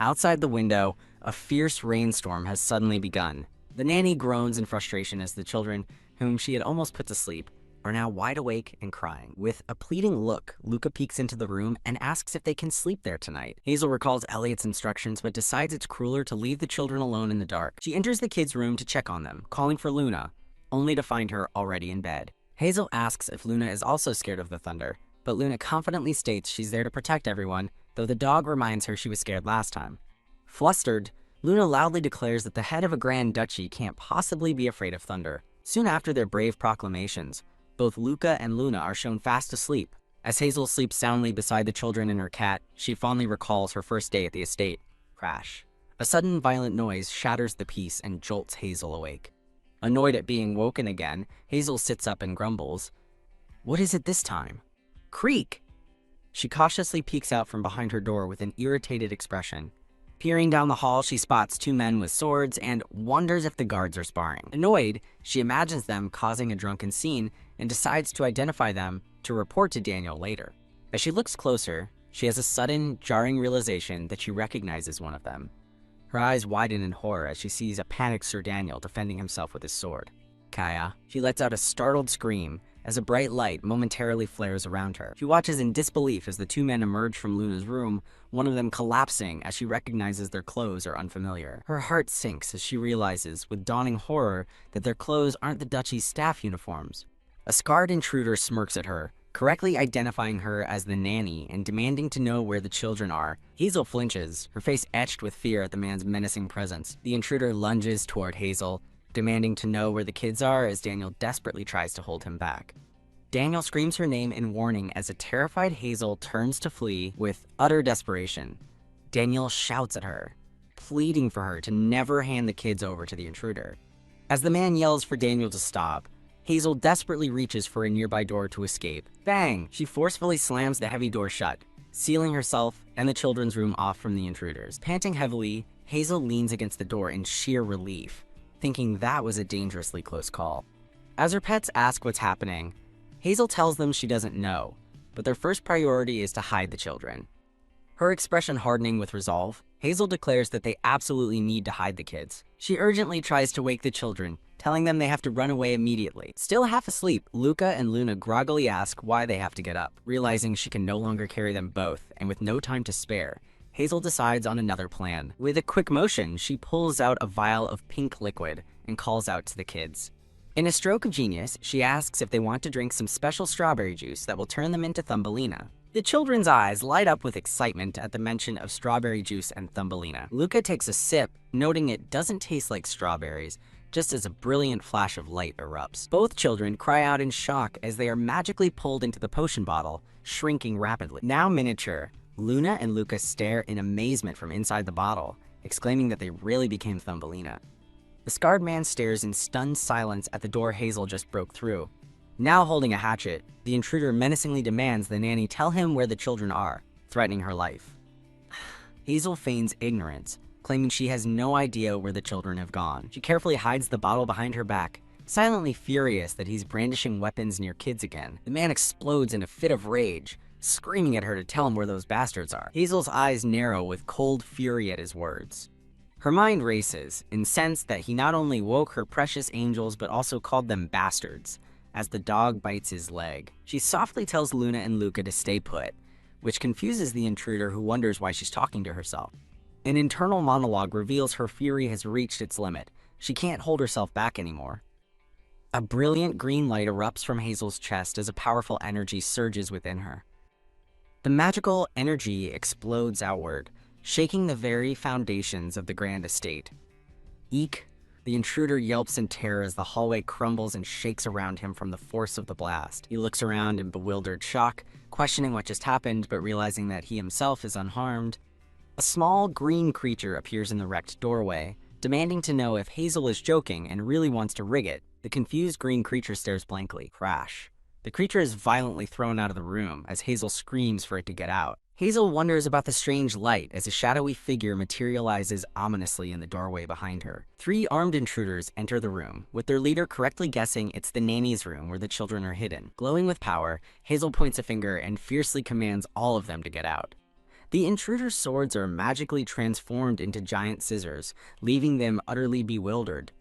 Outside the window, a fierce rainstorm has suddenly begun. The nanny groans in frustration as the children, whom she had almost put to sleep, are now wide awake and crying. With a pleading look, Luca peeks into the room and asks if they can sleep there tonight. Hazel recalls Elliot's instructions but decides it's crueler to leave the children alone in the dark. She enters the kids' room to check on them, calling for Luna, only to find her already in bed. Hazel asks if Luna is also scared of the thunder, but Luna confidently states she's there to protect everyone, though the dog reminds her she was scared last time. Flustered, Luna loudly declares that the head of a grand duchy can't possibly be afraid of thunder. Soon after their brave proclamations, both Luca and Luna are shown fast asleep. As Hazel sleeps soundly beside the children and her cat, she fondly recalls her first day at the estate. Crash. A sudden violent noise shatters the peace and jolts Hazel awake. Annoyed at being woken again, Hazel sits up and grumbles, "What is it this time?" Creak! She cautiously peeks out from behind her door with an irritated expression. Peering down the hall, she spots two men with swords and wonders if the guards are sparring. Annoyed, she imagines them causing a drunken scene and decides to identify them to report to Daniel later. As she looks closer, she has a sudden, jarring realization that she recognizes one of them. Her eyes widen in horror as she sees a panicked Sir Daniel defending himself with his sword. Kaya. She lets out a startled scream as a bright light momentarily flares around her. She watches in disbelief as the two men emerge from Luna's room, one of them collapsing as she recognizes their clothes are unfamiliar. Her heart sinks as she realizes, with dawning horror, that their clothes aren't the duchy's staff uniforms. A scarred intruder smirks at her, correctly identifying her as the nanny and demanding to know where the children are. Hazel flinches, her face etched with fear at the man's menacing presence. The intruder lunges toward Hazel, demanding to know where the kids are as Daniel desperately tries to hold him back. Daniel screams her name in warning as a terrified Hazel turns to flee with utter desperation. Daniel shouts at her, pleading for her to never hand the kids over to the intruder. As the man yells for Daniel to stop, Hazel desperately reaches for a nearby door to escape. Bang! She forcefully slams the heavy door shut, sealing herself and the children's room off from the intruders. Panting heavily, Hazel leans against the door in sheer relief, thinking that was a dangerously close call. As her pets ask what's happening, Hazel tells them she doesn't know, but their first priority is to hide the children. Her expression hardening with resolve, Hazel declares that they absolutely need to hide the kids. She urgently tries to wake the children, telling them they have to run away immediately. Still half asleep, Luca and Luna groggily ask why they have to get up. Realizing she can no longer carry them both, and with no time to spare, Hazel decides on another plan. With a quick motion, she pulls out a vial of pink liquid and calls out to the kids. In a stroke of genius, she asks if they want to drink some special strawberry juice that will turn them into Thumbelina. The children's eyes light up with excitement at the mention of strawberry juice and Thumbelina. Luca takes a sip, noting it doesn't taste like strawberries, just as a brilliant flash of light erupts. Both children cry out in shock as they are magically pulled into the potion bottle, shrinking rapidly. Now miniature, Luna and Luca stare in amazement from inside the bottle, exclaiming that they really became Thumbelina. The scarred man stares in stunned silence at the door Hazel just broke through. Now holding a hatchet, the intruder menacingly demands the nanny tell him where the children are, threatening her life. Hazel feigns ignorance, claiming she has no idea where the children have gone. She carefully hides the bottle behind her back, silently furious that he's brandishing weapons near kids again. The man explodes in a fit of rage, screaming at her to tell him where those bastards are. Hazel's eyes narrow with cold fury at his words. Her mind races, incensed that he not only woke her precious angels but also called them bastards, as the dog bites his leg. She softly tells Luna and Luca to stay put, which confuses the intruder who wonders why she's talking to herself. An internal monologue reveals her fury has reached its limit. She can't hold herself back anymore. A brilliant green light erupts from Hazel's chest as a powerful energy surges within her. The magical energy explodes outward, shaking the very foundations of the grand estate. Eek! The intruder yelps in terror as the hallway crumbles and shakes around him from the force of the blast. He looks around in bewildered shock, questioning what just happened, but realizing that he himself is unharmed. A small green creature appears in the wrecked doorway, demanding to know if Hazel is joking and really wants to rig it. The confused green creature stares blankly. Crash. The creature is violently thrown out of the room as Hazel screams for it to get out. Hazel wonders about the strange light as a shadowy figure materializes ominously in the doorway behind her. 3 armed intruders enter the room, with their leader correctly guessing it's the nanny's room where the children are hidden. Glowing with power, Hazel points a finger and fiercely commands all of them to get out. The intruders' swords are magically transformed into giant scissors, leaving them utterly bewildered.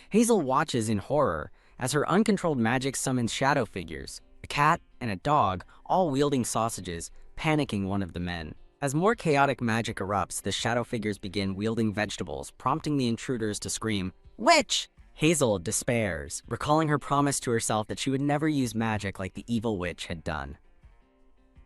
Hazel watches in horror as her uncontrolled magic summons shadow figures, a cat and a dog, all wielding sausages, panicking one of the men. As more chaotic magic erupts, the shadow figures begin wielding vegetables, prompting the intruders to scream, "Witch!" Hazel despairs, recalling her promise to herself that she would never use magic like the evil witch had done.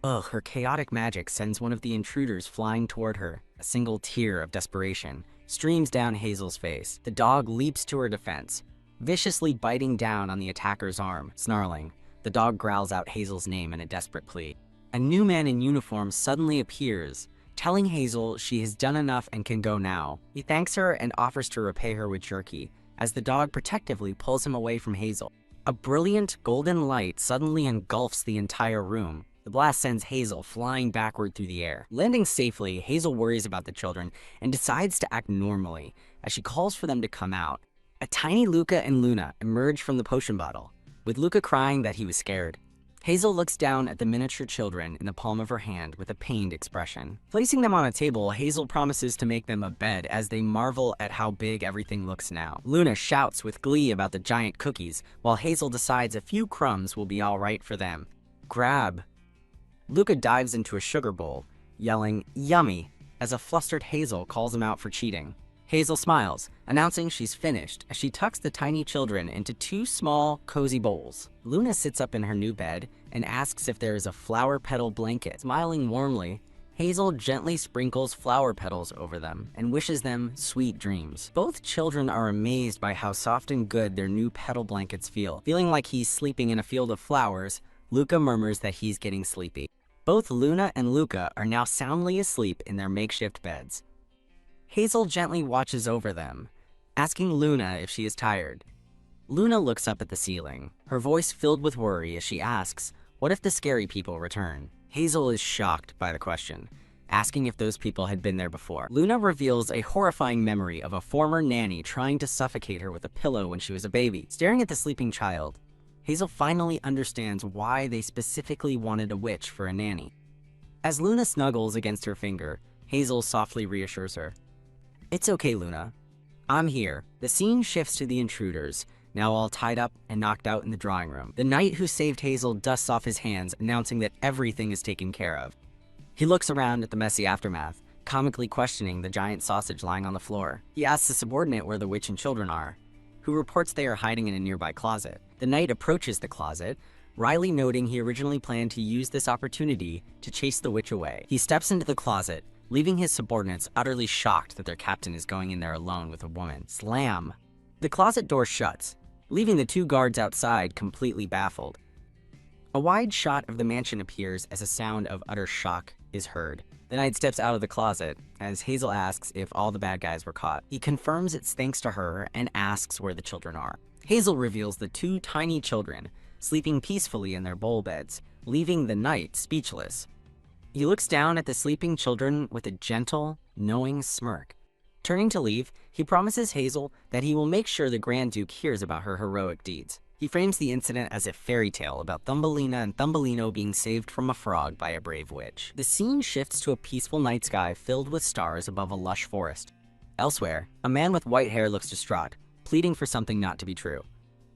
Her chaotic magic sends one of the intruders flying toward her. A single tear of desperation streams down Hazel's face. The dog leaps to her defense, viciously biting down on the attacker's arm. Snarling, the dog growls out Hazel's name in a desperate plea. A new man in uniform suddenly appears, telling Hazel she has done enough and can go now. He thanks her and offers to repay her with jerky, as the dog protectively pulls him away from Hazel. A brilliant golden light suddenly engulfs the entire room. The blast sends Hazel flying backward through the air. Landing safely, Hazel worries about the children and decides to act normally as she calls for them to come out. A tiny Luca and Luna emerge from the potion bottle, with Luca crying that he was scared. Hazel looks down at the miniature children in the palm of her hand with a pained expression. Placing them on a table, Hazel promises to make them a bed as they marvel at how big everything looks now. Luna shouts with glee about the giant cookies, while Hazel decides a few crumbs will be all right for them. Grab. Luca dives into a sugar bowl, yelling, "Yummy," as a flustered Hazel calls him out for cheating. Hazel smiles, announcing she's finished as she tucks the tiny children into 2 small, cozy bowls. Luna sits up in her new bed and asks if there is a flower petal blanket. Smiling warmly, Hazel gently sprinkles flower petals over them and wishes them sweet dreams. Both children are amazed by how soft and good their new petal blankets feel. Feeling like he's sleeping in a field of flowers, Luca murmurs that he's getting sleepy. Both Luna and Luca are now soundly asleep in their makeshift beds. Hazel gently watches over them, asking Luna if she is tired. Luna looks up at the ceiling, her voice filled with worry as she asks, "What if the scary people return?" Hazel is shocked by the question, asking if those people had been there before. Luna reveals a horrifying memory of a former nanny trying to suffocate her with a pillow when she was a baby. Staring at the sleeping child, Hazel finally understands why they specifically wanted a witch for a nanny. As Luna snuggles against her finger, Hazel softly reassures her. "It's okay, Luna. I'm here." The scene shifts to the intruders, now all tied up and knocked out in the drawing room. The knight who saved Hazel dusts off his hands, announcing that everything is taken care of. He looks around at the messy aftermath, comically questioning the giant sausage lying on the floor. He asks the subordinate where the witch and children are, who reports they are hiding in a nearby closet. The knight approaches the closet, wryly noting he originally planned to use this opportunity to chase the witch away. He steps into the closet, leaving his subordinates utterly shocked that their captain is going in there alone with a woman. Slam! The closet door shuts, leaving the two guards outside completely baffled. A wide shot of the mansion appears as a sound of utter shock is heard. The knight steps out of the closet as Hazel asks if all the bad guys were caught. He confirms it's thanks to her and asks where the children are. Hazel reveals the two tiny children sleeping peacefully in their bowl beds, leaving the knight speechless. He looks down at the sleeping children with a gentle, knowing smirk. Turning to leave, he promises Hazel that he will make sure the Grand Duke hears about her heroic deeds. He frames the incident as a fairy tale about Thumbelina and Thumbelino being saved from a frog by a brave witch. The scene shifts to a peaceful night sky filled with stars above a lush forest. Elsewhere, a man with white hair looks distraught, pleading for something not to be true.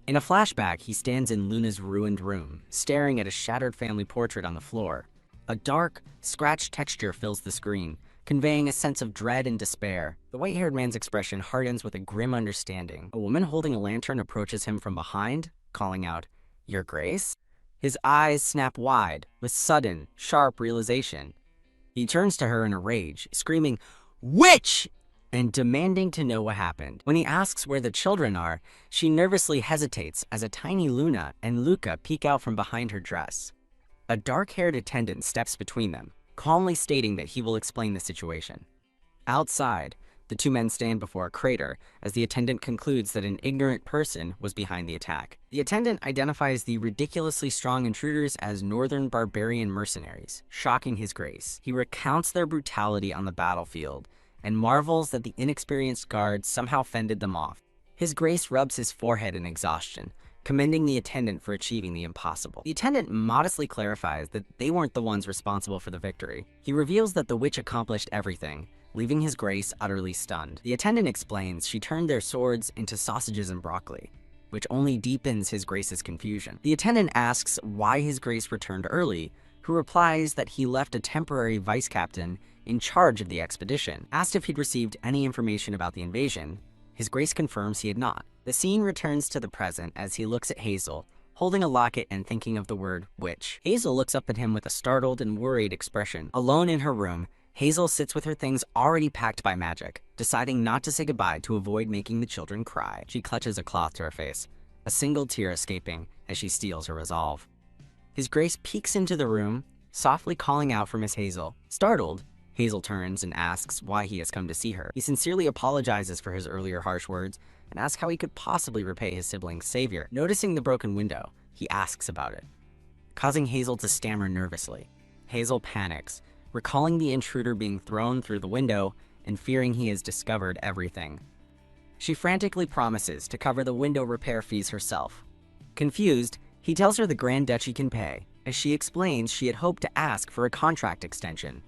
In a flashback, he stands in Luna's ruined room, staring at a shattered family portrait on the floor. A dark, scratched texture fills the screen, conveying a sense of dread and despair. The white-haired man's expression hardens with a grim understanding. A woman holding a lantern approaches him from behind, calling out, "Your Grace?" His eyes snap wide, with sudden, sharp realization. He turns to her in a rage, screaming, "Witch!" and demanding to know what happened. When he asks where the children are, she nervously hesitates as a tiny Luna and Luca peek out from behind her dress. A dark-haired attendant steps between them, calmly stating that he will explain the situation. Outside, the two men stand before a crater as the attendant concludes that an ignorant person was behind the attack. The attendant identifies the ridiculously strong intruders as northern barbarian mercenaries, shocking his grace. He recounts their brutality on the battlefield and marvels that the inexperienced guards somehow fended them off. His grace rubs his forehead in exhaustion, commending the attendant for achieving the impossible. The attendant modestly clarifies that they weren't the ones responsible for the victory. He reveals that the witch accomplished everything, leaving his grace utterly stunned. The attendant explains she turned their swords into sausages and broccoli, which only deepens his grace's confusion. The attendant asks why his grace returned early, who replies that he left a temporary vice captain in charge of the expedition. Asked if he'd received any information about the invasion, his grace confirms he had not. The scene returns to the present as he looks at Hazel, holding a locket and thinking of the word witch. Hazel looks up at him with a startled and worried expression. Alone in her room, Hazel sits with her things already packed by magic, deciding not to say goodbye to avoid making the children cry. She clutches a cloth to her face, a single tear escaping as she steels her resolve. His grace peeks into the room, softly calling out for Miss Hazel. Startled, Hazel turns and asks why he has come to see her. He sincerely apologizes for his earlier harsh words and asks how he could possibly repay his sibling's savior. Noticing the broken window, he asks about it, causing Hazel to stammer nervously. Hazel panics, recalling the intruder being thrown through the window and fearing he has discovered everything. She frantically promises to cover the window repair fees herself. Confused, he tells her the Grand Duchy can pay, as she explains she had hoped to ask for a contract extension.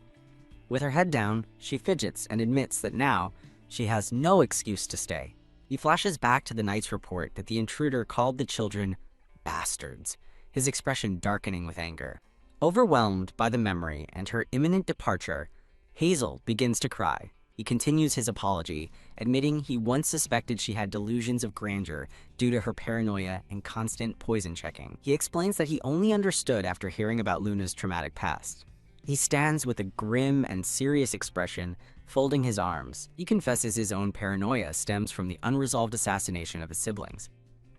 With her head down, she fidgets and admits that now she has no excuse to stay. He flashes back to the knight's report that the intruder called the children bastards, his expression darkening with anger. Overwhelmed by the memory and her imminent departure, Hazel begins to cry. He continues his apology, admitting he once suspected she had delusions of grandeur due to her paranoia and constant poison checking. He explains that he only understood after hearing about Luna's traumatic past. He stands with a grim and serious expression, folding his arms. He confesses his own paranoia stems from the unresolved assassination of his siblings.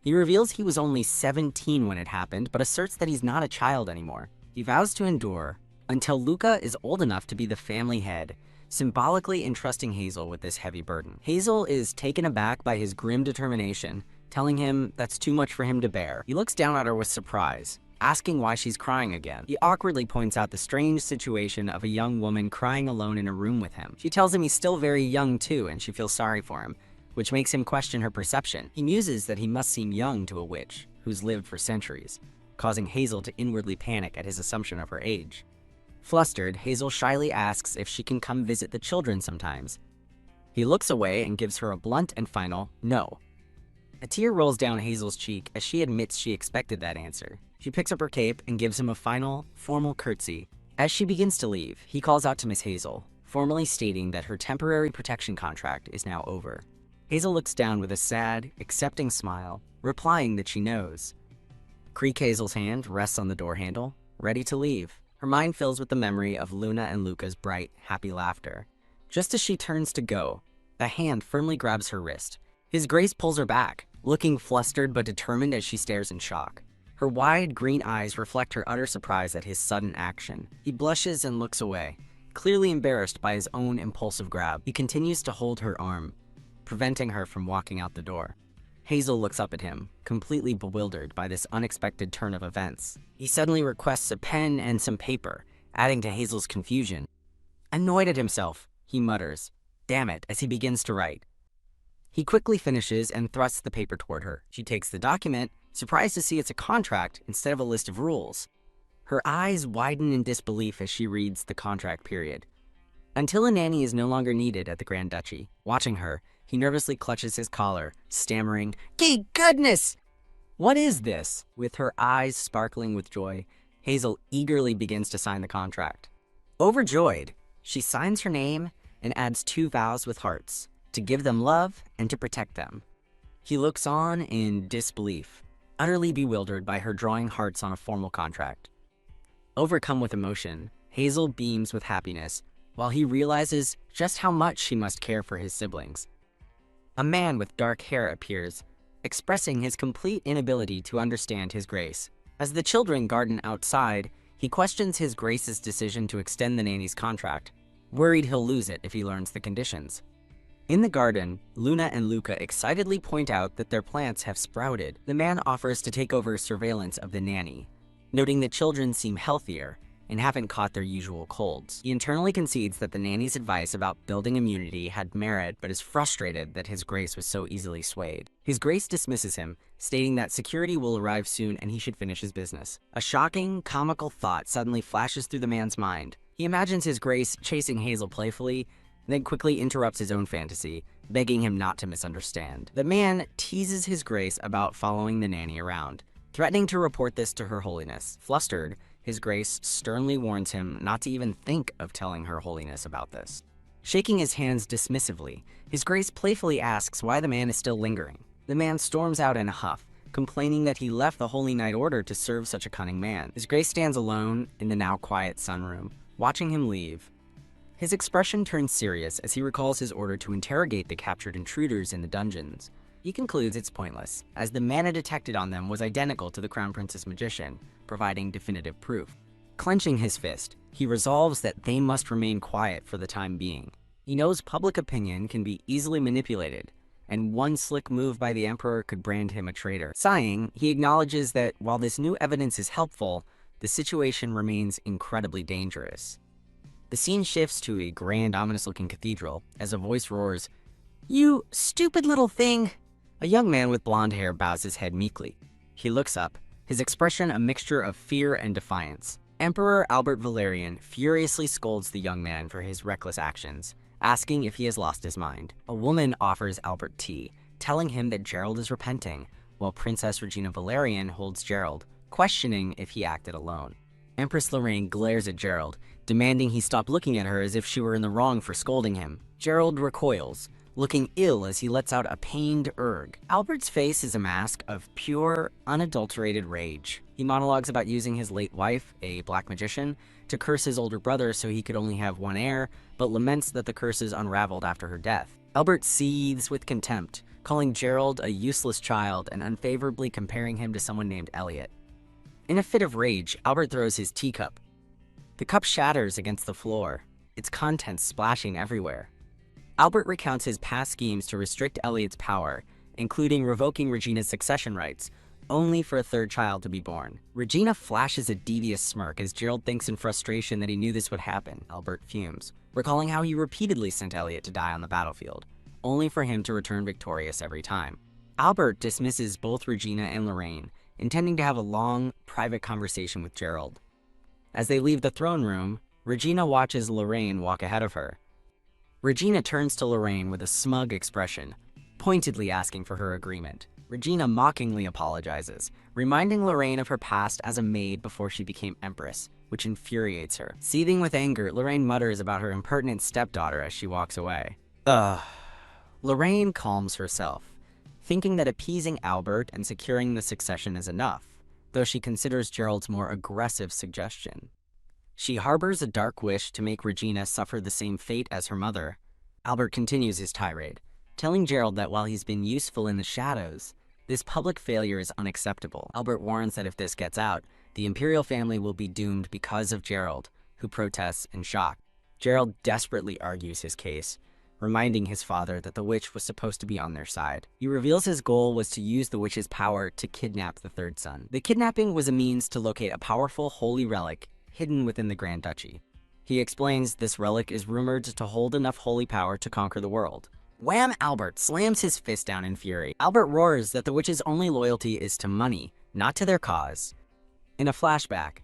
He reveals he was only 17 when it happened, but asserts that he's not a child anymore. He vows to endure until Luca is old enough to be the family head, symbolically entrusting Hazel with this heavy burden. Hazel is taken aback by his grim determination, telling him that's too much for him to bear. He looks down at her with surprise, asking why she's crying again. He awkwardly points out the strange situation of a young woman crying alone in a room with him. She tells him he's still very young too, and she feels sorry for him, which makes him question her perception. He muses that he must seem young to a witch who's lived for centuries, causing Hazel to inwardly panic at his assumption of her age. Flustered, Hazel shyly asks if she can come visit the children sometimes. He looks away and gives her a blunt and final no. A tear rolls down Hazel's cheek as she admits she expected that answer. She picks up her cape and gives him a final, formal curtsy. As she begins to leave, he calls out to Miss Hazel, formally stating that her temporary protection contract is now over. Hazel looks down with a sad, accepting smile, replying that she knows. Creak Hazel's hand rests on the door handle, ready to leave. Her mind fills with the memory of Luna and Luca's bright, happy laughter. Just as she turns to go, a hand firmly grabs her wrist. His Grace pulls her back, looking flustered but determined as she stares in shock. Her wide green eyes reflect her utter surprise at his sudden action. He blushes and looks away, clearly embarrassed by his own impulsive grab. He continues to hold her arm, preventing her from walking out the door. Hazel looks up at him, completely bewildered by this unexpected turn of events. He suddenly requests a pen and some paper, adding to Hazel's confusion. Annoyed at himself, he mutters, "Damn it," as he begins to write. He quickly finishes and thrusts the paper toward her. She takes the document, surprised to see it's a contract instead of a list of rules. Her eyes widen in disbelief as she reads the contract period. Until a nanny is no longer needed at the Grand Duchy. Watching her, he nervously clutches his collar, stammering, "Gee goodness! What is this?" With her eyes sparkling with joy, Hazel eagerly begins to sign the contract. Overjoyed, she signs her name and adds 2 vows with hearts, to give them love and to protect them. He looks on in disbelief, utterly bewildered by her drawing hearts on a formal contract. Overcome with emotion, Hazel beams with happiness, while he realizes just how much she must care for his siblings. A man with dark hair appears, expressing his complete inability to understand his Grace. As the children garden outside, he questions his Grace's decision to extend the nanny's contract, worried he'll lose it if he learns the conditions. In the garden, Luna and Luca excitedly point out that their plants have sprouted. The man offers to take over surveillance of the nanny, noting the children seem healthier and haven't caught their usual colds. He internally concedes that the nanny's advice about building immunity had merit, but is frustrated that his Grace was so easily swayed. His Grace dismisses him, stating that security will arrive soon and he should finish his business. A shocking, comical thought suddenly flashes through the man's mind. He imagines his Grace chasing Hazel playfully, then quickly interrupts his own fantasy, begging him not to misunderstand. The man teases his Grace about following the nanny around, threatening to report this to Her Holiness. Flustered, his Grace sternly warns him not to even think of telling Her Holiness about this. Shaking his hands dismissively, his Grace playfully asks why the man is still lingering. The man storms out in a huff, complaining that he left the Holy Night Order to serve such a cunning man. His Grace stands alone in the now quiet sunroom, watching him leave. His expression turns serious as he recalls his order to interrogate the captured intruders in the dungeons. He concludes it's pointless, as the mana detected on them was identical to the Crown Prince's magician, providing definitive proof. Clenching his fist, he resolves that they must remain quiet for the time being. He knows public opinion can be easily manipulated, and one slick move by the Emperor could brand him a traitor. Sighing, he acknowledges that while this new evidence is helpful, the situation remains incredibly dangerous. The scene shifts to a grand, ominous-looking cathedral as a voice roars, "You stupid little thing!" A young man with blonde hair bows his head meekly. He looks up, his expression a mixture of fear and defiance. Emperor Albert Valerian furiously scolds the young man for his reckless actions, asking if he has lost his mind. A woman offers Albert tea, telling him that Gerald is repenting, while Princess Regina Valerian holds Gerald, questioning if he acted alone. Empress Lorraine glares at Gerald, demanding he stop looking at her as if she were in the wrong for scolding him. Gerald recoils, looking ill as he lets out a pained erg. Albert's face is a mask of pure, unadulterated rage. He monologues about using his late wife, a black magician, to curse his older brother so he could only have one heir, but laments that the curses unraveled after her death. Albert seethes with contempt, calling Gerald a useless child and unfavorably comparing him to someone named Elliot. In a fit of rage, Albert throws his teacup. The cup shatters against the floor, its contents splashing everywhere. Albert recounts his past schemes to restrict Elliot's power, including revoking Regina's succession rights, only for a third child to be born. Regina flashes a devious smirk as Gerald thinks in frustration that he knew this would happen. Albert fumes, recalling how he repeatedly sent Elliot to die on the battlefield, only for him to return victorious every time. Albert dismisses both Regina and Lorraine, intending to have a long, private conversation with Gerald. As they leave the throne room, Regina watches Lorraine walk ahead of her. Regina turns to Lorraine with a smug expression, pointedly asking for her agreement. Regina mockingly apologizes, reminding Lorraine of her past as a maid before she became empress, which infuriates her. Seething with anger, Lorraine mutters about her impertinent stepdaughter as she walks away. Ugh. Lorraine calms herself, thinking that appeasing Albert and securing the succession is enough, though she considers Gerald's more aggressive suggestion. She harbors a dark wish to make Regina suffer the same fate as her mother. Albert continues his tirade, telling Gerald that while he's been useful in the shadows, this public failure is unacceptable. Albert warns that if this gets out, the Imperial family will be doomed because of Gerald, who protests in shock. Gerald desperately argues his case, reminding his father that the witch was supposed to be on their side. He reveals his goal was to use the witch's power to kidnap the third son. The kidnapping was a means to locate a powerful holy relic hidden within the Grand Duchy. He explains this relic is rumored to hold enough holy power to conquer the world. Wham! Albert slams his fist down in fury. Albert roars that the witch's only loyalty is to money, not to their cause. In a flashback,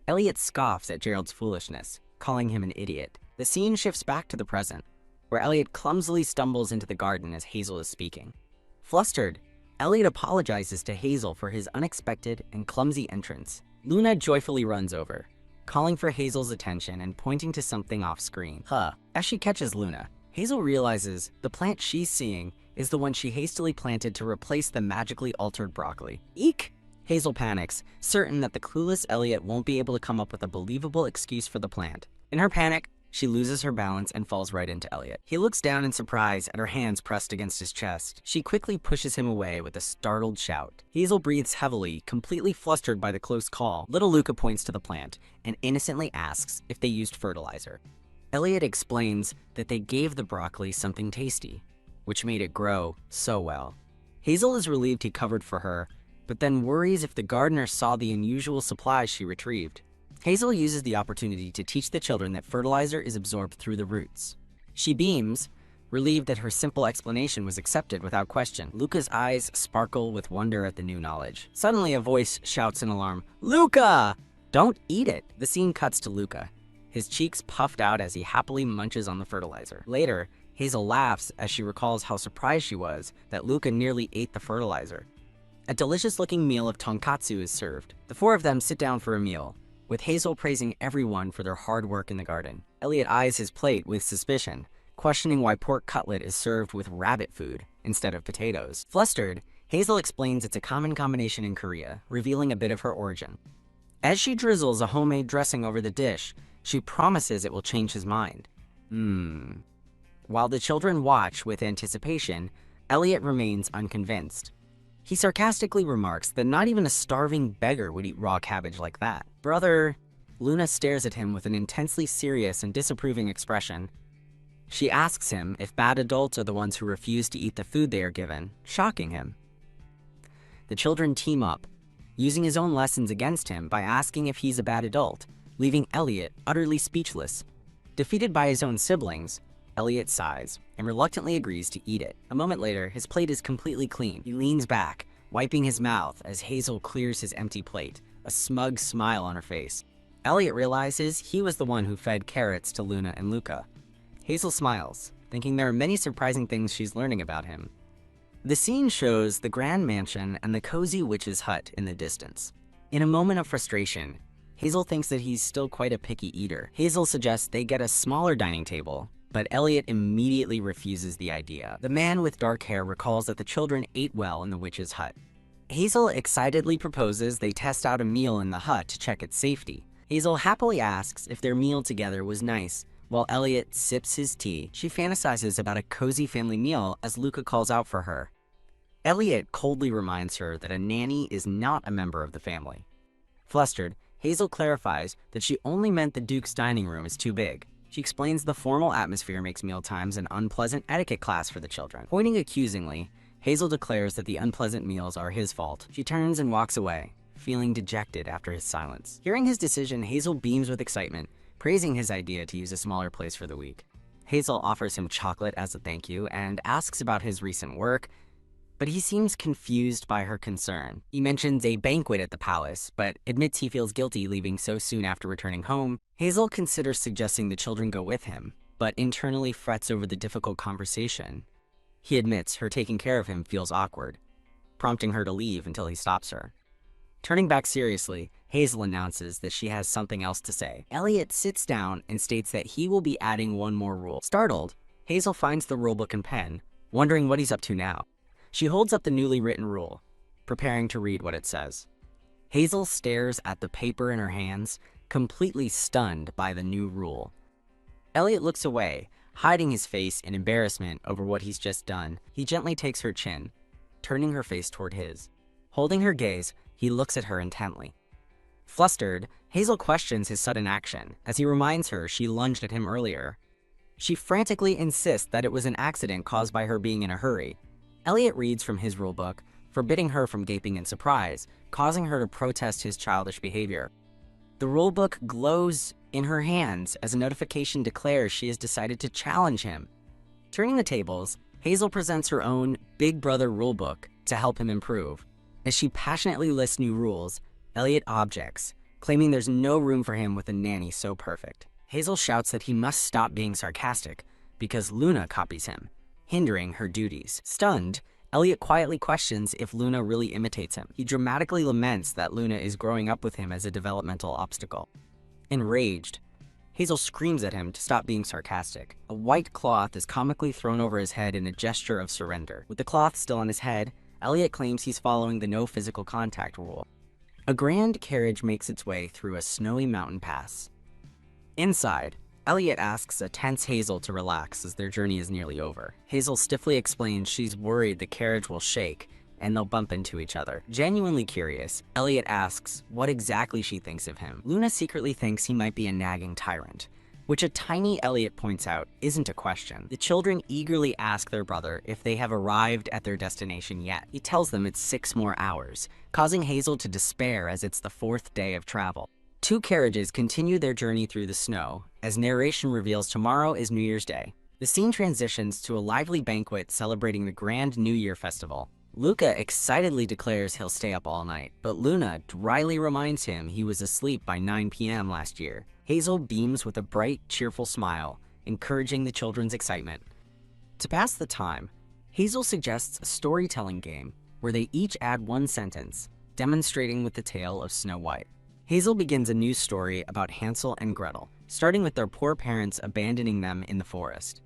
Elliot scoffs at Gerald's foolishness, calling him an idiot. The scene shifts back to the present, where Elliot clumsily stumbles into the garden as Hazel is speaking. Flustered, Elliot apologizes to Hazel for his unexpected and clumsy entrance. Luna joyfully runs over, calling for Hazel's attention and pointing to something off-screen. As she catches Luna, Hazel realizes the plant she's seeing is the one she hastily planted to replace the magically altered broccoli. Eek! Hazel panics, certain that the clueless Elliot won't be able to come up with a believable excuse for the plant. In her panic, she loses her balance and falls right into Elliot. He looks down in surprise at her hands pressed against his chest. She quickly pushes him away with a startled shout. Hazel breathes heavily, completely flustered by the close call. Little Luca points to the plant and innocently asks if they used fertilizer. Elliot explains that they gave the broccoli something tasty, which made it grow so well. Hazel is relieved he covered for her, but then worries if the gardener saw the unusual supplies she retrieved. Hazel uses the opportunity to teach the children that fertilizer is absorbed through the roots. She beams, relieved that her simple explanation was accepted without question. Luca's eyes sparkle with wonder at the new knowledge. Suddenly, a voice shouts in alarm, "Luca! Don't eat it!" The scene cuts to Luca, his cheeks puffed out as he happily munches on the fertilizer. Later, Hazel laughs as she recalls how surprised she was that Luca nearly ate the fertilizer. A delicious-looking meal of tonkatsu is served. The four of them sit down for a meal, with Hazel praising everyone for their hard work in the garden. Elliot eyes his plate with suspicion, questioning why pork cutlet is served with rabbit food instead of potatoes. Flustered, Hazel explains it's a common combination in Korea, revealing a bit of her origin. As she drizzles a homemade dressing over the dish, she promises it will change his mind. While the children watch with anticipation, Elliot remains unconvinced. He sarcastically remarks that not even a starving beggar would eat raw cabbage like that. Brother, Luna stares at him with an intensely serious and disapproving expression. She asks him if bad adults are the ones who refuse to eat the food they are given, shocking him. The children team up, using his own lessons against him by asking if he's a bad adult, leaving Elliot utterly speechless. Defeated by his own siblings, Elliot sighs and reluctantly agrees to eat it. A moment later, his plate is completely clean. He leans back, wiping his mouth as Hazel clears his empty plate, a smug smile on her face. Elliot realizes he was the one who fed carrots to Luna and Luca. Hazel smiles, thinking there are many surprising things she's learning about him. The scene shows the grand mansion and the cozy witch's hut in the distance. In a moment of frustration, Hazel thinks that he's still quite a picky eater. Hazel suggests they get a smaller dining table, but Elliot immediately refuses the idea. The man with dark hair recalls that the children ate well in the witch's hut. Hazel excitedly proposes they test out a meal in the hut to check its safety. Hazel happily asks if their meal together was nice, while Elliot sips his tea. She fantasizes about a cozy family meal as Luca calls out for her. Elliot coldly reminds her that a nanny is not a member of the family. Flustered, Hazel clarifies that she only meant the Duke's dining room is too big. She explains the formal atmosphere makes mealtimes an unpleasant etiquette class for the children. Pointing accusingly, Hazel declares that the unpleasant meals are his fault. She turns and walks away, feeling dejected after his silence. Hearing his decision, Hazel beams with excitement, praising his idea to use a smaller place for the week. Hazel offers him chocolate as a thank you and asks about his recent work, but he seems confused by her concern. He mentions a banquet at the palace, but admits he feels guilty leaving so soon after returning home. Hazel considers suggesting the children go with him, but internally frets over the difficult conversation. He admits her taking care of him feels awkward, prompting her to leave until he stops her. Turning back seriously, Hazel announces that she has something else to say. Elliot sits down and states that he will be adding one more rule. Startled, Hazel finds the rulebook and pen, wondering what he's up to now. She holds up the newly written rule, preparing to read what it says. Hazel stares at the paper in her hands, completely stunned by the new rule. Elliot looks away, hiding his face in embarrassment over what he's just done. He gently takes her chin, turning her face toward his. Holding her gaze, he looks at her intently. Flustered, Hazel questions his sudden action, as he reminds her she lunged at him earlier. She frantically insists that it was an accident caused by her being in a hurry. Elliot reads from his rulebook, forbidding her from gaping in surprise, causing her to protest his childish behavior. The rulebook glows in her hands as a notification declares she has decided to challenge him. Turning the tables, Hazel presents her own Big Brother rulebook to help him improve. As she passionately lists new rules, Elliot objects, claiming there's no room for him with a nanny so perfect. Hazel shouts that he must stop being sarcastic because Luna copies him, hindering her duties. Stunned, Elliot quietly questions if Luna really imitates him. He dramatically laments that Luna is growing up with him as a developmental obstacle. Enraged, Hazel screams at him to stop being sarcastic. A white cloth is comically thrown over his head in a gesture of surrender. With the cloth still on his head, Elliot claims he's following the no physical contact rule. A grand carriage makes its way through a snowy mountain pass. Inside, Elliot asks a tense Hazel to relax as their journey is nearly over. Hazel stiffly explains she's worried the carriage will shake and they'll bump into each other. Genuinely curious, Elliot asks what exactly she thinks of him. Luna secretly thinks he might be a nagging tyrant, which a tiny Elliot points out isn't a question. The children eagerly ask their brother if they have arrived at their destination yet. He tells them it's 6 more hours, causing Hazel to despair as it's the 4th day of travel. 2 carriages continue their journey through the snow, as narration reveals tomorrow is New Year's Day. The scene transitions to a lively banquet celebrating the Grand New Year festival. Luca excitedly declares he'll stay up all night, but Luna dryly reminds him he was asleep by 9 p.m. last year. Hazel beams with a bright, cheerful smile, encouraging the children's excitement. To pass the time, Hazel suggests a storytelling game where they each add 1 sentence, demonstrating with the tale of Snow White. Hazel begins a new story about Hansel and Gretel, starting with their poor parents abandoning them in the forest.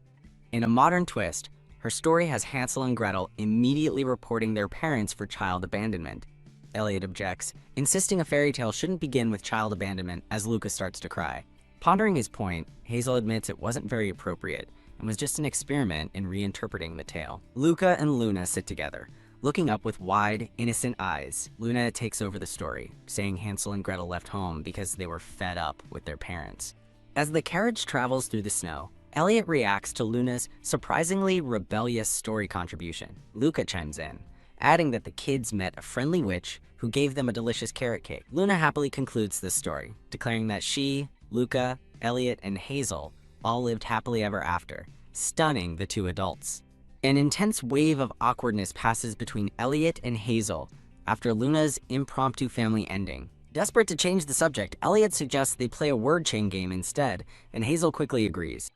In a modern twist, her story has Hansel and Gretel immediately reporting their parents for child abandonment. Elliot objects, insisting a fairy tale shouldn't begin with child abandonment as Luca starts to cry. Pondering his point, Hazel admits it wasn't very appropriate and was just an experiment in reinterpreting the tale. Luca and Luna sit together, looking up with wide, innocent eyes. Luna takes over the story, saying Hansel and Gretel left home because they were fed up with their parents. As the carriage travels through the snow, Elliot reacts to Luna's surprisingly rebellious story contribution. Luca chimes in, adding that the kids met a friendly witch who gave them a delicious carrot cake. Luna happily concludes this story, declaring that she, Luca, Elliot, and Hazel all lived happily ever after, stunning the 2 adults. An intense wave of awkwardness passes between Elliot and Hazel after Luna's impromptu family ending. Desperate to change the subject, Elliot suggests they play a word chain game instead, and Hazel quickly agrees.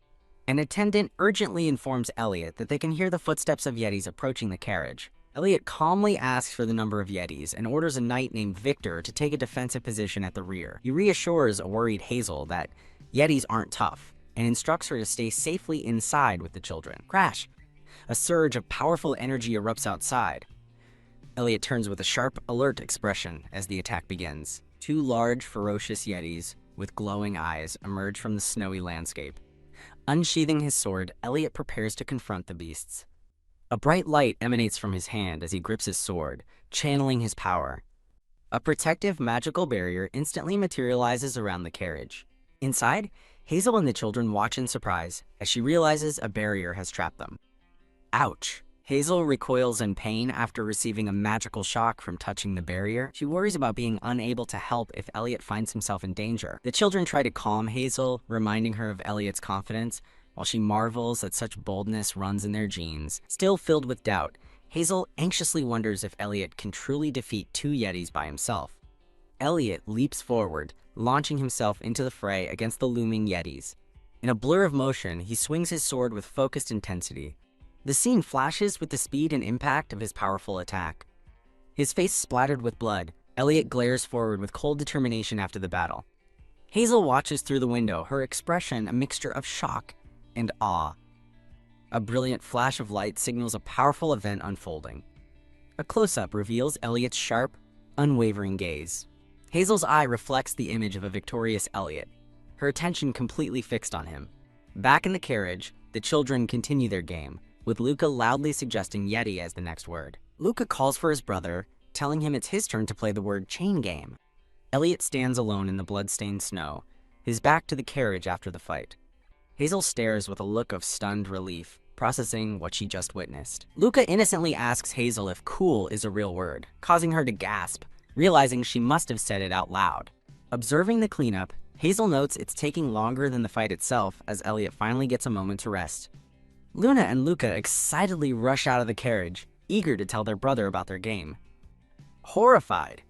An attendant urgently informs Elliot that they can hear the footsteps of Yetis approaching the carriage. Elliot calmly asks for the number of Yetis and orders a knight named Victor to take a defensive position at the rear. He reassures a worried Hazel that Yetis aren't tough and instructs her to stay safely inside with the children. Crash! A surge of powerful energy erupts outside. Elliot turns with a sharp, alert expression as the attack begins. 2 large, ferocious Yetis with glowing eyes emerge from the snowy landscape. Unsheathing his sword, Elliot prepares to confront the beasts. A bright light emanates from his hand as he grips his sword, channeling his power. A protective magical barrier instantly materializes around the carriage. Inside, Hazel and the children watch in surprise as she realizes a barrier has trapped them. Ouch! Hazel recoils in pain after receiving a magical shock from touching the barrier. She worries about being unable to help if Elliot finds himself in danger. The children try to calm Hazel, reminding her of Elliot's confidence, while she marvels that such boldness runs in their genes. Still filled with doubt, Hazel anxiously wonders if Elliot can truly defeat two Yetis by himself. Elliot leaps forward, launching himself into the fray against the looming Yetis. In a blur of motion, he swings his sword with focused intensity. The scene flashes with the speed and impact of his powerful attack. His face splattered with blood, Elliot glares forward with cold determination after the battle. Hazel watches through the window, her expression a mixture of shock and awe. A brilliant flash of light signals a powerful event unfolding. A close-up reveals Elliot's sharp, unwavering gaze. Hazel's eye reflects the image of a victorious Elliot, her attention completely fixed on him. Back in the carriage, the children continue their game, with Luca loudly suggesting Yeti as the next word. Luca calls for his brother, telling him it's his turn to play the word chain game. Elliot stands alone in the blood-stained snow, his back to the carriage after the fight. Hazel stares with a look of stunned relief, processing what she just witnessed. Luca innocently asks Hazel if cool is a real word, causing her to gasp, realizing she must have said it out loud. Observing the cleanup, Hazel notes it's taking longer than the fight itself as Elliot finally gets a moment to rest. Luna and Luca excitedly rush out of the carriage, eager to tell their brother about their game. Horrified,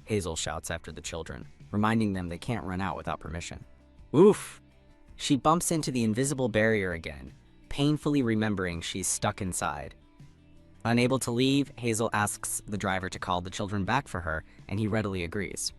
Hazel shouts after the children, reminding them they can't run out without permission. Oof! She bumps into the invisible barrier again, painfully remembering she's stuck inside. Unable to leave, Hazel asks the driver to call the children back for her, and he readily agrees.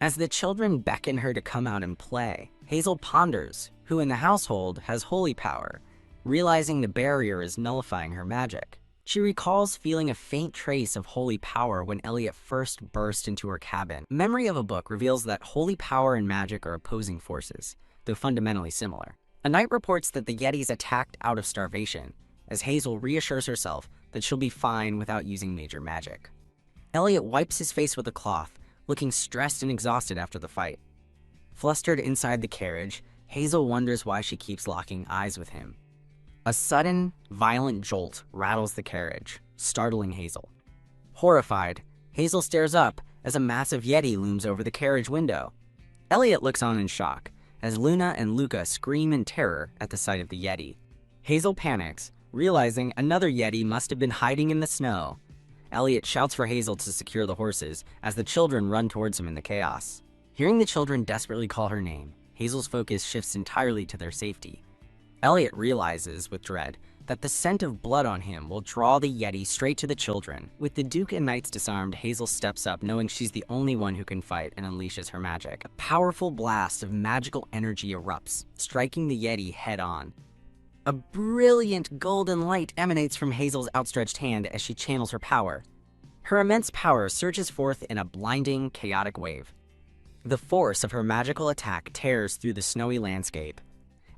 As the children beckon her to come out and play, Hazel ponders who in the household has holy power, realizing the barrier is nullifying her magic. She recalls feeling a faint trace of holy power when Elliot first burst into her cabin. Memory of a book reveals that holy power and magic are opposing forces, though fundamentally similar. A knight reports that the Yetis attacked out of starvation, as Hazel reassures herself that she'll be fine without using major magic. Elliot wipes his face with a cloth, looking stressed and exhausted after the fight. Flustered inside the carriage, Hazel wonders why she keeps locking eyes with him. A sudden, violent jolt rattles the carriage, startling Hazel. Horrified, Hazel stares up as a massive Yeti looms over the carriage window. Elliot looks on in shock, as Luna and Luca scream in terror at the sight of the Yeti. Hazel panics, realizing another Yeti must have been hiding in the snow. Elliot shouts for Hazel to secure the horses as the children run towards him in the chaos. Hearing the children desperately call her name, Hazel's focus shifts entirely to their safety. Elliot realizes with dread that the scent of blood on him will draw the Yeti straight to the children. With the Duke and Knights disarmed, Hazel steps up, knowing she's the only one who can fight, and unleashes her magic. A powerful blast of magical energy erupts, striking the Yeti head-on. A brilliant golden light emanates from Hazel's outstretched hand as she channels her power. Her immense power surges forth in a blinding, chaotic wave. The force of her magical attack tears through the snowy landscape.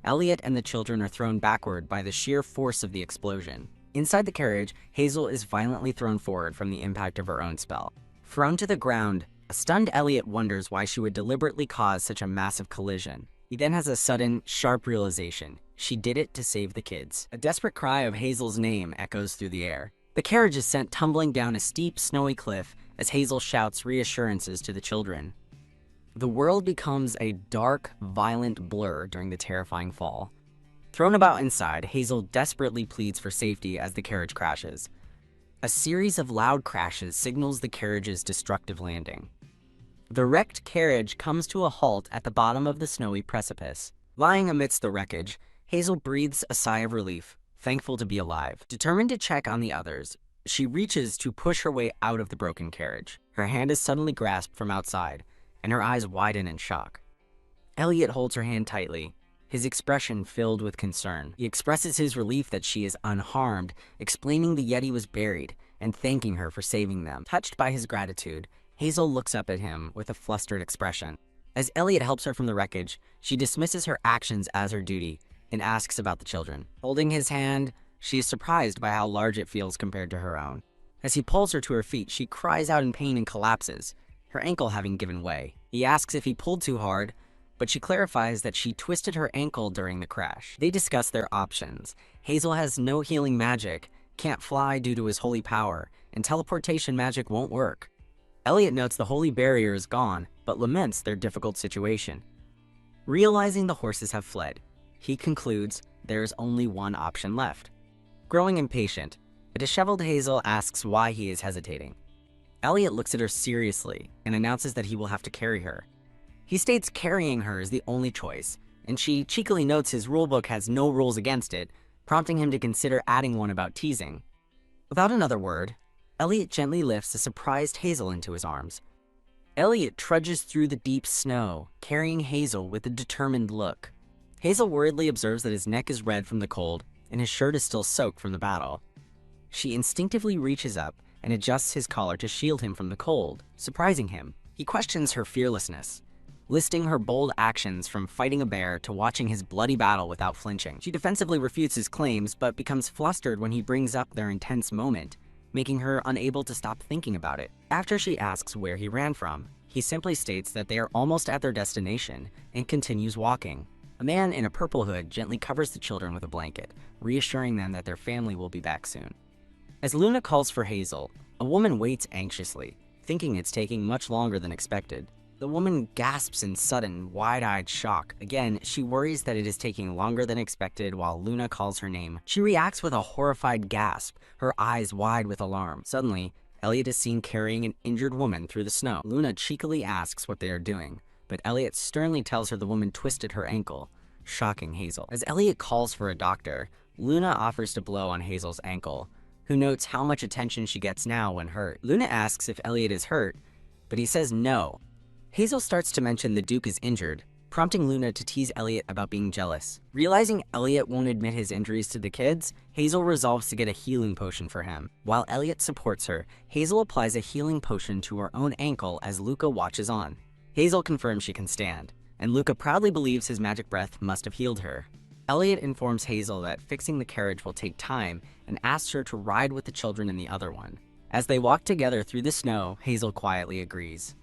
Elliot and the children are thrown backward by the sheer force of the explosion. Inside the carriage, Hazel is violently thrown forward from the impact of her own spell. Thrown to the ground, a stunned Elliot wonders why she would deliberately cause such a massive collision. He then has a sudden, sharp realization. She did it to save the kids. A desperate cry of Hazel's name echoes through the air. The carriage is sent tumbling down a steep, snowy cliff as Hazel shouts reassurances to the children. The world becomes a dark, violent blur during the terrifying fall. Thrown about inside, Hazel desperately pleads for safety as the carriage crashes. A series of loud crashes signals the carriage's destructive landing. The wrecked carriage comes to a halt at the bottom of the snowy precipice. Lying amidst the wreckage, Hazel breathes a sigh of relief, thankful to be alive. Determined to check on the others, she reaches to push her way out of the broken carriage. Her hand is suddenly grasped from outside, and her eyes widen in shock. Elliot holds her hand tightly, his expression filled with concern. He expresses his relief that she is unharmed, explaining the Yeti was buried, and thanking her for saving them. Touched by his gratitude, Hazel looks up at him with a flustered expression. As Elliot helps her from the wreckage, she dismisses her actions as her duty, and asks about the children. Holding his hand, she is surprised by how large it feels compared to her own. As he pulls her to her feet, she cries out in pain and collapses, her ankle having given way. He asks if he pulled too hard, but she clarifies that she twisted her ankle during the crash. They discuss their options. Hazel has no healing magic, can't fly due to his holy power, and teleportation magic won't work. Elliot notes the holy barrier is gone, but laments their difficult situation. Realizing the horses have fled, he concludes there is only one option left. Growing impatient, A disheveled Hazel asks why he is hesitating. Elliot looks at her seriously and announces that he will have to carry her. He states carrying her is the only choice, and she cheekily notes his rulebook has no rules against it, prompting him to consider adding one about teasing. Without another word, Elliot gently lifts a surprised Hazel into his arms. Elliot trudges through the deep snow, carrying Hazel with a determined look. Hazel worriedly observes that his neck is red from the cold and his shirt is still soaked from the battle. She instinctively reaches up and adjusts his collar to shield him from the cold, surprising him. He questions her fearlessness, listing her bold actions from fighting a bear to watching his bloody battle without flinching. She defensively refutes his claims, but becomes flustered when he brings up their intense moment, making her unable to stop thinking about it. After she asks where he ran from, he simply states that they are almost at their destination and continues walking. A man in a purple hood gently covers the children with a blanket, reassuring them that their family will be back soon. As Luna calls for Hazel, a woman waits anxiously, thinking it's taking much longer than expected. The woman gasps in sudden, wide-eyed shock. Again, she worries that it is taking longer than expected while Luna calls her name. She reacts with a horrified gasp, her eyes wide with alarm. Suddenly, Elliot is seen carrying an injured woman through the snow. Luna cheekily asks what they are doing, but Elliot sternly tells her the woman twisted her ankle, shocking Hazel. As Elliot calls for a doctor, Luna offers to blow on Hazel's ankle, who notes how much attention she gets now when hurt. Luna asks if Elliot is hurt, but he says no. Hazel starts to mention the Duke is injured, prompting Luna to tease Elliot about being jealous. Realizing Elliot won't admit his injuries to the kids, Hazel resolves to get a healing potion for him. While Elliot supports her, Hazel applies a healing potion to her own ankle as Luca watches on. Hazel confirms she can stand, and Luca proudly believes his magic breath must have healed her. Elliot informs Hazel that fixing the carriage will take time and asks her to ride with the children in the other one. As they walk together through the snow, Hazel quietly agrees.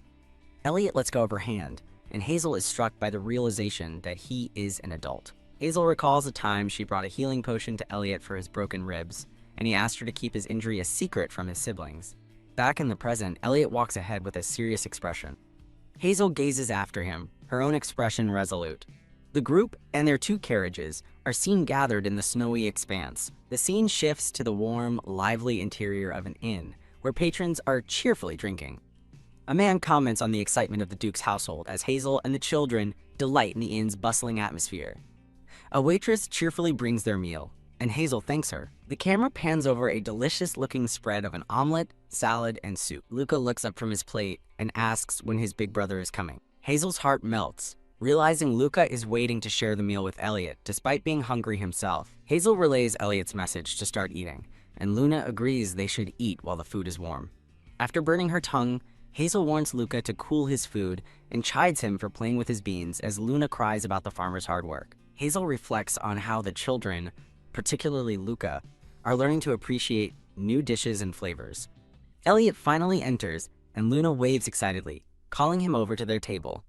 Elliot lets go of her hand, and Hazel is struck by the realization that he is an adult. Hazel recalls a time she brought a healing potion to Elliot for his broken ribs, and he asked her to keep his injury a secret from his siblings. Back in the present, Elliot walks ahead with a serious expression. Hazel gazes after him, her own expression resolute. The group and their two carriages are seen gathered in the snowy expanse. The scene shifts to the warm, lively interior of an inn, where patrons are cheerfully drinking. A man comments on the excitement of the Duke's household as Hazel and the children delight in the inn's bustling atmosphere. A waitress cheerfully brings their meal, and Hazel thanks her. The camera pans over a delicious-looking spread of an omelet, salad, and soup. Luca looks up from his plate and asks when his big brother is coming. Hazel's heart melts, realizing Luca is waiting to share the meal with Elliot, despite being hungry himself. Hazel relays Elliot's message to start eating, and Luna agrees they should eat while the food is warm. After burning her tongue, Hazel warns Luca to cool his food and chides him for playing with his beans as Luna cries about the farmer's hard work. Hazel reflects on how the children, particularly Luca, are learning to appreciate new dishes and flavors. Elliot finally enters, and Luna waves excitedly, calling him over to their table.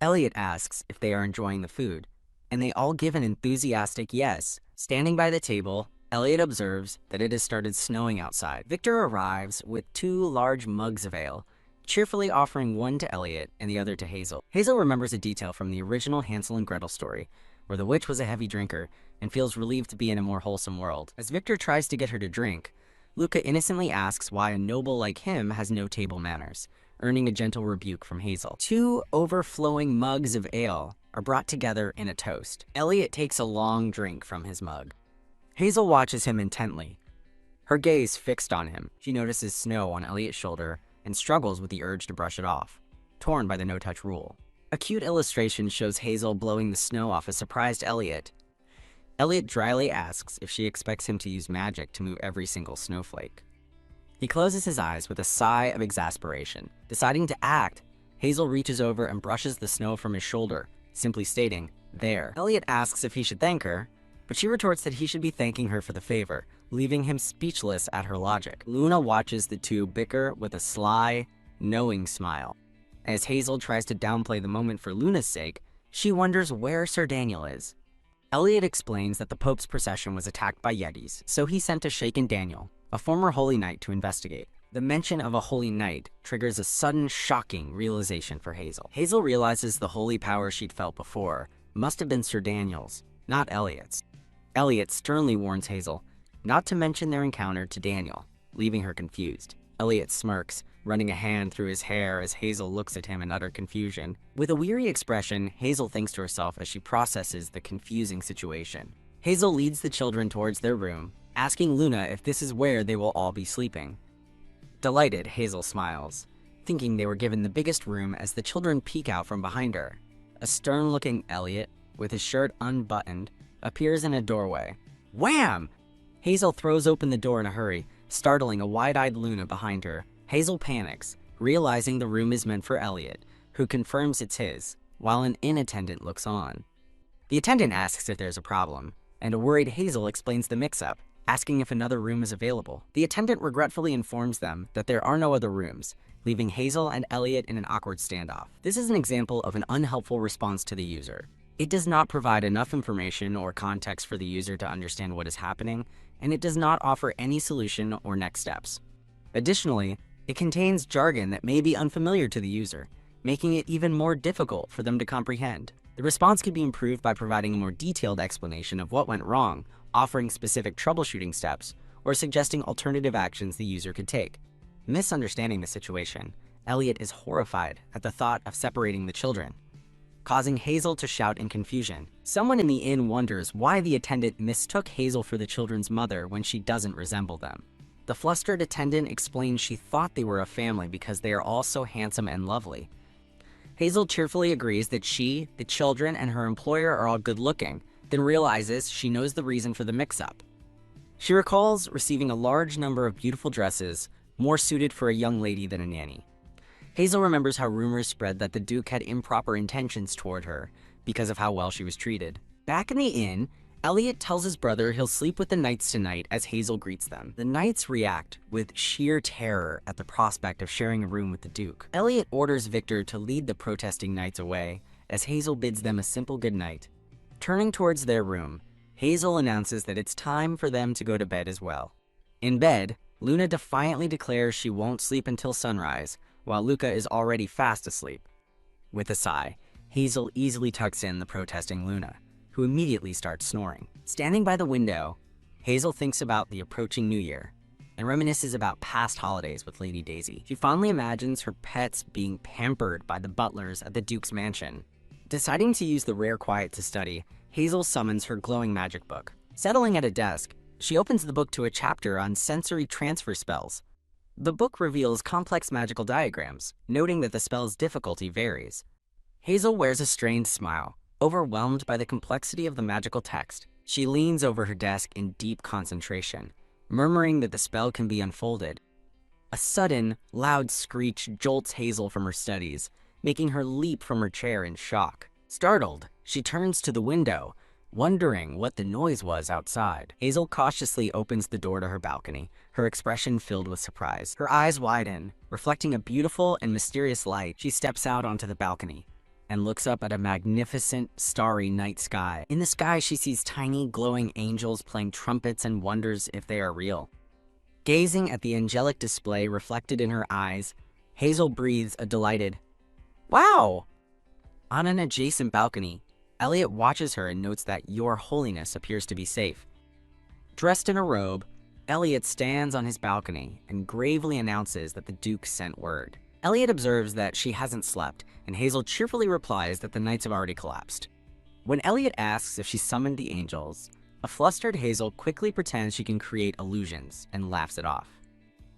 Elliot asks if they are enjoying the food, and they all give an enthusiastic yes. Standing by the table, Elliot observes that it has started snowing outside. Victor arrives with 2 large mugs of ale, cheerfully offering one to Elliot and the other to Hazel. Hazel remembers a detail from the original Hansel and Gretel story, where the witch was a heavy drinker and feels relieved to be in a more wholesome world. As Victor tries to get her to drink, Luca innocently asks why a noble like him has no table manners, earning a gentle rebuke from Hazel. 2 overflowing mugs of ale are brought together in a toast. Elliot takes a long drink from his mug. Hazel watches him intently, her gaze fixed on him. She notices snow on Elliot's shoulder and struggles with the urge to brush it off, torn by the no-touch rule. A cute illustration shows Hazel blowing the snow off a surprised Elliot. Elliot dryly asks if she expects him to use magic to move every single snowflake. He closes his eyes with a sigh of exasperation. Deciding to act, Hazel reaches over and brushes the snow from his shoulder, simply stating, "There." Elliot asks if he should thank her, but she retorts that he should be thanking her for the favor, leaving him speechless at her logic. Luna watches the two bicker with a sly, knowing smile. As Hazel tries to downplay the moment for Luna's sake, she wonders where Sir Daniel is. Elliot explains that the Pope's procession was attacked by Yetis, so he sent a shaken Daniel, a former Holy Knight, to investigate. The mention of a Holy Knight triggers a sudden, shocking realization for Hazel. Hazel realizes the holy power she'd felt before must have been Sir Daniel's, not Elliot's. Elliot sternly warns Hazel not to mention their encounter to Daniel, leaving her confused. Elliot smirks, running a hand through his hair as Hazel looks at him in utter confusion. With a weary expression, Hazel thinks to herself as she processes the confusing situation. Hazel leads the children towards their room, asking Luna if this is where they will all be sleeping. Delighted, Hazel smiles, thinking they were given the biggest room as the children peek out from behind her. A stern-looking Elliot, with his shirt unbuttoned, appears in a doorway. Wham! Hazel throws open the door in a hurry, startling a wide-eyed Luna behind her. Hazel panics, realizing the room is meant for Elliot, who confirms it's his, while an inn attendant looks on. The attendant asks if there's a problem, and a worried Hazel explains the mix-up, asking if another room is available. The attendant regretfully informs them that there are no other rooms, leaving Hazel and Elliot in an awkward standoff. This is an example of an unhelpful response to the user. It does not provide enough information or context for the user to understand what is happening, and it does not offer any solution or next steps. Additionally, it contains jargon that may be unfamiliar to the user, making it even more difficult for them to comprehend. The response could be improved by providing a more detailed explanation of what went wrong, offering specific troubleshooting steps, or suggesting alternative actions the user could take. Misunderstanding the situation, Elliot is horrified at the thought of separating the children, causing Hazel to shout in confusion. Someone in the inn wonders why the attendant mistook Hazel for the children's mother when she doesn't resemble them. The flustered attendant explains she thought they were a family because they are all so handsome and lovely. Hazel cheerfully agrees that she, the children, and her employer are all good-looking, then realizes she knows the reason for the mix-up. She recalls receiving a large number of beautiful dresses, more suited for a young lady than a nanny. Hazel remembers how rumors spread that the Duke had improper intentions toward her because of how well she was treated. Back in the inn, Elliot tells his brother he'll sleep with the Knights tonight as Hazel greets them. The Knights react with sheer terror at the prospect of sharing a room with the Duke. Elliot orders Victor to lead the protesting Knights away as Hazel bids them a simple goodnight. Turning towards their room, Hazel announces that it's time for them to go to bed as well. In bed, Luna defiantly declares she won't sleep until sunrise, while Luca is already fast asleep. With a sigh, Hazel easily tucks in the protesting Luna, who immediately starts snoring. Standing by the window, Hazel thinks about the approaching New Year and reminisces about past holidays with Lady Daisy. She fondly imagines her pets being pampered by the butlers at the Duke's mansion. Deciding to use the rare quiet to study, Hazel summons her glowing magic book. Settling at a desk, she opens the book to a chapter on sensory transfer spells. The book reveals complex magical diagrams, noting that the spell's difficulty varies. Hazel wears a strained smile, overwhelmed by the complexity of the magical text. She leans over her desk in deep concentration, murmuring that the spell can be unfolded. A sudden, loud screech jolts Hazel from her studies, making her leap from her chair in shock. Startled, she turns to the window, wondering what the noise was outside. Hazel cautiously opens the door to her balcony, her expression filled with surprise. Her eyes widen, reflecting a beautiful and mysterious light. She steps out onto the balcony and looks up at a magnificent, starry night sky. In the sky, she sees tiny, glowing angels playing trumpets and wonders if they are real. Gazing at the angelic display reflected in her eyes, Hazel breathes a delighted, "Wow!" On an adjacent balcony, Elliot watches her and notes that Your Holiness appears to be safe. Dressed in a robe, Elliot stands on his balcony and gravely announces that the Duke sent word. Elliot observes that she hasn't slept, and Hazel cheerfully replies that the Knights have already collapsed. When Elliot asks if she summoned the angels, a flustered Hazel quickly pretends she can create illusions and laughs it off.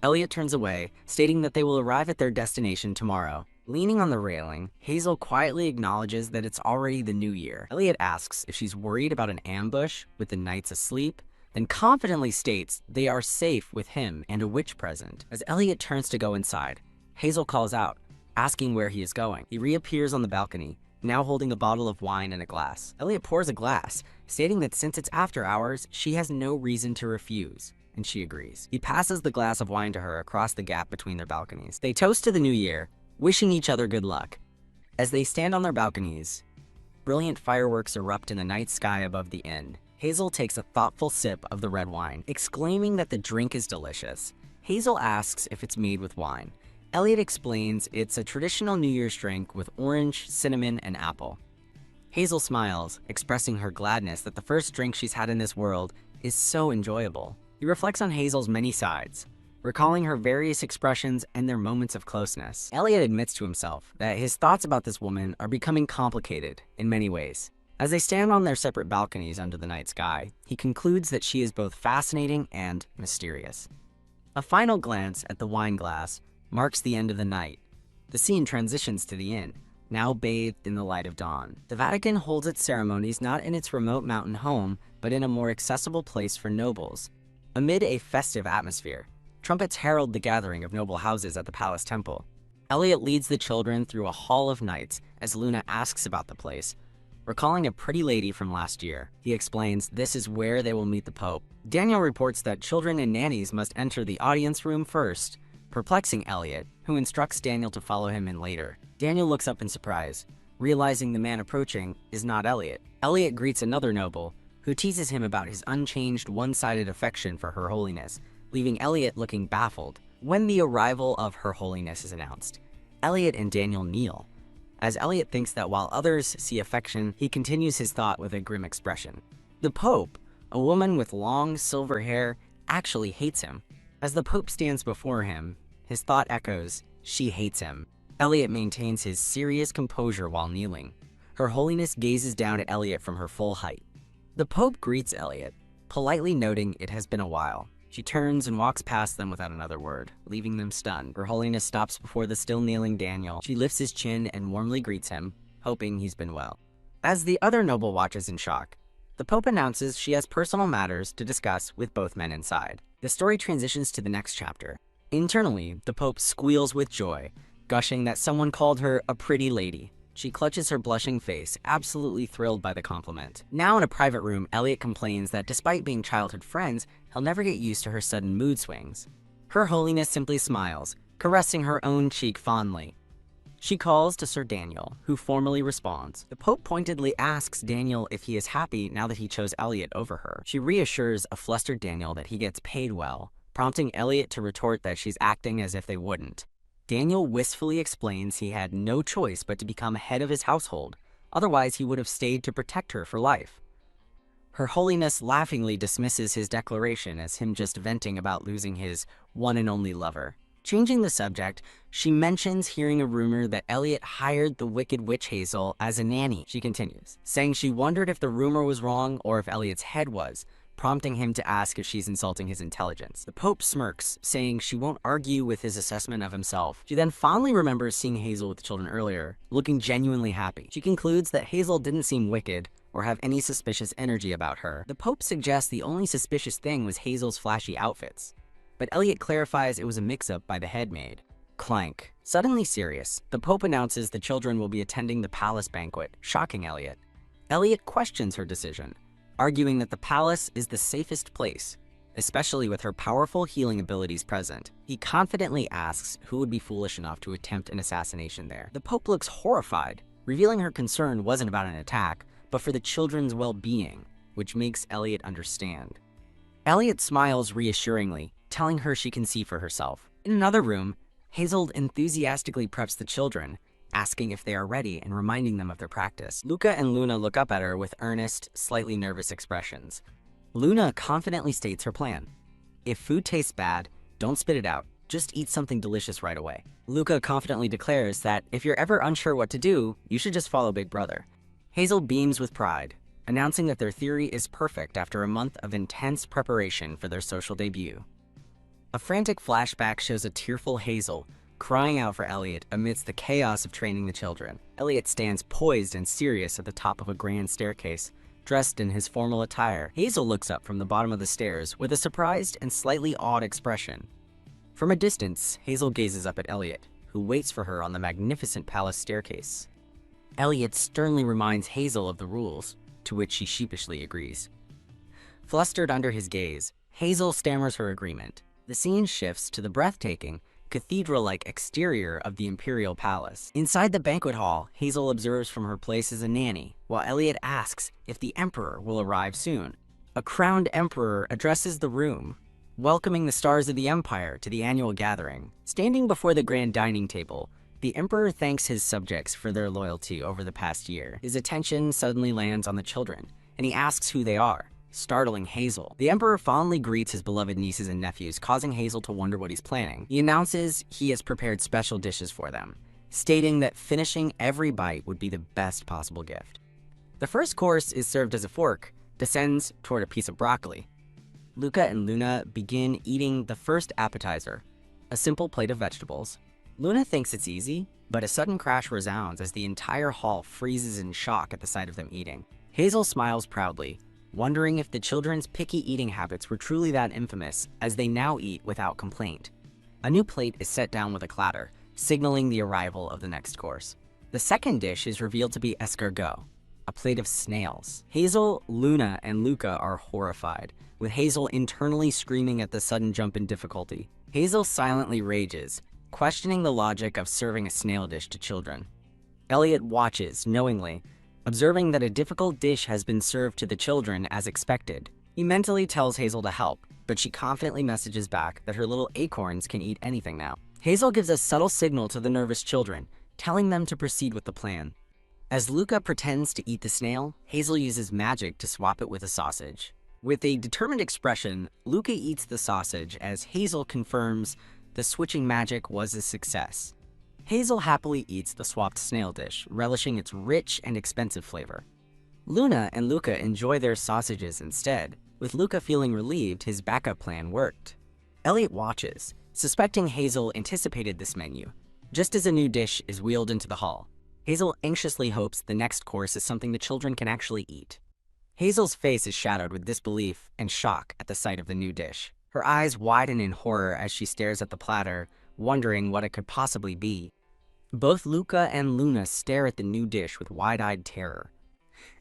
Elliot turns away, stating that they will arrive at their destination tomorrow. Leaning on the railing, Hazel quietly acknowledges that it's already the new year. Elliot asks if she's worried about an ambush with the Knights asleep, then confidently states they are safe with him and a witch present. As Elliot turns to go inside, Hazel calls out, asking where he is going. He reappears on the balcony, now holding a bottle of wine and a glass. Elliot pours a glass, stating that since it's after hours, she has no reason to refuse, and she agrees. He passes the glass of wine to her across the gap between their balconies. They toast to the new year, wishing each other good luck. As they stand on their balconies, brilliant fireworks erupt in the night sky above the inn. Hazel takes a thoughtful sip of the red wine, exclaiming that the drink is delicious. Hazel asks if it's made with wine. Elliot explains it's a traditional New Year's drink with orange, cinnamon, and apple. Hazel smiles, expressing her gladness that the first drink she's had in this world is so enjoyable. He reflects on Hazel's many sides, recalling her various expressions and their moments of closeness. Elliot admits to himself that his thoughts about this woman are becoming complicated in many ways. As they stand on their separate balconies under the night sky, he concludes that she is both fascinating and mysterious. A final glance at the wine glass marks the end of the night. The scene transitions to the inn, now bathed in the light of dawn. The Vatican holds its ceremonies not in its remote mountain home, but in a more accessible place for nobles. Amid a festive atmosphere, trumpets herald the gathering of noble houses at the palace temple. Elliot leads the children through a hall of knights as Luna asks about the place. Recalling a pretty lady from last year, he explains this is where they will meet the Pope. Daniel reports that children and nannies must enter the audience room first, perplexing Elliot, who instructs Daniel to follow him in later. Daniel looks up in surprise, realizing the man approaching is not Elliot. Elliot greets another noble, who teases him about his unchanged one-sided affection for Her Holiness, leaving Elliot looking baffled. When the arrival of Her Holiness is announced, Elliot and Daniel kneel. As Elliot thinks that while others see affection, he continues his thought with a grim expression. The Pope, a woman with long silver hair, actually hates him. As the Pope stands before him, his thought echoes, she hates him. Elliot maintains his serious composure while kneeling. Her Holiness gazes down at Elliot from her full height. The Pope greets Elliot, politely noting it has been a while. She turns and walks past them without another word, leaving them stunned. Her Holiness stops before the still kneeling Daniel. She lifts his chin and warmly greets him, hoping he's been well. As the other noble watches in shock, the Pope announces she has personal matters to discuss with both men inside. The story transitions to the next chapter. Internally, the Pope squeals with joy, gushing that someone called her a pretty lady. She clutches her blushing face, absolutely thrilled by the compliment. Now in a private room, Elliot complains that despite being childhood friends, he'll never get used to her sudden mood swings. Her Holiness simply smiles, caressing her own cheek fondly. She calls to Sir Daniel, who formally responds. The Pope pointedly asks Daniel if he is happy now that he chose Elliot over her. She reassures a flustered Daniel that he gets paid well, prompting Elliot to retort that she's acting as if they wouldn't. Daniel wistfully explains he had no choice but to become head of his household, otherwise he would have stayed to protect her for life. Her Holiness laughingly dismisses his declaration as him just venting about losing his one and only lover. Changing the subject, she mentions hearing a rumor that Elliot hired the wicked witch Hazel as a nanny. She continues, saying she wondered if the rumor was wrong or if Elliot's head was, prompting him to ask if she's insulting his intelligence. The Pope smirks, saying she won't argue with his assessment of himself. She then fondly remembers seeing Hazel with the children earlier, looking genuinely happy. She concludes that Hazel didn't seem wicked or have any suspicious energy about her. The Pope suggests the only suspicious thing was Hazel's flashy outfits, but Elliot clarifies it was a mix-up by the head maid. Clank. Suddenly serious, the Pope announces the children will be attending the palace banquet, shocking Elliot. Elliot questions her decision, arguing that the palace is the safest place, especially with her powerful healing abilities present. He confidently asks who would be foolish enough to attempt an assassination there. The Pope looks horrified, revealing her concern wasn't about an attack, but for the children's well-being, which makes Elliot understand. Elliot smiles reassuringly, telling her she can see for herself. In another room, Hazel enthusiastically preps the children, asking if they are ready and reminding them of their practice. Luca and Luna look up at her with earnest, slightly nervous expressions. Luna confidently states her plan. If food tastes bad, don't spit it out. Just eat something delicious right away. Luca confidently declares that if you're ever unsure what to do, you should just follow Big Brother. Hazel beams with pride, announcing that their theory is perfect after a month of intense preparation for their social debut. A frantic flashback shows a tearful Hazel crying out for Elliot amidst the chaos of training the children. Elliot stands poised and serious at the top of a grand staircase, dressed in his formal attire. Hazel looks up from the bottom of the stairs with a surprised and slightly awed expression. From a distance, Hazel gazes up at Elliot, who waits for her on the magnificent palace staircase. Elliot sternly reminds Hazel of the rules, to which she sheepishly agrees. Flustered under his gaze, Hazel stammers her agreement. The scene shifts to the breathtaking, cathedral-like exterior of the imperial palace. Inside the banquet hall, Hazel observes from her place as a nanny, while Elliot asks if the emperor will arrive soon. A crowned emperor addresses the room, welcoming the stars of the empire to the annual gathering. Standing before the grand dining table, the emperor thanks his subjects for their loyalty over the past year. His attention suddenly lands on the children, and he asks who they are, startling Hazel. The Emperor fondly greets his beloved nieces and nephews, causing Hazel to wonder what he's planning. He announces he has prepared special dishes for them, stating that finishing every bite would be the best possible gift. The first course is served as a fork, descends toward a piece of broccoli. Luca and Luna begin eating the first appetizer, a simple plate of vegetables. Luna thinks it's easy, but a sudden crash resounds as the entire hall freezes in shock at the sight of them eating. Hazel smiles proudly, wondering if the children's picky eating habits were truly that infamous, as they now eat without complaint. A new plate is set down with a clatter, signaling the arrival of the next course. The second dish is revealed to be escargot, a plate of snails. Hazel, Luna, and Luca are horrified, with Hazel internally screaming at the sudden jump in difficulty. Hazel silently rages, questioning the logic of serving a snail dish to children. Elliot watches, knowingly, observing that a difficult dish has been served to the children as expected. He mentally tells Hazel to help, but she confidently messages back that her little acorns can eat anything now. Hazel gives a subtle signal to the nervous children, telling them to proceed with the plan. As Luca pretends to eat the snail, Hazel uses magic to swap it with a sausage. With a determined expression, Luca eats the sausage as Hazel confirms the switching magic was a success. Hazel happily eats the swapped snail dish, relishing its rich and expensive flavor. Luna and Luca enjoy their sausages instead, with Luca feeling relieved his backup plan worked. Elliot watches, suspecting Hazel anticipated this menu, just as a new dish is wheeled into the hall. Hazel anxiously hopes the next course is something the children can actually eat. Hazel's face is shadowed with disbelief and shock at the sight of the new dish. Her eyes widen in horror as she stares at the platter, wondering what it could possibly be. Both Luca and Luna stare at the new dish with wide-eyed terror.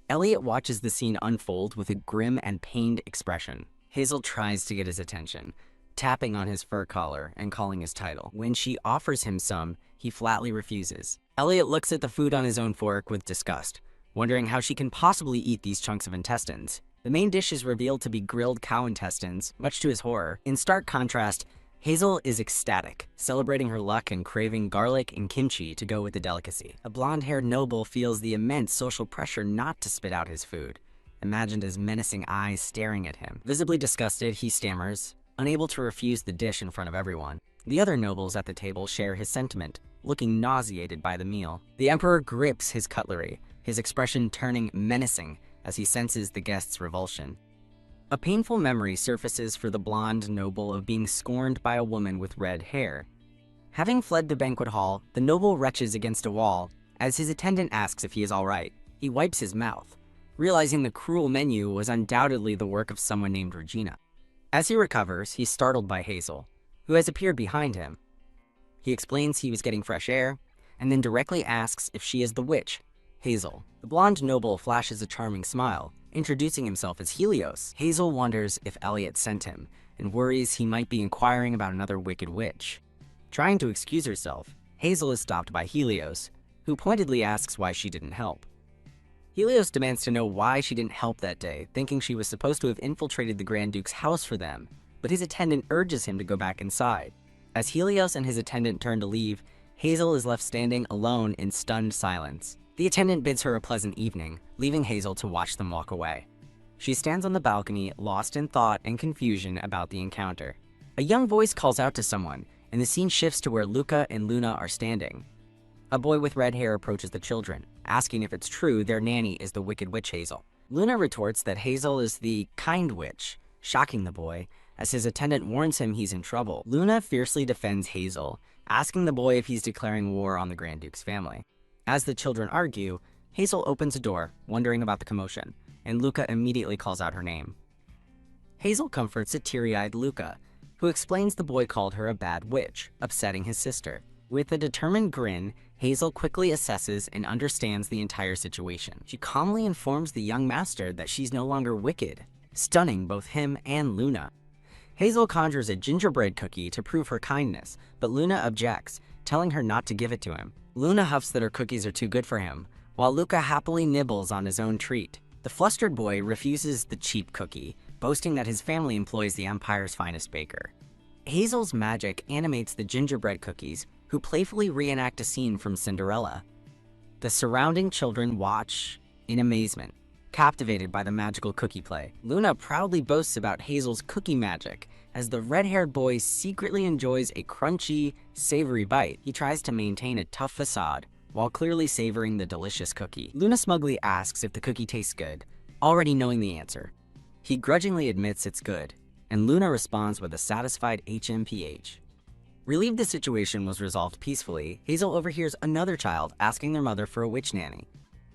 Elliot watches the scene unfold with a grim and pained expression. Hazel tries to get his attention, tapping on his fur collar and calling his title. When she offers him some, he flatly refuses. Elliot looks at the food on his own fork with disgust, wondering how she can possibly eat these chunks of intestines. The main dish is revealed to be grilled cow intestines, much to his horror. In stark contrast, Hazel is ecstatic, celebrating her luck and craving garlic and kimchi to go with the delicacy. A blonde-haired noble feels the immense social pressure not to spit out his food, imagined as menacing eyes staring at him. Visibly disgusted, he stammers, unable to refuse the dish in front of everyone. The other nobles at the table share his sentiment, looking nauseated by the meal. The Emperor grips his cutlery, his expression turning menacing as he senses the guests' revulsion. A painful memory surfaces for the blonde noble of being scorned by a woman with red hair. Having fled the banquet hall, the noble retches against a wall as his attendant asks if he is all right. He wipes his mouth, realizing the cruel menu was undoubtedly the work of someone named Regina. As he recovers, he's startled by Hazel, who has appeared behind him. He explains he was getting fresh air, and then directly asks if she is the witch, Hazel. The blonde noble flashes a charming smile, introducing himself as Helios. Hazel wonders if Elliot sent him, and worries he might be inquiring about another wicked witch. Trying to excuse herself, Hazel is stopped by Helios, who pointedly asks why she didn't help. Helios demands to know why she didn't help that day, thinking she was supposed to have infiltrated the Grand Duke's house for them, but his attendant urges him to go back inside. As Helios and his attendant turn to leave, Hazel is left standing alone in stunned silence. The attendant bids her a pleasant evening, leaving Hazel to watch them walk away. She stands on the balcony, lost in thought and confusion about the encounter. A young voice calls out to someone, and the scene shifts to where Luca and Luna are standing. A boy with red hair approaches the children, asking if it's true their nanny is the wicked witch Hazel. Luna retorts that Hazel is the kind witch, shocking the boy, as his attendant warns him he's in trouble. Luna fiercely defends Hazel, asking the boy if he's declaring war on the Grand Duke's family. As the children argue, Hazel opens a door, wondering about the commotion, and Luca immediately calls out her name. Hazel comforts a teary-eyed Luca, who explains the boy called her a bad witch, upsetting his sister. With a determined grin, Hazel quickly assesses and understands the entire situation. She calmly informs the young master that she's no longer wicked, stunning both him and Luna. Hazel conjures a gingerbread cookie to prove her kindness, but Luna objects, telling her not to give it to him. Luna huffs that her cookies are too good for him, while Luca happily nibbles on his own treat. The flustered boy refuses the cheap cookie, boasting that his family employs the Empire's finest baker. Hazel's magic animates the gingerbread cookies, who playfully reenact a scene from Cinderella. The surrounding children watch in amazement, captivated by the magical cookie play. Luna proudly boasts about Hazel's cookie magic, as the red-haired boy secretly enjoys a crunchy, savory bite. He tries to maintain a tough facade, while clearly savoring the delicious cookie. Luna smugly asks if the cookie tastes good, already knowing the answer. He grudgingly admits it's good, and Luna responds with a satisfied HMPH. Relieved the situation was resolved peacefully, Hazel overhears another child asking their mother for a witch nanny.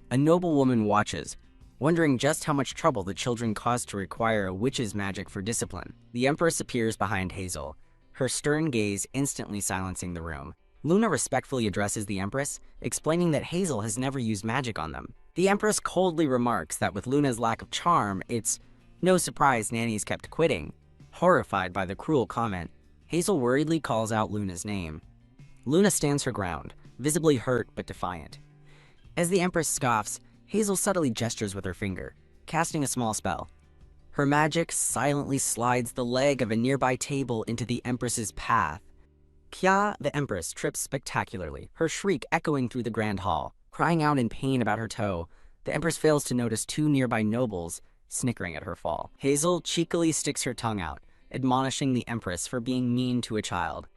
A noble woman watches, wondering just how much trouble the children caused to require a witch's magic for discipline. The Empress appears behind Hazel, her stern gaze instantly silencing the room. Luna respectfully addresses the Empress, explaining that Hazel has never used magic on them. The Empress coldly remarks that with Luna's lack of charm, it's no surprise nannies kept quitting. Horrified by the cruel comment, Hazel worriedly calls out Luna's name. Luna stands her ground, visibly hurt but defiant. As the Empress scoffs, Hazel subtly gestures with her finger, casting a small spell. Her magic silently slides the leg of a nearby table into the Empress's path. Kya, the Empress, trips spectacularly, her shriek echoing through the grand hall. Crying out in pain about her toe, the Empress fails to notice two nearby nobles snickering at her fall. Hazel cheekily sticks her tongue out, admonishing the Empress for being mean to a child.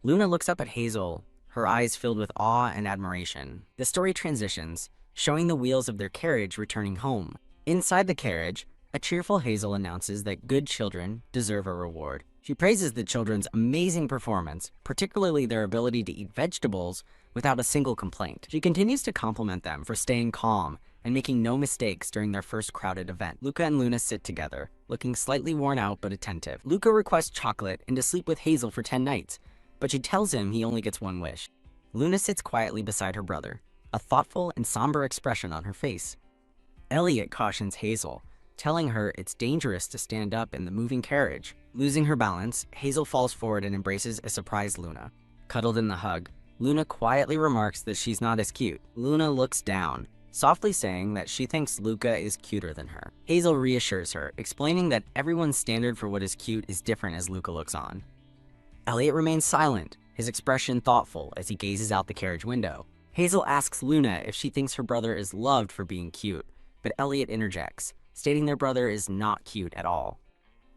Luna looks up at Hazel, her eyes filled with awe and admiration. The story transitions, showing the wheels of their carriage returning home. Inside the carriage, a cheerful Hazel announces that good children deserve a reward. She praises the children's amazing performance, particularly their ability to eat vegetables without a single complaint. She continues to compliment them for staying calm and making no mistakes during their first crowded event. Luca and Luna sit together, looking slightly worn out but attentive. Luca requests chocolate and to sleep with Hazel for 10 nights, but she tells him he only gets one wish. Luna sits quietly beside her brother, a thoughtful and somber expression on her face. Elliot cautions Hazel, telling her it's dangerous to stand up in the moving carriage. Losing her balance, Hazel falls forward and embraces a surprised Luna. Cuddled in the hug, Luna quietly remarks that she's not as cute. Luna looks down, softly saying that she thinks Luca is cuter than her. Hazel reassures her, explaining that everyone's standard for what is cute is different as Luca looks on. Elliot remains silent, his expression thoughtful as he gazes out the carriage window. Hazel asks Luna if she thinks her brother is loved for being cute, but Elliot interjects, stating their brother is not cute at all.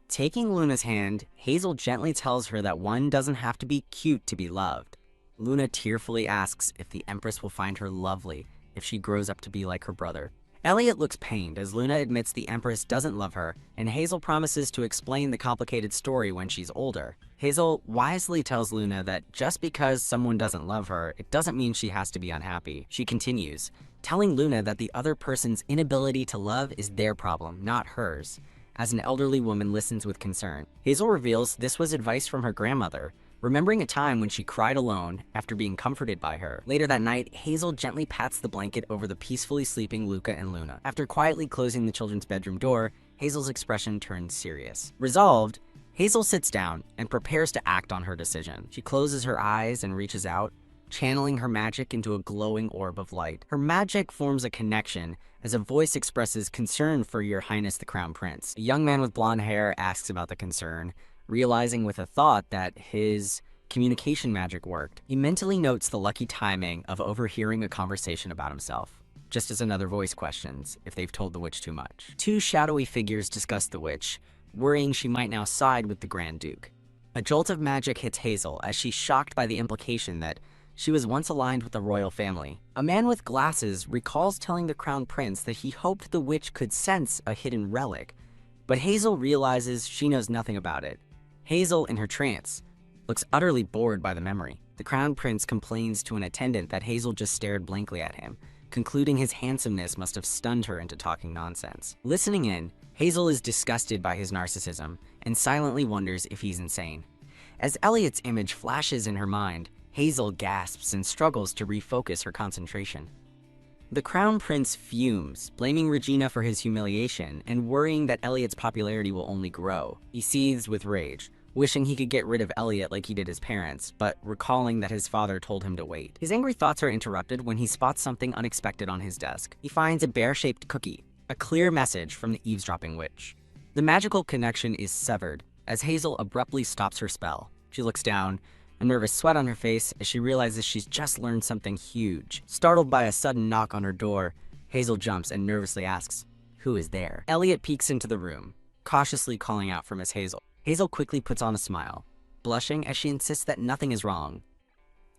Taking Luna's hand, Hazel gently tells her that one doesn't have to be cute to be loved. Luna tearfully asks if the Empress will find her lovely if she grows up to be like her brother. Elliot looks pained as Luna admits the Empress doesn't love her, and Hazel promises to explain the complicated story when she's older. Hazel wisely tells Luna that just because someone doesn't love her, it doesn't mean she has to be unhappy. She continues, telling Luna that the other person's inability to love is their problem, not hers, as an elderly woman listens with concern. Hazel reveals this was advice from her grandmother, remembering a time when she cried alone after being comforted by her. Later that night, Hazel gently pats the blanket over the peacefully sleeping Luca and Luna. After quietly closing the children's bedroom door, Hazel's expression turns serious. Resolved, Hazel sits down and prepares to act on her decision. She closes her eyes and reaches out, channeling her magic into a glowing orb of light. Her magic forms a connection as a voice expresses concern for Your Highness the Crown Prince. A young man with blonde hair asks about the concern, realizing with a thought that his communication magic worked. He mentally notes the lucky timing of overhearing a conversation about himself, just as another voice questions if they've told the witch too much. Two shadowy figures discuss the witch, worrying she might now side with the Grand Duke. A jolt of magic hits Hazel as she's shocked by the implication that she was once aligned with the royal family. A man with glasses recalls telling the Crown Prince that he hoped the witch could sense a hidden relic, but Hazel realizes she knows nothing about it. Hazel, in her trance, looks utterly bored by the memory. The Crown Prince complains to an attendant that Hazel just stared blankly at him, concluding his handsomeness must have stunned her into talking nonsense. Listening in, Hazel is disgusted by his narcissism and silently wonders if he's insane. As Elliot's image flashes in her mind, Hazel gasps and struggles to refocus her concentration. The Crown Prince fumes, blaming Regina for his humiliation and worrying that Elliot's popularity will only grow. He seethes with rage, wishing he could get rid of Elliot like he did his parents, but recalling that his father told him to wait. His angry thoughts are interrupted when he spots something unexpected on his desk. He finds a bear-shaped cookie, a clear message from the eavesdropping witch. The magical connection is severed as Hazel abruptly stops her spell. She looks down, a nervous sweat on her face as she realizes she's just learned something huge. Startled by a sudden knock on her door, Hazel jumps and nervously asks, who is there. Elliot peeks into the room, cautiously calling out for Miss Hazel. Hazel quickly puts on a smile, blushing as she insists that nothing is wrong.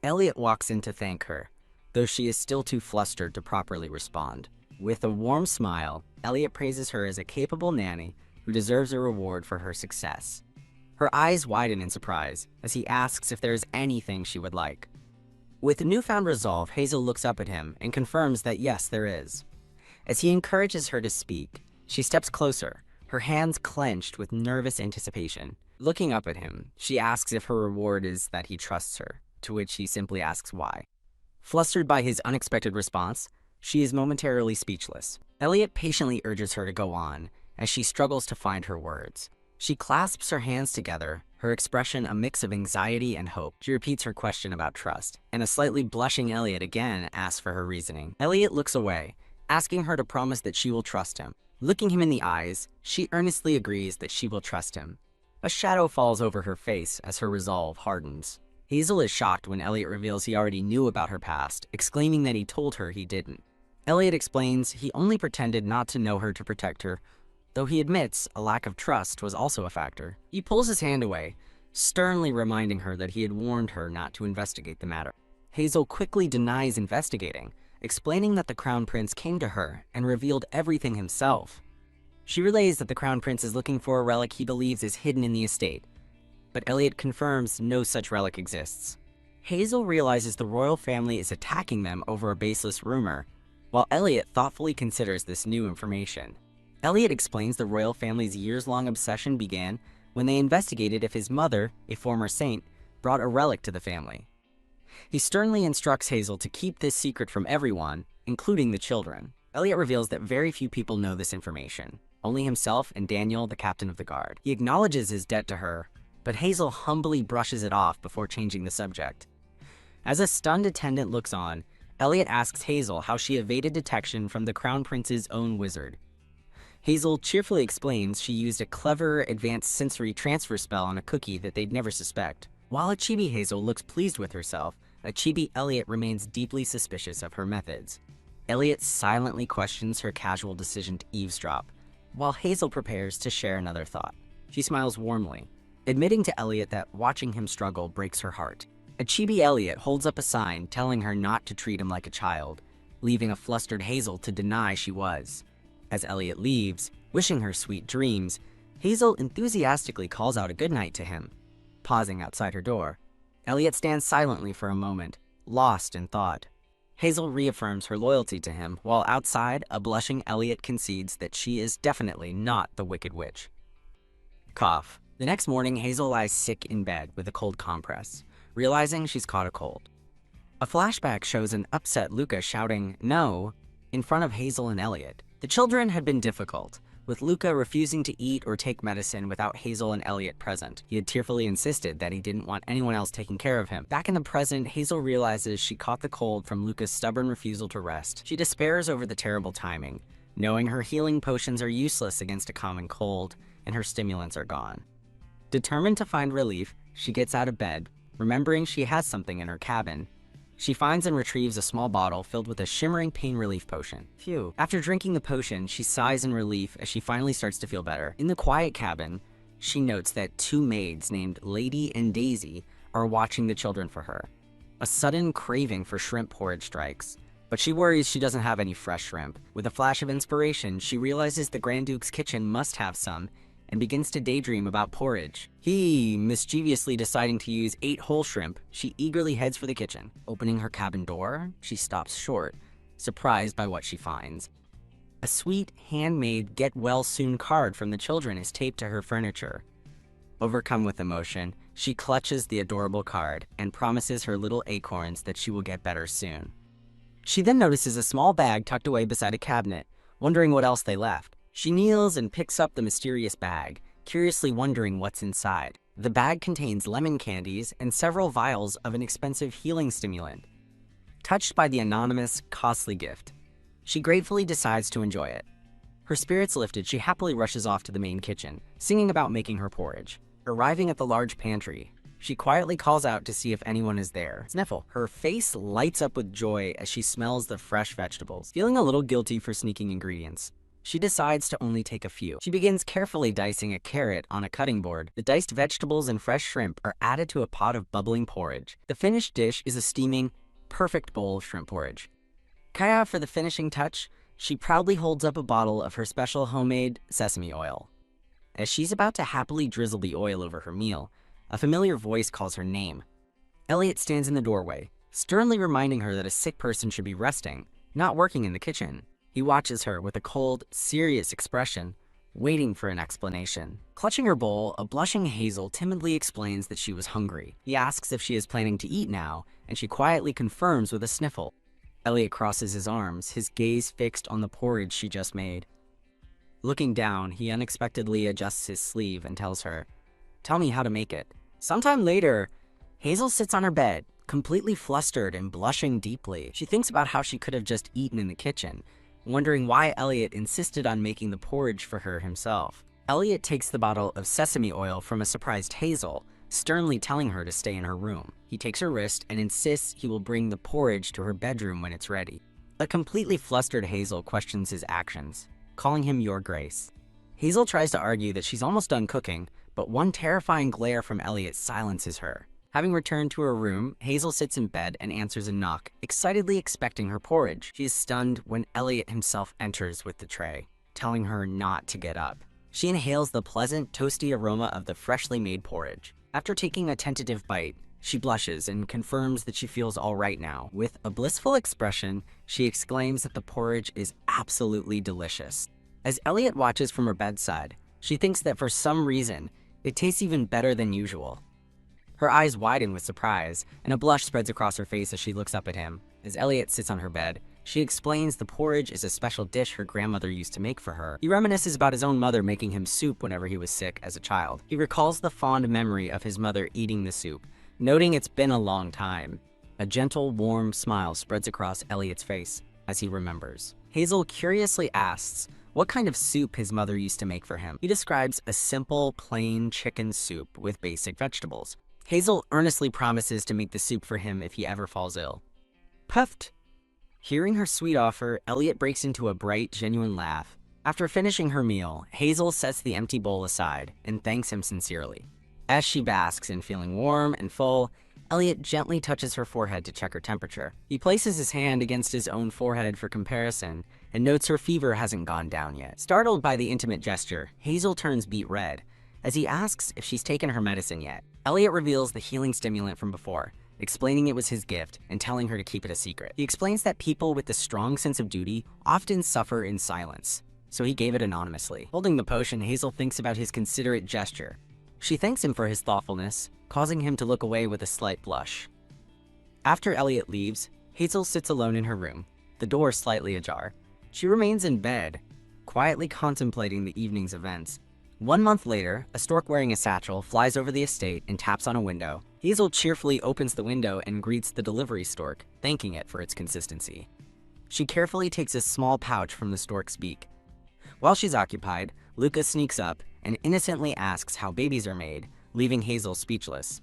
Elliot walks in to thank her, though she is still too flustered to properly respond. With a warm smile, Elliot praises her as a capable nanny who deserves a reward for her success. Her eyes widen in surprise as he asks if there is anything she would like. With newfound resolve, Hazel looks up at him and confirms that yes, there is. As he encourages her to speak, she steps closer, her hands clenched with nervous anticipation. Looking up at him, she asks if her reward is that he trusts her, to which he simply asks why. Flustered by his unexpected response, she is momentarily speechless. Elliot patiently urges her to go on as she struggles to find her words. She clasps her hands together, her expression a mix of anxiety and hope. She repeats her question about trust, and a slightly blushing Elliot again asks for her reasoning. Elliot looks away, asking her to promise that she will trust him. Looking him in the eyes, she earnestly agrees that she will trust him. A shadow falls over her face as her resolve hardens. Hazel is shocked when Elliot reveals he already knew about her past, exclaiming that he told her he didn't. Elliot explains he only pretended not to know her to protect her, though he admits a lack of trust was also a factor. He pulls his hand away, sternly reminding her that he had warned her not to investigate the matter. Hazel quickly denies investigating, explaining that the Crown Prince came to her and revealed everything himself. She relays that the Crown Prince is looking for a relic he believes is hidden in the estate, but Elliot confirms no such relic exists. Hazel realizes the royal family is attacking them over a baseless rumor, while Elliot thoughtfully considers this new information. Elliot explains the royal family's years-long obsession began when they investigated if his mother, a former saint, brought a relic to the family. He sternly instructs Hazel to keep this secret from everyone, including the children. Elliot reveals that very few people know this information, only himself and Daniel, the captain of the guard. He acknowledges his debt to her, but Hazel humbly brushes it off before changing the subject. As a stunned attendant looks on, Elliot asks Hazel how she evaded detection from the Crown Prince's own wizard. Hazel cheerfully explains she used a clever, advanced sensory transfer spell on a cookie that they'd never suspect. While a chibi Hazel looks pleased with herself, a chibi Elliot remains deeply suspicious of her methods. Elliot silently questions her casual decision to eavesdrop, while Hazel prepares to share another thought. She smiles warmly, admitting to Elliot that watching him struggle breaks her heart. A chibi Elliot holds up a sign telling her not to treat him like a child, leaving a flustered Hazel to deny she was. As Elliot leaves, wishing her sweet dreams, Hazel enthusiastically calls out a goodnight to him. Pausing outside her door, Elliot stands silently for a moment, lost in thought. Hazel reaffirms her loyalty to him, while outside, a blushing Elliot concedes that she is definitely not the Wicked Witch. Cough. The next morning, Hazel lies sick in bed with a cold compress, realizing she's caught a cold. A flashback shows an upset Luca shouting, "No," in front of Hazel and Elliot. The children had been difficult, with Luca refusing to eat or take medicine without Hazel and Elliot present. He had tearfully insisted that he didn't want anyone else taking care of him. Back in the present, Hazel realizes she caught the cold from Luca's stubborn refusal to rest. She despairs over the terrible timing, knowing her healing potions are useless against a common cold, and her stimulants are gone. Determined to find relief, she gets out of bed, remembering she has something in her cabin. She finds and retrieves a small bottle filled with a shimmering pain relief potion. Phew. After drinking the potion, she sighs in relief as she finally starts to feel better. In the quiet cabin, she notes that two maids named Lady and Daisy are watching the children for her. A sudden craving for shrimp porridge strikes, but she worries she doesn't have any fresh shrimp. With a flash of inspiration, she realizes the Grand Duke's kitchen must have some, and begins to daydream about porridge. Mischievously deciding to use 8 whole shrimp, she eagerly heads for the kitchen. Opening her cabin door, she stops short, surprised by what she finds. A sweet, handmade get-well-soon card from the children is taped to her furniture. Overcome with emotion, she clutches the adorable card and promises her little acorns that she will get better soon. She then notices a small bag tucked away beside a cabinet, wondering what else they left. She kneels and picks up the mysterious bag, curiously wondering what's inside. The bag contains lemon candies and several vials of an expensive healing stimulant. Touched by the anonymous, costly gift, she gratefully decides to enjoy it. Her spirits lifted, she happily rushes off to the main kitchen, singing about making her porridge. Arriving at the large pantry, she quietly calls out to see if anyone is there. Sniffle. Her face lights up with joy as she smells the fresh vegetables. Feeling a little guilty for sneaking ingredients, she decides to only take a few. She begins carefully dicing a carrot on a cutting board. The diced vegetables and fresh shrimp are added to a pot of bubbling porridge. The finished dish is a steaming, perfect bowl of shrimp porridge. Kaya, for the finishing touch, she proudly holds up a bottle of her special homemade sesame oil. As she's about to happily drizzle the oil over her meal, a familiar voice calls her name. Elliot stands in the doorway, sternly reminding her that a sick person should be resting, not working in the kitchen. He watches her with a cold, serious expression, waiting for an explanation. Clutching her bowl, a blushing Hazel timidly explains that she was hungry. He asks if she is planning to eat now, and she quietly confirms with a sniffle. Elliot crosses his arms, his gaze fixed on the porridge she just made. Looking down, he unexpectedly adjusts his sleeve and tells her, "Tell me how to make it." Sometime later, Hazel sits on her bed, completely flustered and blushing deeply. She thinks about how she could have just eaten in the kitchen, wondering why Elliot insisted on making the porridge for her himself. Elliot takes the bottle of sesame oil from a surprised Hazel, sternly telling her to stay in her room. He takes her wrist and insists he will bring the porridge to her bedroom when it's ready. A completely flustered Hazel questions his actions, calling him Your Grace. Hazel tries to argue that she's almost done cooking, but one terrifying glare from Elliot silences her. Having returned to her room, Hazel sits in bed and answers a knock, excitedly expecting her porridge. She is stunned when Elliot himself enters with the tray, telling her not to get up. She inhales the pleasant, toasty aroma of the freshly made porridge. After taking a tentative bite, she blushes and confirms that she feels all right now. With a blissful expression, she exclaims that the porridge is absolutely delicious. As Elliot watches from her bedside, she thinks that for some reason, it tastes even better than usual. Her eyes widen with surprise, and a blush spreads across her face as she looks up at him. As Elliot sits on her bed, she explains the porridge is a special dish her grandmother used to make for her. He reminisces about his own mother making him soup whenever he was sick as a child. He recalls the fond memory of his mother eating the soup, noting it's been a long time. A gentle, warm smile spreads across Elliot's face as he remembers. Hazel curiously asks what kind of soup his mother used to make for him. He describes a simple, plain chicken soup with basic vegetables. Hazel earnestly promises to make the soup for him if he ever falls ill. Puffed! Hearing her sweet offer, Elliot breaks into a bright, genuine laugh. After finishing her meal, Hazel sets the empty bowl aside and thanks him sincerely. As she basks in feeling warm and full, Elliot gently touches her forehead to check her temperature. He places his hand against his own forehead for comparison and notes her fever hasn't gone down yet. Startled by the intimate gesture, Hazel turns beet red as he asks if she's taken her medicine yet. Elliot reveals the healing stimulant from before, explaining it was his gift and telling her to keep it a secret. He explains that people with a strong sense of duty often suffer in silence, so he gave it anonymously. Holding the potion, Hazel thinks about his considerate gesture. She thanks him for his thoughtfulness, causing him to look away with a slight blush. After Elliot leaves, Hazel sits alone in her room, the door slightly ajar. She remains in bed, quietly contemplating the evening's events. 1 month later, a stork wearing a satchel flies over the estate and taps on a window. Hazel cheerfully opens the window and greets the delivery stork, thanking it for its consistency. She carefully takes a small pouch from the stork's beak. While she's occupied, Luca sneaks up and innocently asks how babies are made, leaving Hazel speechless.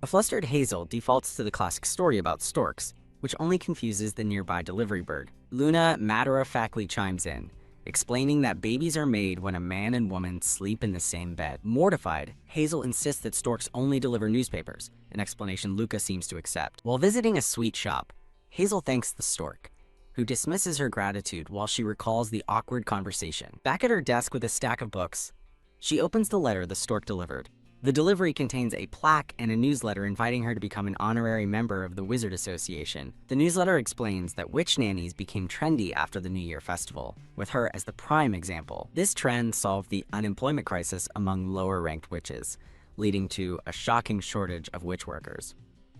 A flustered Hazel defaults to the classic story about storks, which only confuses the nearby delivery bird. Luna matter-of-factly chimes in, explaining that babies are made when a man and woman sleep in the same bed. Mortified, Hazel insists that storks only deliver newspapers, an explanation Luca seems to accept. While visiting a sweet shop, Hazel thanks the stork, who dismisses her gratitude while she recalls the awkward conversation. Back at her desk with a stack of books, she opens the letter the stork delivered. The delivery contains a plaque and a newsletter inviting her to become an honorary member of the Wizard Association. The newsletter explains that witch nannies became trendy after the New Year festival, with her as the prime example. This trend solved the unemployment crisis among lower-ranked witches, leading to a shocking shortage of witch workers.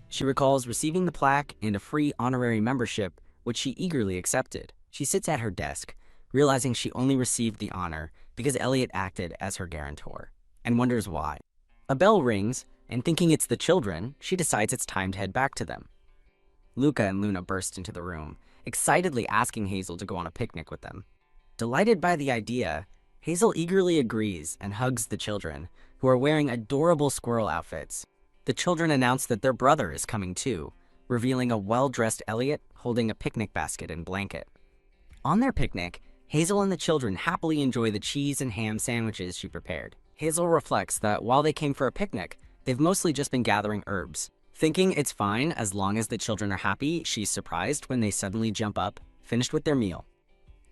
She recalls receiving the plaque and a free honorary membership, which she eagerly accepted. She sits at her desk, realizing she only received the honor because Elliot acted as her guarantor, and wonders why. A bell rings, and thinking it's the children, she decides it's time to head back to them. Luca and Luna burst into the room, excitedly asking Hazel to go on a picnic with them. Delighted by the idea, Hazel eagerly agrees and hugs the children, who are wearing adorable squirrel outfits. The children announce that their brother is coming too, revealing a well-dressed Elliot holding a picnic basket and blanket. On their picnic, Hazel and the children happily enjoy the cheese and ham sandwiches she prepared. Hazel reflects that while they came for a picnic, they've mostly just been gathering herbs. Thinking it's fine as long as the children are happy, she's surprised when they suddenly jump up, finished with their meal.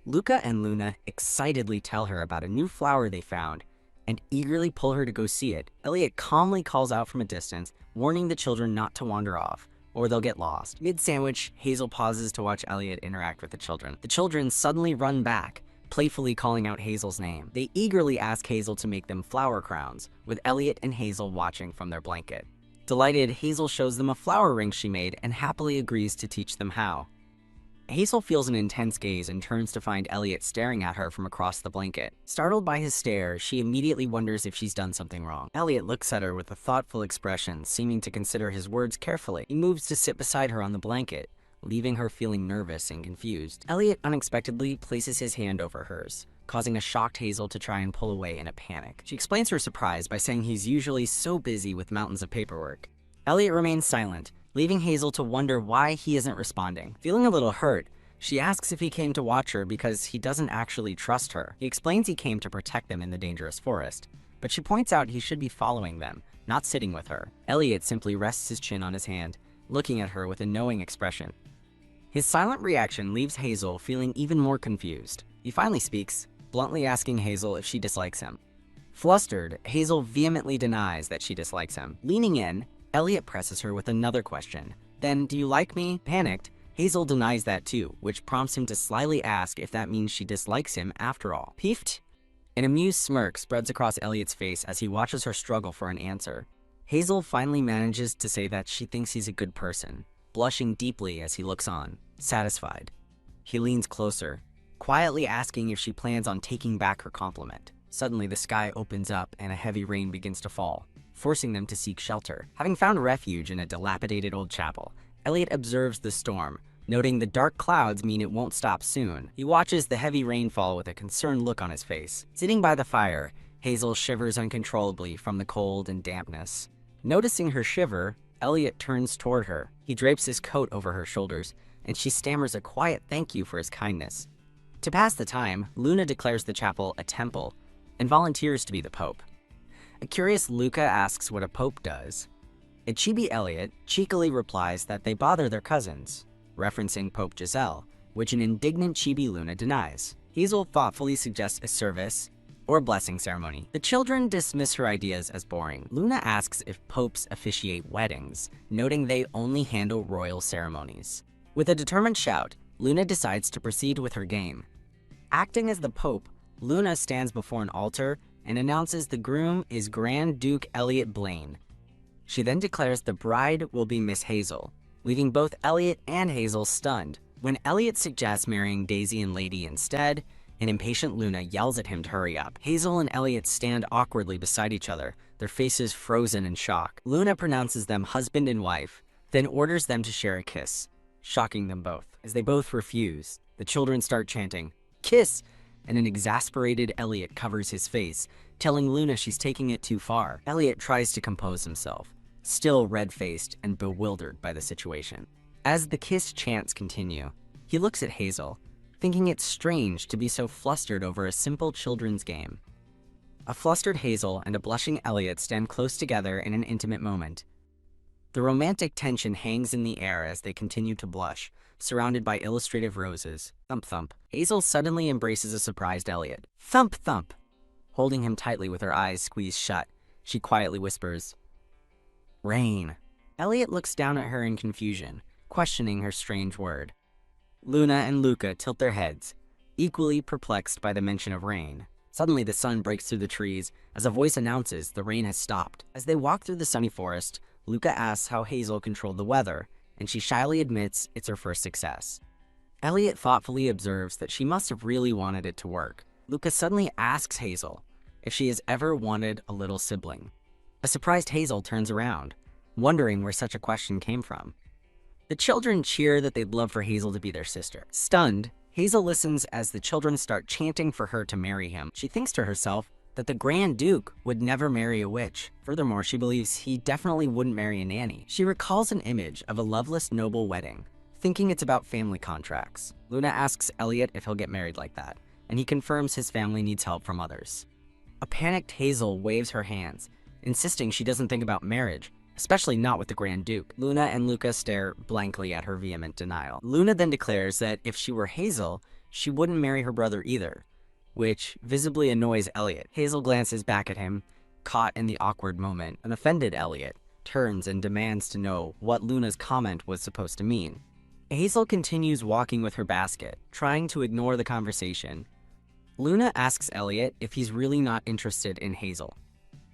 Luca and Luna excitedly tell her about a new flower they found and eagerly pull her to go see it. Elliot calmly calls out from a distance, warning the children not to wander off, or they'll get lost. Mid-sandwich, Hazel pauses to watch Elliot interact with the children. The children suddenly run back, playfully calling out Hazel's name. They eagerly ask Hazel to make them flower crowns, with Elliot and Hazel watching from their blanket. Delighted, Hazel shows them a flower ring she made and happily agrees to teach them how. Hazel feels an intense gaze and turns to find Elliot staring at her from across the blanket. Startled by his stare, she immediately wonders if she's done something wrong. Elliot looks at her with a thoughtful expression, seeming to consider his words carefully. He moves to sit beside her on the blanket, leaving her feeling nervous and confused. Elliot unexpectedly places his hand over hers, causing a shocked Hazel to try and pull away in a panic. She explains her surprise by saying he's usually so busy with mountains of paperwork. Elliot remains silent, leaving Hazel to wonder why he isn't responding. Feeling a little hurt, she asks if he came to watch her because he doesn't actually trust her. He explains he came to protect them in the dangerous forest, but she points out he should be following them, not sitting with her. Elliot simply rests his chin on his hand, looking at her with a knowing expression. His silent reaction leaves Hazel feeling even more confused. He finally speaks, bluntly asking Hazel if she dislikes him. Flustered, Hazel vehemently denies that she dislikes him. Leaning in, Elliot presses her with another question. Then, do you like me? Panicked, Hazel denies that too, which prompts him to slyly ask if that means she dislikes him after all. Peeved? An amused smirk spreads across Elliot's face as he watches her struggle for an answer. Hazel finally manages to say that she thinks he's a good person, blushing deeply as he looks on, satisfied. He leans closer, quietly asking if she plans on taking back her compliment. Suddenly, the sky opens up and a heavy rain begins to fall, forcing them to seek shelter. Having found refuge in a dilapidated old chapel, Elliot observes the storm, noting the dark clouds mean it won't stop soon. He watches the heavy rainfall with a concerned look on his face. Sitting by the fire, Hazel shivers uncontrollably from the cold and dampness. Noticing her shiver, Elliot turns toward her. He drapes his coat over her shoulders, and she stammers a quiet thank you for his kindness. To pass the time, Luna declares the chapel a temple and volunteers to be the Pope. A curious Luca asks what a pope does. A chibi Elliot cheekily replies that they bother their cousins, referencing Pope Giselle, which an indignant chibi Luna denies. Hazel thoughtfully suggests a service or blessing ceremony. The children dismiss her ideas as boring. Luna asks if popes officiate weddings, noting they only handle royal ceremonies. With a determined shout, Luna decides to proceed with her game. Acting as the Pope, Luna stands before an altar and announces the groom is Grand Duke Elliot Blaine. She then declares the bride will be Miss Hazel, leaving both Elliot and Hazel stunned. When Elliot suggests marrying Daisy and Lady instead, an impatient Luna yells at him to hurry up. Hazel and Elliot stand awkwardly beside each other, their faces frozen in shock. Luna pronounces them husband and wife, then orders them to share a kiss, shocking them both. As they both refuse, the children start chanting, "Kiss!" and an exasperated Elliot covers his face, telling Luna she's taking it too far. Elliot tries to compose himself, still red-faced and bewildered by the situation. As the kiss chants continue, he looks at Hazel, thinking it's strange to be so flustered over a simple children's game. A flustered Hazel and a blushing Elliot stand close together in an intimate moment. The romantic tension hangs in the air as they continue to blush, surrounded by illustrative roses. Thump thump. Hazel suddenly embraces a surprised Elliot. Thump thump. Holding him tightly with her eyes squeezed shut, she quietly whispers, "Rain." Elliot looks down at her in confusion, questioning her strange word. Luna and Luca tilt their heads, equally perplexed by the mention of rain. Suddenly, the sun breaks through the trees as a voice announces the rain has stopped. As they walk through the sunny forest, Luca asks how Hazel controlled the weather, and she shyly admits it's her first success. Elliot thoughtfully observes that she must have really wanted it to work. Luca suddenly asks Hazel if she has ever wanted a little sibling. A surprised Hazel turns around, wondering where such a question came from. The children cheer that they'd love for Hazel to be their sister. Stunned, Hazel listens as the children start chanting for her to marry him. She thinks to herself that the Grand Duke would never marry a witch. Furthermore, she believes he definitely wouldn't marry a nanny. She recalls an image of a loveless noble wedding, thinking it's about family contracts. Luna asks Elliot if he'll get married like that, and he confirms his family needs help from others. A panicked Hazel waves her hands, insisting she doesn't think about marriage, especially not with the Grand Duke. Luna and Luca stare blankly at her vehement denial. Luna then declares that if she were Hazel, she wouldn't marry her brother either, which visibly annoys Elliot. Hazel glances back at him, caught in the awkward moment. An offended Elliot turns and demands to know what Luna's comment was supposed to mean. Hazel continues walking with her basket, trying to ignore the conversation. Luna asks Elliot if he's really not interested in Hazel.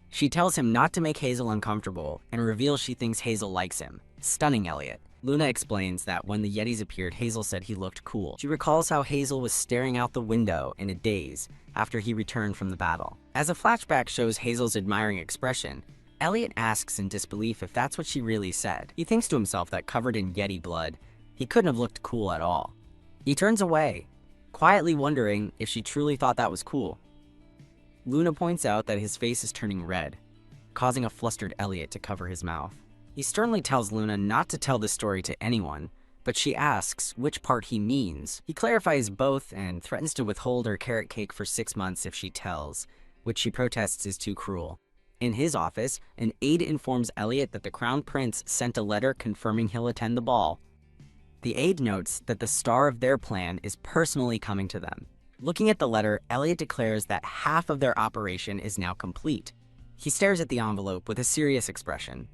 She tells him not to make Hazel uncomfortable and reveals she thinks Hazel likes him, stunning Elliot. Luna explains that when the Yetis appeared, Hazel said he looked cool. She recalls how Hazel was staring out the window in a daze after he returned from the battle. As a flashback shows Hazel's admiring expression, Elliot asks in disbelief if that's what she really said. He thinks to himself that covered in Yeti blood, he couldn't have looked cool at all. He turns away, quietly wondering if she truly thought that was cool. Luna points out that his face is turning red, causing a flustered Elliot to cover his mouth. He sternly tells Luna not to tell this story to anyone, but she asks which part he means. He clarifies both and threatens to withhold her carrot cake for 6 months if she tells, which she protests is too cruel. In his office, an aide informs Elliot that the Crown Prince sent a letter confirming he'll attend the ball. The aide notes that the star of their plan is personally coming to them. Looking at the letter, Elliot declares that half of their operation is now complete. He stares at the envelope with a serious expression.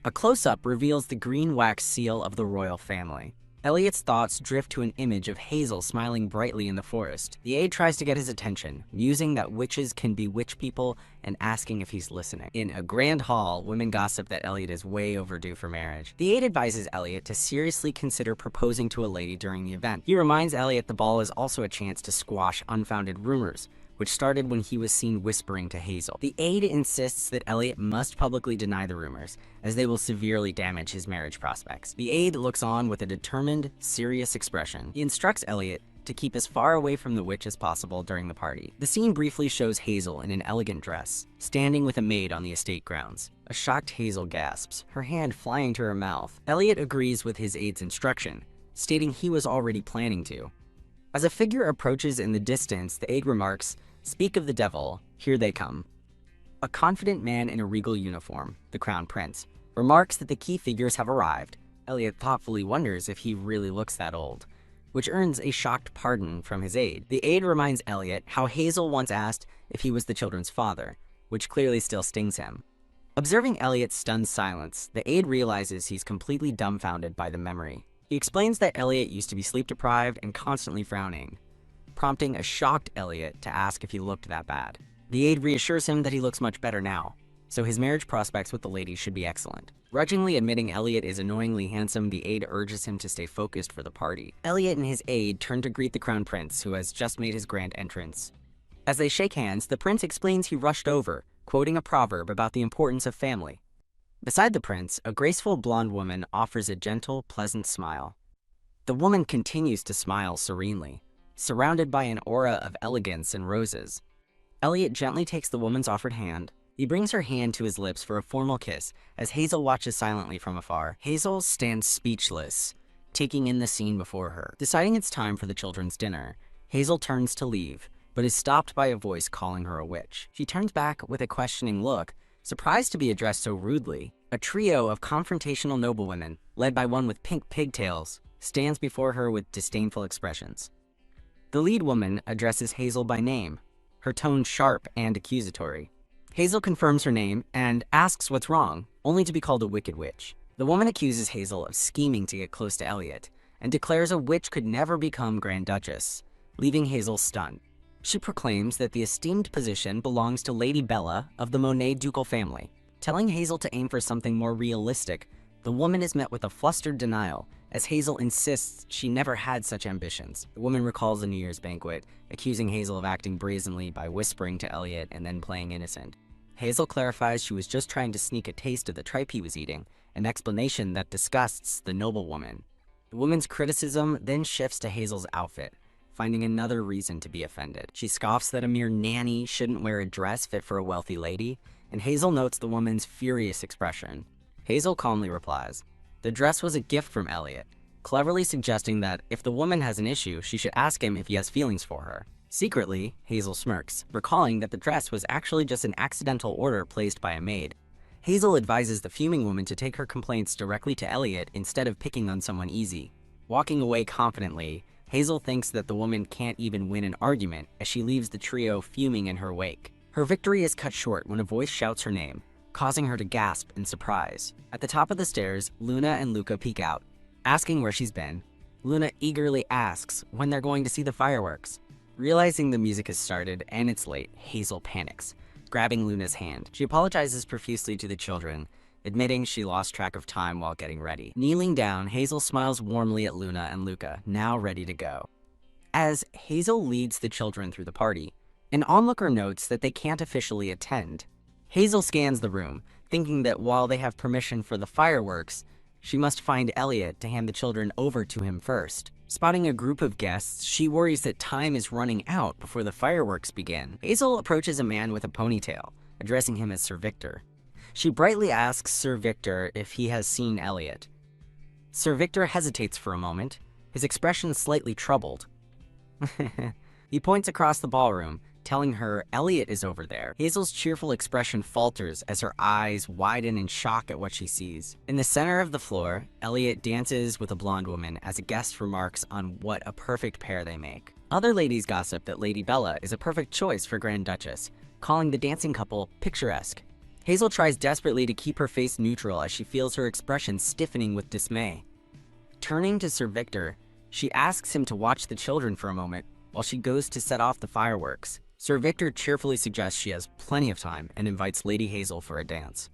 A close-up reveals the green wax seal of the royal family. Elliot's thoughts drift to an image of Hazel smiling brightly in the forest. The aide tries to get his attention, musing that witches can bewitch people and asking if he's listening. In a grand hall, women gossip that Elliot is way overdue for marriage. The aide advises Elliot to seriously consider proposing to a lady during the event. He reminds Elliot the ball is also a chance to squash unfounded rumors, which started when he was seen whispering to Hazel. The aide insists that Elliot must publicly deny the rumors, as they will severely damage his marriage prospects. The aide looks on with a determined, serious expression. He instructs Elliot to keep as far away from the witch as possible during the party. The scene briefly shows Hazel in an elegant dress, standing with a maid on the estate grounds. A shocked Hazel gasps, her hand flying to her mouth. Elliot agrees with his aide's instruction, stating he was already planning to. As a figure approaches in the distance, the aide remarks, "Speak of the devil, here they come." A confident man in a regal uniform, the Crown Prince, remarks that the key figures have arrived. Elliot thoughtfully wonders if he really looks that old, which earns a shocked pardon from his aide. The aide reminds Elliot how Hazel once asked if he was the children's father, which clearly still stings him. Observing Elliot's stunned silence, the aide realizes he's completely dumbfounded by the memory. He explains that Elliot used to be sleep-deprived and constantly frowning, prompting a shocked Elliot to ask if he looked that bad. The aide reassures him that he looks much better now, so his marriage prospects with the lady should be excellent. Grudgingly admitting Elliot is annoyingly handsome, the aide urges him to stay focused for the party. Elliot and his aide turn to greet the Crown Prince, who has just made his grand entrance. As they shake hands, the prince explains he rushed over, quoting a proverb about the importance of family. Beside the prince, a graceful blonde woman offers a gentle, pleasant smile. The woman continues to smile serenely, surrounded by an aura of elegance and roses. Elliot gently takes the woman's offered hand. He brings her hand to his lips for a formal kiss as Hazel watches silently from afar. Hazel stands speechless, taking in the scene before her. Deciding it's time for the children's dinner, Hazel turns to leave, but is stopped by a voice calling her a witch. She turns back with a questioning look, surprised to be addressed so rudely. A trio of confrontational noblewomen, led by one with pink pigtails, stands before her with disdainful expressions. The lead woman addresses Hazel by name, her tone sharp and accusatory. Hazel confirms her name and asks what's wrong, only to be called a wicked witch. The woman accuses Hazel of scheming to get close to Elliot and declares a witch could never become Grand Duchess, leaving Hazel stunned. She proclaims that the esteemed position belongs to Lady Bella of the Monet ducal family. Telling Hazel to aim for something more realistic, the woman is met with a flustered denial, as Hazel insists she never had such ambitions. The woman recalls the New Year's banquet, accusing Hazel of acting brazenly by whispering to Elliot and then playing innocent. Hazel clarifies she was just trying to sneak a taste of the tripe he was eating, an explanation that disgusts the noblewoman. The woman's criticism then shifts to Hazel's outfit, finding another reason to be offended. She scoffs that a mere nanny shouldn't wear a dress fit for a wealthy lady, and Hazel notes the woman's furious expression. Hazel calmly replies, the dress was a gift from Elliot, cleverly suggesting that if the woman has an issue, she should ask him if he has feelings for her. Secretly, Hazel smirks, recalling that the dress was actually just an accidental order placed by a maid. Hazel advises the fuming woman to take her complaints directly to Elliot instead of picking on someone easy. Walking away confidently, Hazel thinks that the woman can't even win an argument as she leaves the trio fuming in her wake. Her victory is cut short when a voice shouts her name, causing her to gasp in surprise. At the top of the stairs, Luna and Luca peek out, asking where she's been. Luna eagerly asks when they're going to see the fireworks. Realizing the music has started and it's late, Hazel panics, grabbing Luna's hand. She apologizes profusely to the children, admitting she lost track of time while getting ready. Kneeling down, Hazel smiles warmly at Luna and Luca, now ready to go. As Hazel leads the children through the party, an onlooker notes that they can't officially attend. Hazel scans the room, thinking that while they have permission for the fireworks, she must find Elliot to hand the children over to him first. Spotting a group of guests, she worries that time is running out before the fireworks begin. Hazel approaches a man with a ponytail, addressing him as Sir Victor. She brightly asks Sir Victor if he has seen Elliot. Sir Victor hesitates for a moment, his expression slightly troubled. He points across the ballroom, telling her Elliot is over there. Hazel's cheerful expression falters as her eyes widen in shock at what she sees. In the center of the floor, Elliot dances with a blonde woman as a guest remarks on what a perfect pair they make. Other ladies gossip that Lady Bella is a perfect choice for Grand Duchess, calling the dancing couple picturesque. Hazel tries desperately to keep her face neutral as she feels her expression stiffening with dismay. Turning to Sir Victor, she asks him to watch the children for a moment while she goes to set off the fireworks. Sir Victor cheerfully suggests she has plenty of time and invites Lady Hazel for a dance.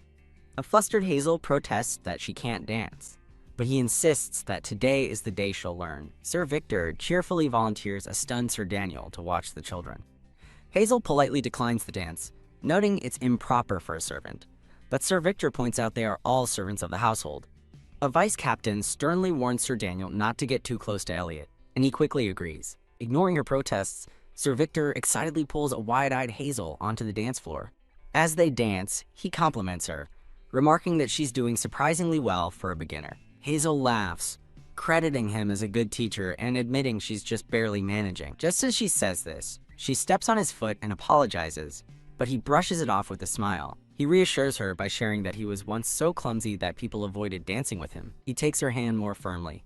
A flustered Hazel protests that she can't dance, but he insists that today is the day she'll learn. Sir Victor cheerfully volunteers a stunned Sir Daniel to watch the children. Hazel politely declines the dance, noting it's improper for a servant, but Sir Victor points out they are all servants of the household. A vice captain sternly warns Sir Daniel not to get too close to Elliot, and he quickly agrees. Ignoring her protests, Sir Victor excitedly pulls a wide-eyed Hazel onto the dance floor. As they dance, he compliments her, remarking that she's doing surprisingly well for a beginner. Hazel laughs, crediting him as a good teacher and admitting she's just barely managing. Just as she says this, she steps on his foot and apologizes, but he brushes it off with a smile. He reassures her by sharing that he was once so clumsy that people avoided dancing with him. He takes her hand more firmly,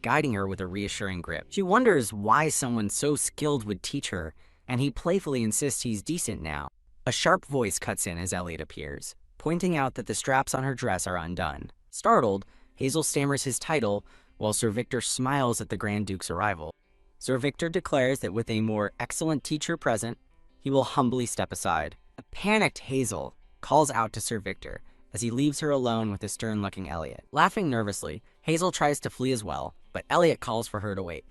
guiding her with a reassuring grip. She wonders why someone so skilled would teach her, and he playfully insists he's decent now. A sharp voice cuts in as Elliot appears, pointing out that the straps on her dress are undone. Startled, Hazel stammers his title, while Sir Victor smiles at the Grand Duke's arrival. Sir Victor declares that with a more excellent teacher present, he will humbly step aside. A panicked Hazel calls out to Sir Victor as he leaves her alone with the stern-looking Elliot. Laughing nervously, Hazel tries to flee as well, but Elliot calls for her to wait.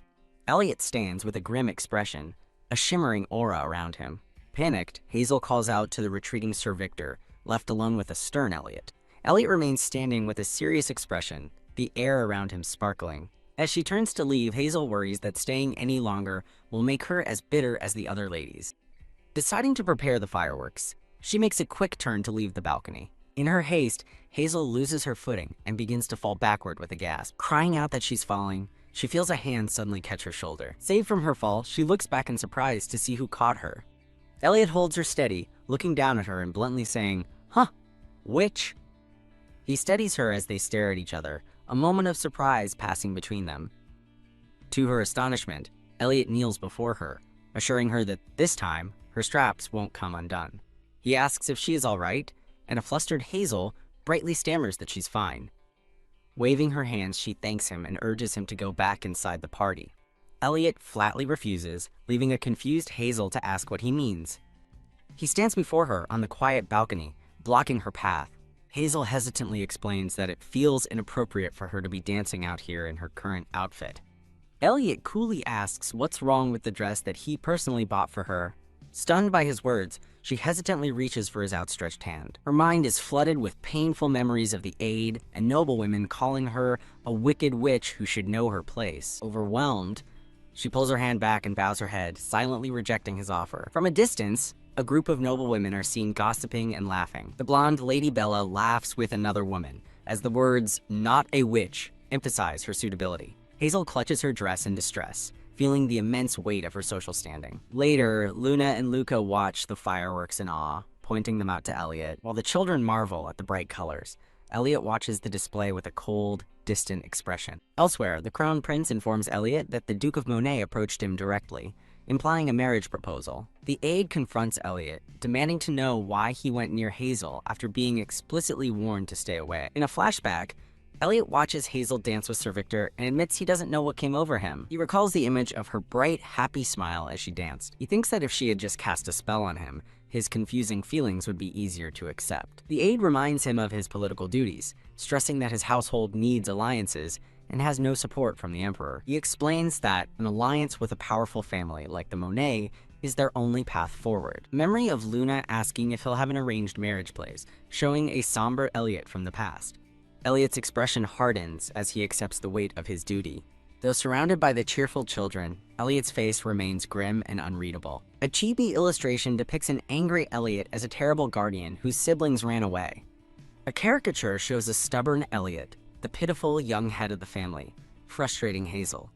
Elliot stands with a grim expression, a shimmering aura around him. Panicked, Hazel calls out to the retreating Sir Victor, left alone with a stern Elliot. Elliot remains standing with a serious expression, the air around him sparkling. As she turns to leave, Hazel worries that staying any longer will make her as bitter as the other ladies. Deciding to prepare the fireworks, she makes a quick turn to leave the balcony. In her haste, Hazel loses her footing and begins to fall backward with a gasp. Crying out that she's falling, she feels a hand suddenly catch her shoulder. Saved from her fall, she looks back in surprise to see who caught her. Elliot holds her steady, looking down at her and bluntly saying, "Huh, witch?" He steadies her as they stare at each other, a moment of surprise passing between them. To her astonishment, Elliot kneels before her, assuring her that this time, her straps won't come undone. He asks if she is all right, and a flustered Hazel brightly stammers that she's fine. Waving her hands, she thanks him and urges him to go back inside the party. Elliot flatly refuses, leaving a confused Hazel to ask what he means. He stands before her on the quiet balcony, blocking her path. Hazel hesitantly explains that it feels inappropriate for her to be dancing out here in her current outfit. Elliot coolly asks what's wrong with the dress that he personally bought for her. Stunned by his words, she hesitantly reaches for his outstretched hand. Her mind is flooded with painful memories of the aide and noblewomen calling her a wicked witch who should know her place. Overwhelmed, she pulls her hand back and bows her head, silently rejecting his offer. From a distance, a group of noblewomen are seen gossiping and laughing. The blonde Lady Bella laughs with another woman, as the words, "not a witch," emphasize her suitability. Hazel clutches her dress in distress, feeling the immense weight of her social standing. Later, Luna and Luca watch the fireworks in awe, pointing them out to Elliot. While the children marvel at the bright colors, Elliot watches the display with a cold, distant expression. Elsewhere, the Crown Prince informs Elliot that the Duke of Monet approached him directly, implying a marriage proposal. The aide confronts Elliot, demanding to know why he went near Hazel after being explicitly warned to stay away. In a flashback, Elliot watches Hazel dance with Sir Victor and admits he doesn't know what came over him. He recalls the image of her bright, happy smile as she danced. He thinks that if she had just cast a spell on him, his confusing feelings would be easier to accept. The aide reminds him of his political duties, stressing that his household needs alliances and has no support from the Emperor. He explains that an alliance with a powerful family like the Monet is their only path forward. Memory of Luna asking if he'll have an arranged marriage plays, showing a somber Elliot from the past. Elliot's expression hardens as he accepts the weight of his duty. Though surrounded by the cheerful children, Elliot's face remains grim and unreadable. A chibi illustration depicts an angry Elliot as a terrible guardian whose siblings ran away. A caricature shows a stubborn Elliot, the pitiful young head of the family, frustrating Hazel.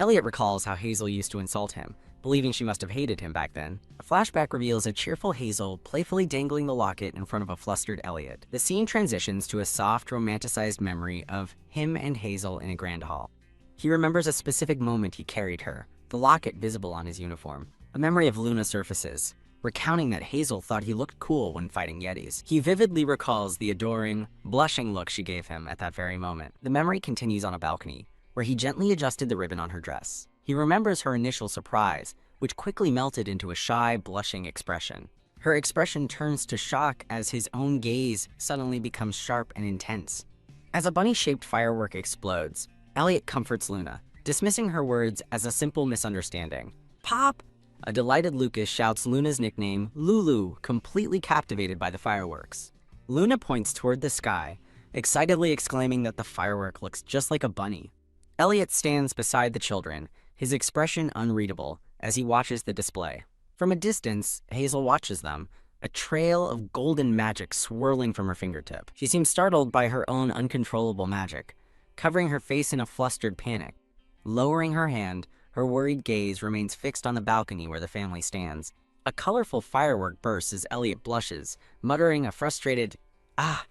Elliot recalls how Hazel used to insult him, believing she must have hated him back then. A flashback reveals a cheerful Hazel playfully dangling the locket in front of a flustered Elliot. The scene transitions to a soft, romanticized memory of him and Hazel in a grand hall. He remembers a specific moment he carried her, the locket visible on his uniform. A memory of Luna surfaces, recounting that Hazel thought he looked cool when fighting Yetis. He vividly recalls the adoring, blushing look she gave him at that very moment. The memory continues on a balcony, where he gently adjusted the ribbon on her dress. He remembers her initial surprise, which quickly melted into a shy, blushing expression. Her expression turns to shock as his own gaze suddenly becomes sharp and intense. As a bunny-shaped firework explodes, Elliot comforts Luna, dismissing her words as a simple misunderstanding. "Pop!" A delighted Lucas shouts Luna's nickname, Lulu, completely captivated by the fireworks. Luna points toward the sky, excitedly exclaiming that the firework looks just like a bunny. Elliot stands beside the children, his expression unreadable, as he watches the display. From a distance, Hazel watches them, a trail of golden magic swirling from her fingertip. She seems startled by her own uncontrollable magic, covering her face in a flustered panic. Lowering her hand, her worried gaze remains fixed on the balcony where the family stands. A colorful firework bursts as Elliot blushes, muttering a frustrated, "Ah,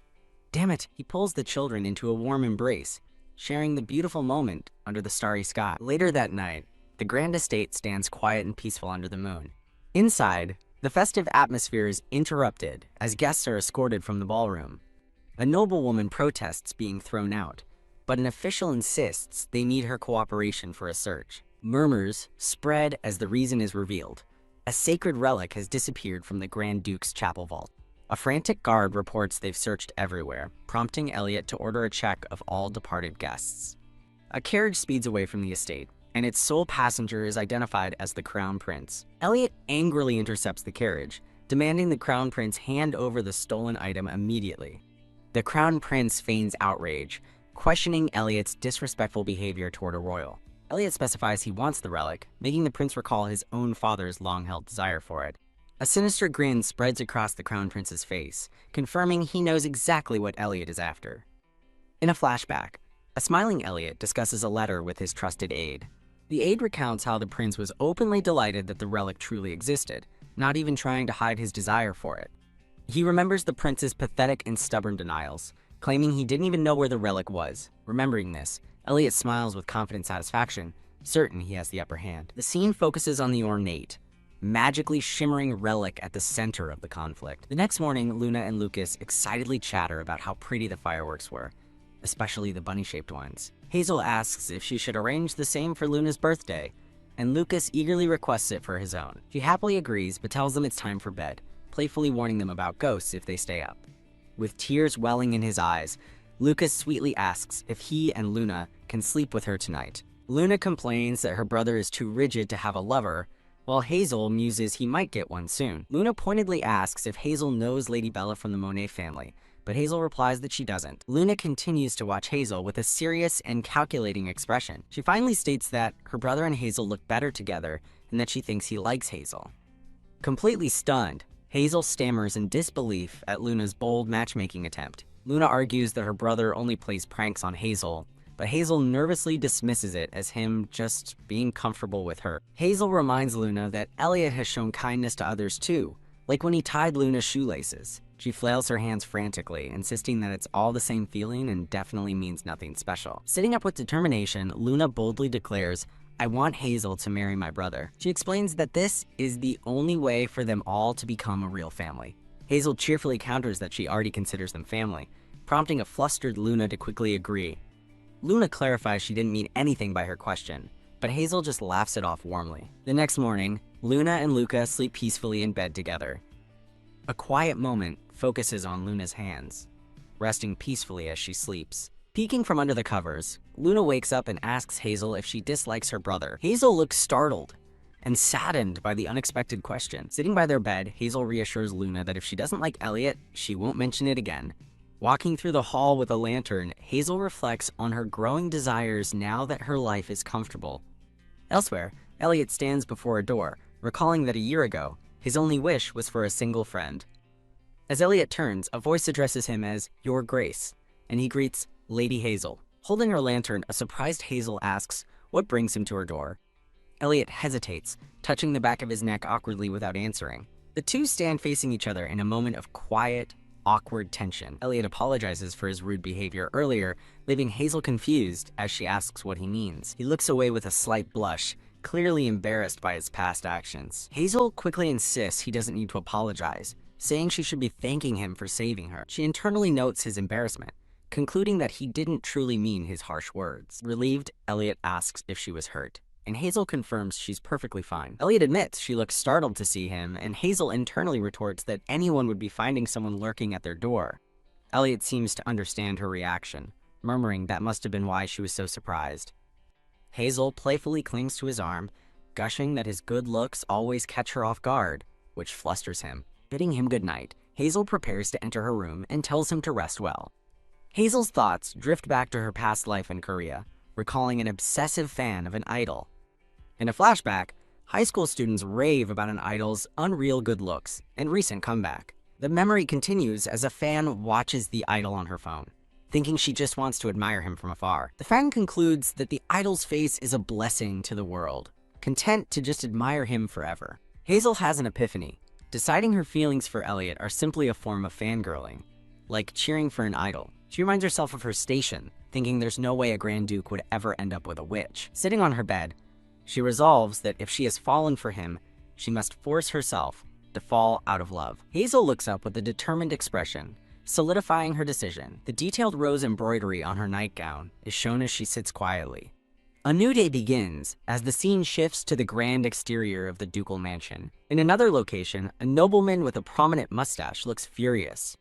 damn it." He pulls the children into a warm embrace, sharing the beautiful moment under the starry sky. Later that night, the grand estate stands quiet and peaceful under the moon. Inside, the festive atmosphere is interrupted as guests are escorted from the ballroom. A noblewoman protests being thrown out, but an official insists they need her cooperation for a search. Murmurs spread as the reason is revealed. A sacred relic has disappeared from the Grand Duke's chapel vault. A frantic guard reports they've searched everywhere, prompting Elliot to order a check of all departed guests. A carriage speeds away from the estate, and its sole passenger is identified as the Crown Prince. Elliot angrily intercepts the carriage, demanding the Crown Prince hand over the stolen item immediately. The Crown Prince feigns outrage, questioning Elliot's disrespectful behavior toward a royal. Elliot specifies he wants the relic, making the prince recall his own father's long-held desire for it. A sinister grin spreads across the Crown Prince's face, confirming he knows exactly what Elliot is after. In a flashback, a smiling Elliot discusses a letter with his trusted aide. The aide recounts how the prince was openly delighted that the relic truly existed, not even trying to hide his desire for it. He remembers the prince's pathetic and stubborn denials, claiming he didn't even know where the relic was. Remembering this, Elliot smiles with confident satisfaction, certain he has the upper hand. The scene focuses on the ornate, magically shimmering relic at the center of the conflict. The next morning, Luna and Lucas excitedly chatter about how pretty the fireworks were, especially the bunny-shaped ones. Hazel asks if she should arrange the same for Luna's birthday, and Lucas eagerly requests it for his own. She happily agrees, but tells them it's time for bed, playfully warning them about ghosts if they stay up. With tears welling in his eyes, Lucas sweetly asks if he and Luna can sleep with her tonight. Luna complains that her brother is too rigid to have a lover, while Hazel muses he might get one soon. Luna pointedly asks if Hazel knows Lady Bella from the Monet family, but Hazel replies that she doesn't. Luna continues to watch Hazel with a serious and calculating expression. She finally states that her brother and Hazel look better together and that she thinks he likes Hazel. Completely stunned, Hazel stammers in disbelief at Luna's bold matchmaking attempt. Luna argues that her brother only plays pranks on Hazel, but Hazel nervously dismisses it as him just being comfortable with her. Hazel reminds Luna that Elliot has shown kindness to others too, like when he tied Luna's shoelaces. She flails her hands frantically, insisting that it's all the same feeling and definitely means nothing special. Sitting up with determination, Luna boldly declares, "I want Hazel to marry my brother." She explains that this is the only way for them all to become a real family. Hazel cheerfully counters that she already considers them family, prompting a flustered Luna to quickly agree. Luna clarifies she didn't mean anything by her question, but Hazel just laughs it off warmly. The next morning, Luna and Luca sleep peacefully in bed together. A quiet moment focuses on Luna's hands, resting peacefully as she sleeps. Peeking from under the covers, Luna wakes up and asks Hazel if she dislikes her brother. Hazel looks startled and saddened by the unexpected question. Sitting by their bed, Hazel reassures Luna that if she doesn't like Elliot, she won't mention it again. Walking through the hall with a lantern, Hazel reflects on her growing desires now that her life is comfortable. Elsewhere, Elliot stands before a door, recalling that a year ago, his only wish was for a single friend. As Elliot turns, a voice addresses him as "Your Grace," and he greets Lady Hazel. Holding her lantern, a surprised Hazel asks what brings him to her door. Elliot hesitates, touching the back of his neck awkwardly without answering. The two stand facing each other in a moment of quiet, awkward tension. Elliot apologizes for his rude behavior earlier, leaving Hazel confused as she asks what he means. He looks away with a slight blush, clearly embarrassed by his past actions. Hazel quickly insists he doesn't need to apologize, saying she should be thanking him for saving her. She internally notes his embarrassment, concluding that he didn't truly mean his harsh words. Relieved, Elliot asks if she was hurt, and Hazel confirms she's perfectly fine. Elliot admits she looks startled to see him, and Hazel internally retorts that anyone would be finding someone lurking at their door. Elliot seems to understand her reaction, murmuring that must have been why she was so surprised. Hazel playfully clings to his arm, gushing that his good looks always catch her off guard, which flusters him. Bidding him goodnight, Hazel prepares to enter her room and tells him to rest well. Hazel's thoughts drift back to her past life in Korea, recalling an obsessive fan of an idol. In a flashback, high school students rave about an idol's unreal good looks and recent comeback. The memory continues as a fan watches the idol on her phone, thinking she just wants to admire him from afar. The fan concludes that the idol's face is a blessing to the world, content to just admire him forever. Hazel has an epiphany, deciding her feelings for Elliot are simply a form of fangirling, like cheering for an idol. She reminds herself of her station, thinking there's no way a Grand Duke would ever end up with a witch. Sitting on her bed, she resolves that if she has fallen for him, she must force herself to fall out of love. Hazel looks up with a determined expression, solidifying her decision. The detailed rose embroidery on her nightgown is shown as she sits quietly. A new day begins as the scene shifts to the grand exterior of the ducal mansion. In another location, a nobleman with a prominent mustache looks furious.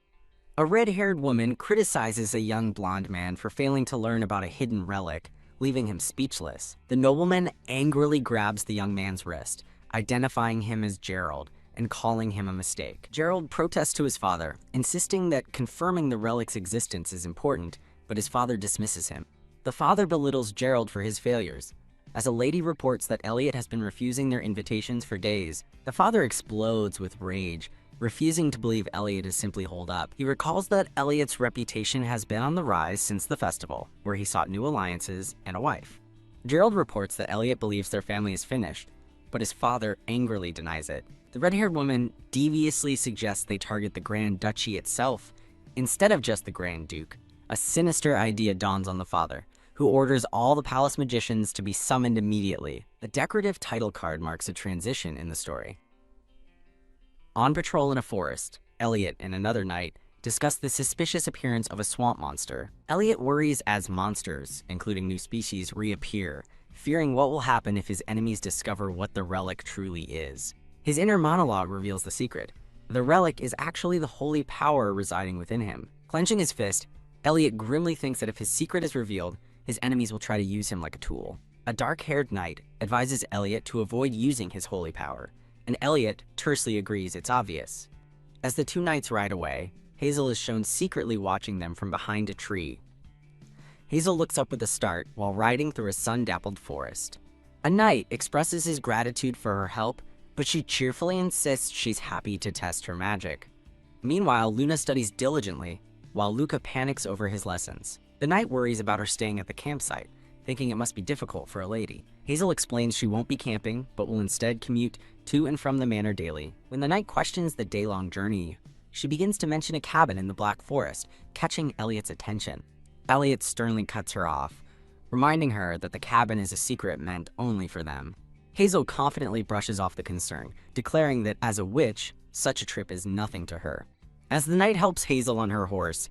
A red-haired woman criticizes a young blonde man for failing to learn about a hidden relic, leaving him speechless. The nobleman angrily grabs the young man's wrist, identifying him as Gerald and calling him a mistake. Gerald protests to his father, insisting that confirming the relic's existence is important, but his father dismisses him. The father belittles Gerald for his failures. As a lady reports that Elliot has been refusing their invitations for days, the father explodes with rage, refusing to believe Elliot is simply holed up. He recalls that Elliot's reputation has been on the rise since the festival, where he sought new alliances and a wife. Gerald reports that Elliot believes their family is finished, but his father angrily denies it. The red-haired woman deviously suggests they target the Grand Duchy itself, instead of just the Grand Duke. A sinister idea dawns on the father, who orders all the palace magicians to be summoned immediately. The decorative title card marks a transition in the story. On patrol in a forest, Elliot and another knight discuss the suspicious appearance of a swamp monster. Elliot worries as monsters, including new species, reappear, fearing what will happen if his enemies discover what the relic truly is. His inner monologue reveals the secret. The relic is actually the holy power residing within him. Clenching his fist, Elliot grimly thinks that if his secret is revealed, his enemies will try to use him like a tool. A dark-haired knight advises Elliot to avoid using his holy power, and Elliot tersely agrees it's obvious. As the two knights ride away, Hazel is shown secretly watching them from behind a tree. Hazel looks up with a start while riding through a sun-dappled forest. A knight expresses his gratitude for her help, but she cheerfully insists she's happy to test her magic. Meanwhile, Luna studies diligently, while Luca panics over his lessons. The knight worries about her staying at the campsite, thinking it must be difficult for a lady. Hazel explains she won't be camping, but will instead commute to and from the manor daily. When the knight questions the day-long journey, she begins to mention a cabin in the Black Forest, catching Elliot's attention. Elliot sternly cuts her off, reminding her that the cabin is a secret meant only for them. Hazel confidently brushes off the concern, declaring that as a witch, such a trip is nothing to her. As the knight helps Hazel on her horse,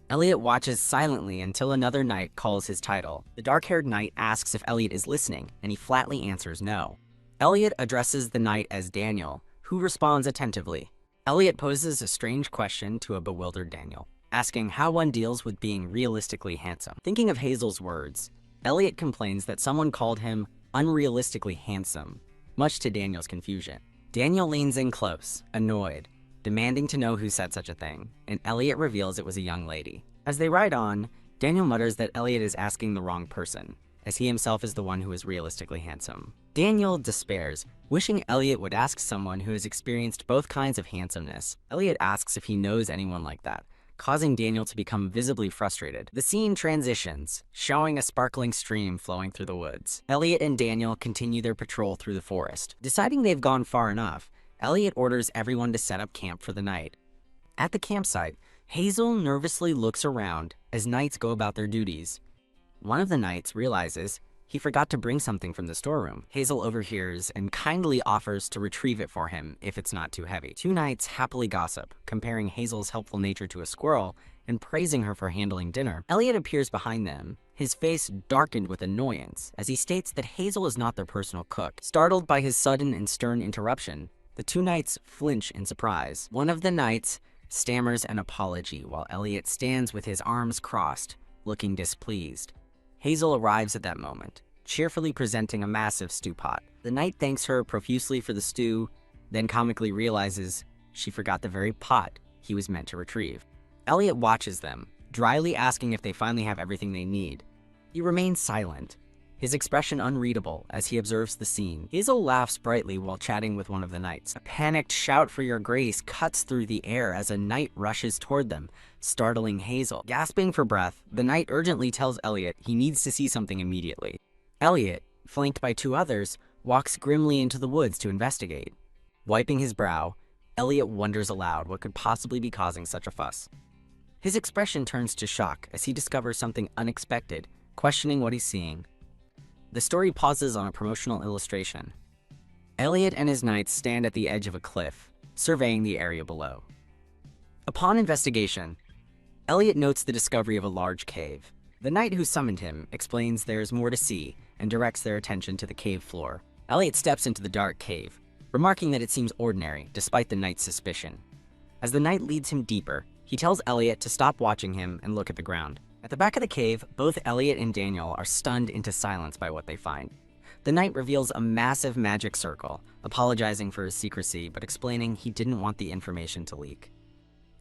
Elliot watches silently until another knight calls his title. The dark-haired knight asks if Elliot is listening, and he flatly answers no. Elliot addresses the knight as Daniel, who responds attentively. Elliot poses a strange question to a bewildered Daniel, asking how one deals with being realistically handsome. Thinking of Hazel's words, Elliot complains that someone called him unrealistically handsome, much to Daniel's confusion. Daniel leans in close, annoyed, demanding to know who said such a thing, and Elliot reveals it was a young lady. As they ride on, Daniel mutters that Elliot is asking the wrong person, as he himself is the one who is realistically handsome. Daniel despairs, wishing Elliot would ask someone who has experienced both kinds of handsomeness. Elliot asks if he knows anyone like that, causing Daniel to become visibly frustrated. The scene transitions, showing a sparkling stream flowing through the woods. Elliot and Daniel continue their patrol through the forest. Deciding they've gone far enough, Elliot orders everyone to set up camp for the night. At the campsite, Hazel nervously looks around as knights go about their duties. One of the knights realizes he forgot to bring something from the storeroom. Hazel overhears and kindly offers to retrieve it for him if it's not too heavy. Two knights happily gossip, comparing Hazel's helpful nature to a squirrel and praising her for handling dinner. Elliot appears behind them, his face darkened with annoyance as he states that Hazel is not their personal cook. Startled by his sudden and stern interruption, the two knights flinch in surprise. One of the knights stammers an apology while Elliot stands with his arms crossed, looking displeased. Hazel arrives at that moment, cheerfully presenting a massive stew pot. The knight thanks her profusely for the stew, then comically realizes she forgot the very pot he was meant to retrieve. Elliot watches them, dryly asking if they finally have everything they need. He remains silent, his expression unreadable as he observes the scene. Hazel laughs brightly while chatting with one of the knights. A panicked shout for your grace cuts through the air as a knight rushes toward them, startling Hazel. Gasping for breath, the knight urgently tells Elliot he needs to see something immediately. Elliot, flanked by two others, walks grimly into the woods to investigate. Wiping his brow, Elliot wonders aloud what could possibly be causing such a fuss. His expression turns to shock as he discovers something unexpected, questioning what he's seeing. The story pauses on a promotional illustration. Elliot and his knights stand at the edge of a cliff, surveying the area below. Upon investigation, Elliot notes the discovery of a large cave. The knight who summoned him explains there is more to see and directs their attention to the cave floor. Elliot steps into the dark cave, remarking that it seems ordinary despite the knight's suspicion. As the knight leads him deeper, he tells Elliot to stop watching him and look at the ground. At the back of the cave, both Elliot and Daniel are stunned into silence by what they find. The knight reveals a massive magic circle, apologizing for his secrecy but explaining he didn't want the information to leak.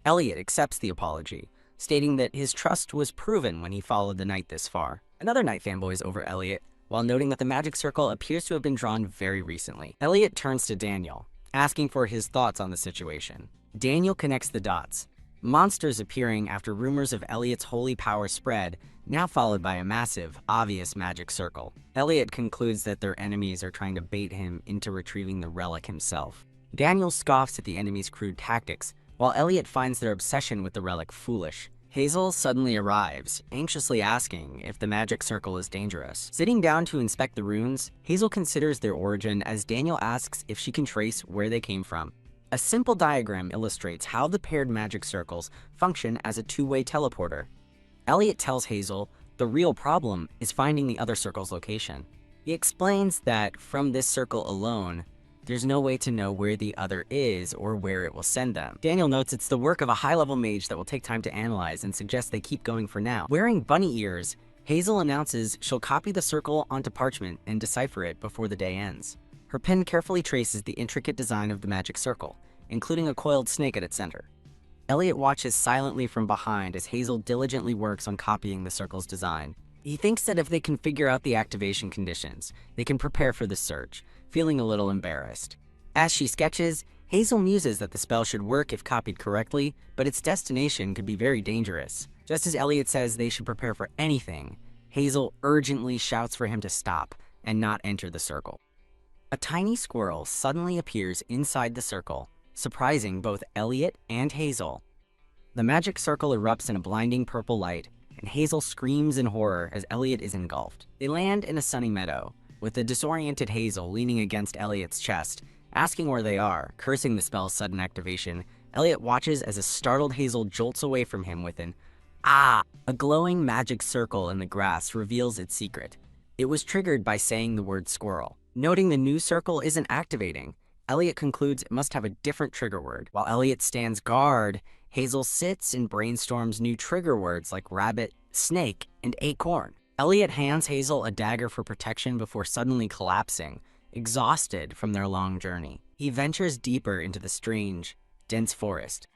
Elliot accepts the apology, stating that his trust was proven when he followed the knight this far. Another knight fanboys over Elliot, while noting that the magic circle appears to have been drawn very recently. Elliot turns to Daniel, asking for his thoughts on the situation. Daniel connects the dots. Monsters appearing after rumors of Elliot's holy power spread, now followed by a massive, obvious magic circle. Elliot concludes that their enemies are trying to bait him into retrieving the relic himself. Daniel scoffs at the enemy's crude tactics, while Elliot finds their obsession with the relic foolish. Hazel suddenly arrives, anxiously asking if the magic circle is dangerous. Sitting down to inspect the runes, Hazel considers their origin as Daniel asks if she can trace where they came from. A simple diagram illustrates how the paired magic circles function as a two-way teleporter. Elliot tells Hazel the real problem is finding the other circle's location. He explains that from this circle alone, there's no way to know where the other is or where it will send them. Daniel notes it's the work of a high-level mage that will take time to analyze and suggests they keep going for now. Wearing bunny ears, Hazel announces she'll copy the circle onto parchment and decipher it before the day ends. Her pen carefully traces the intricate design of the magic circle, including a coiled snake at its center. Elliot watches silently from behind as Hazel diligently works on copying the circle's design. He thinks that if they can figure out the activation conditions, they can prepare for the search, feeling a little embarrassed. As she sketches, Hazel muses that the spell should work if copied correctly, but its destination could be very dangerous. Just as Elliot says they should prepare for anything, Hazel urgently shouts for him to stop and not enter the circle. A tiny squirrel suddenly appears inside the circle, surprising both Elliot and Hazel. The magic circle erupts in a blinding purple light, and Hazel screams in horror as Elliot is engulfed. They land in a sunny meadow, with the disoriented Hazel leaning against Elliot's chest, asking where they are. Cursing the spell's sudden activation, Elliot watches as a startled Hazel jolts away from him with an "Ah!" A glowing magic circle in the grass reveals its secret. It was triggered by saying the word squirrel. Noting the new circle isn't activating, Elliot concludes it must have a different trigger word. While Elliot stands guard, Hazel sits and brainstorms new trigger words like rabbit, snake, and acorn. Elliot hands Hazel a dagger for protection before suddenly collapsing, exhausted from their long journey. He ventures deeper into the strange, dense forest.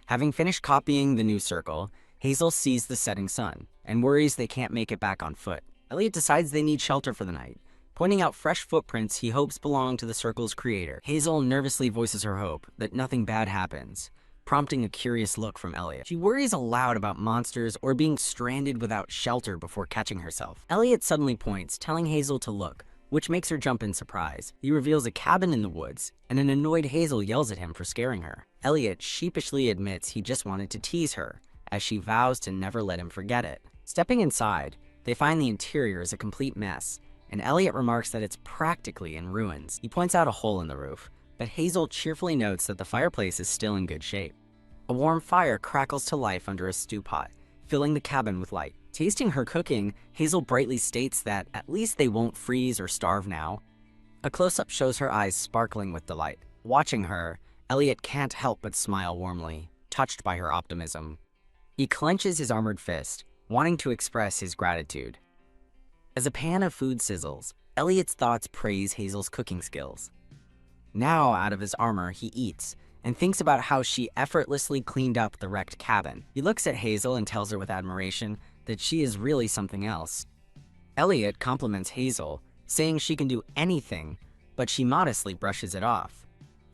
Having finished copying the new circle, Hazel sees the setting sun and worries they can't make it back on foot. Elliot decides they need shelter for the night, pointing out fresh footprints he hopes belong to the circle's creator. Hazel nervously voices her hope that nothing bad happens, prompting a curious look from Elliot. She worries aloud about monsters or being stranded without shelter before catching herself. Elliot suddenly points, telling Hazel to look, which makes her jump in surprise. He reveals a cabin in the woods, and an annoyed Hazel yells at him for scaring her. Elliot sheepishly admits he just wanted to tease her, as she vows to never let him forget it. Stepping inside, they find the interior is a complete mess, and Elliot remarks that it's practically in ruins. He points out a hole in the roof, but Hazel cheerfully notes that the fireplace is still in good shape. A warm fire crackles to life under a stew pot, filling the cabin with light. Tasting her cooking, Hazel brightly states that at least they won't freeze or starve now. A close-up shows her eyes sparkling with delight. Watching her, Elliot can't help but smile warmly, touched by her optimism. He clenches his armored fist, wanting to express his gratitude. As a pan of food sizzles, Elliot's thoughts praise Hazel's cooking skills. Now, out of his armor, he eats, and thinks about how she effortlessly cleaned up the wrecked cabin. He looks at Hazel and tells her with admiration that she is really something else. Elliot compliments Hazel, saying she can do anything, but she modestly brushes it off.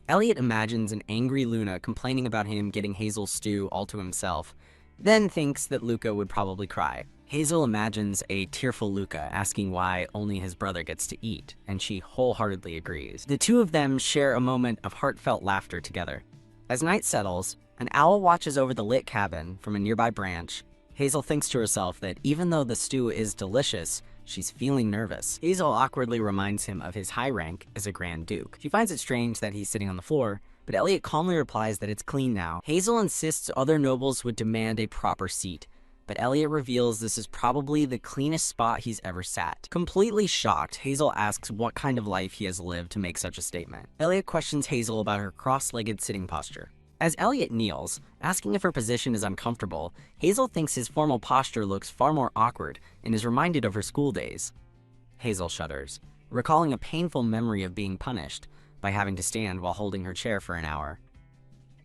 Elliot imagines an angry Luna complaining about him getting Hazel's stew all to himself, then thinks that Luca would probably cry. Hazel imagines a tearful Luca asking why only his brother gets to eat, and she wholeheartedly agrees. The two of them share a moment of heartfelt laughter together. As night settles, an owl watches over the lit cabin from a nearby branch. Hazel thinks to herself that even though the stew is delicious, she's feeling nervous. Hazel awkwardly reminds him of his high rank as a Grand Duke. She finds it strange that he's sitting on the floor, but Elliot calmly replies that it's clean now. Hazel insists other nobles would demand a proper seat, but Elliot reveals this is probably the cleanest spot he's ever sat. Completely shocked, Hazel asks what kind of life he has lived to make such a statement. Elliot questions Hazel about her cross-legged sitting posture. As Elliot kneels, asking if her position is uncomfortable, Hazel thinks his formal posture looks far more awkward and is reminded of her school days. Hazel shudders, recalling a painful memory of being punished by having to stand while holding her chair for an hour.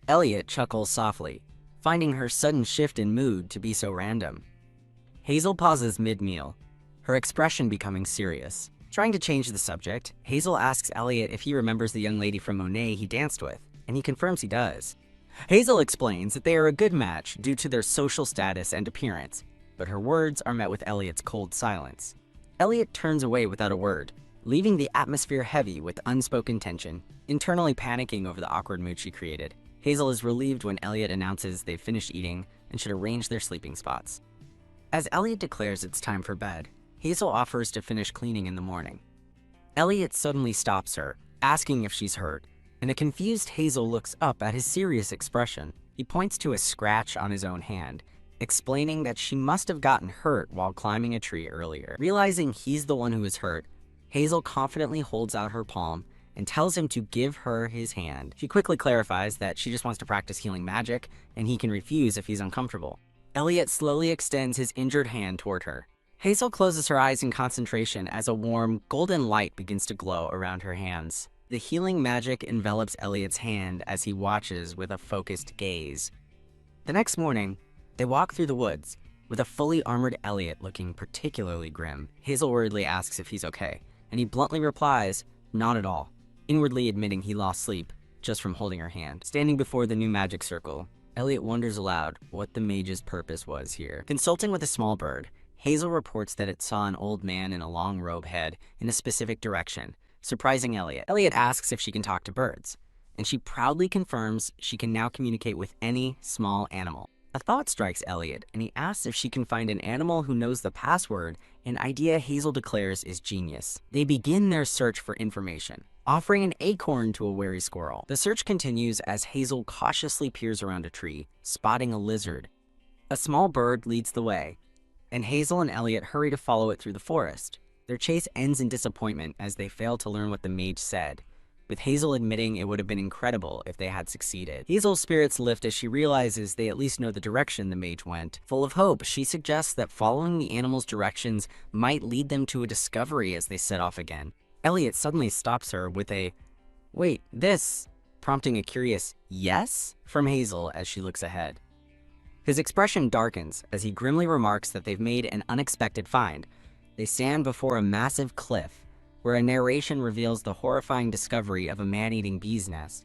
Elliot chuckles softly, finding her sudden shift in mood to be so random. Hazel pauses mid-meal, her expression becoming serious. Trying to change the subject, Hazel asks Elliot if he remembers the young lady from Monet he danced with, and he confirms he does. Hazel explains that they are a good match due to their social status and appearance, but her words are met with Elliot's cold silence. Elliot turns away without a word, leaving the atmosphere heavy with unspoken tension. Internally panicking over the awkward mood she created, Hazel is relieved when Elliot announces they've finished eating and should arrange their sleeping spots. As Elliot declares it's time for bed, Hazel offers to finish cleaning in the morning. Elliot suddenly stops her, asking if she's hurt, and a confused Hazel looks up at his serious expression. He points to a scratch on his own hand, explaining that she must have gotten hurt while climbing a tree earlier. Realizing he's the one who is hurt, Hazel confidently holds out her palm and tells him to give her his hand. She quickly clarifies that she just wants to practice healing magic, and he can refuse if he's uncomfortable. Elliot slowly extends his injured hand toward her. Hazel closes her eyes in concentration as a warm, golden light begins to glow around her hands. The healing magic envelops Elliot's hand as he watches with a focused gaze. The next morning, they walk through the woods, with a fully armored Elliot looking particularly grim. Hazel worriedly asks if he's okay, and he bluntly replies, "Not at all," inwardly admitting he lost sleep just from holding her hand. Standing before the new magic circle, Elliot wonders aloud what the mage's purpose was here. Consulting with a small bird, Hazel reports that it saw an old man in a long robe head in a specific direction, surprising Elliot. Elliot asks if she can talk to birds, and she proudly confirms she can now communicate with any small animal. A thought strikes Elliot, and he asks if she can find an animal who knows the password, an idea Hazel declares is genius. They begin their search for information, offering an acorn to a wary squirrel. The search continues as Hazel cautiously peers around a tree, spotting a lizard. A small bird leads the way, and Hazel and Elliot hurry to follow it through the forest. Their chase ends in disappointment as they fail to learn what the mage said, with Hazel admitting it would have been incredible if they had succeeded. Hazel's spirits lift as she realizes they at least know the direction the mage went. Full of hope, she suggests that following the animal's directions might lead them to a discovery as they set off again. Elliot suddenly stops her with a, "Wait, this," prompting a curious "yes" from Hazel as she looks ahead. His expression darkens as he grimly remarks that they've made an unexpected find. They stand before a massive cliff, where a narration reveals the horrifying discovery of a man-eating bee's nest.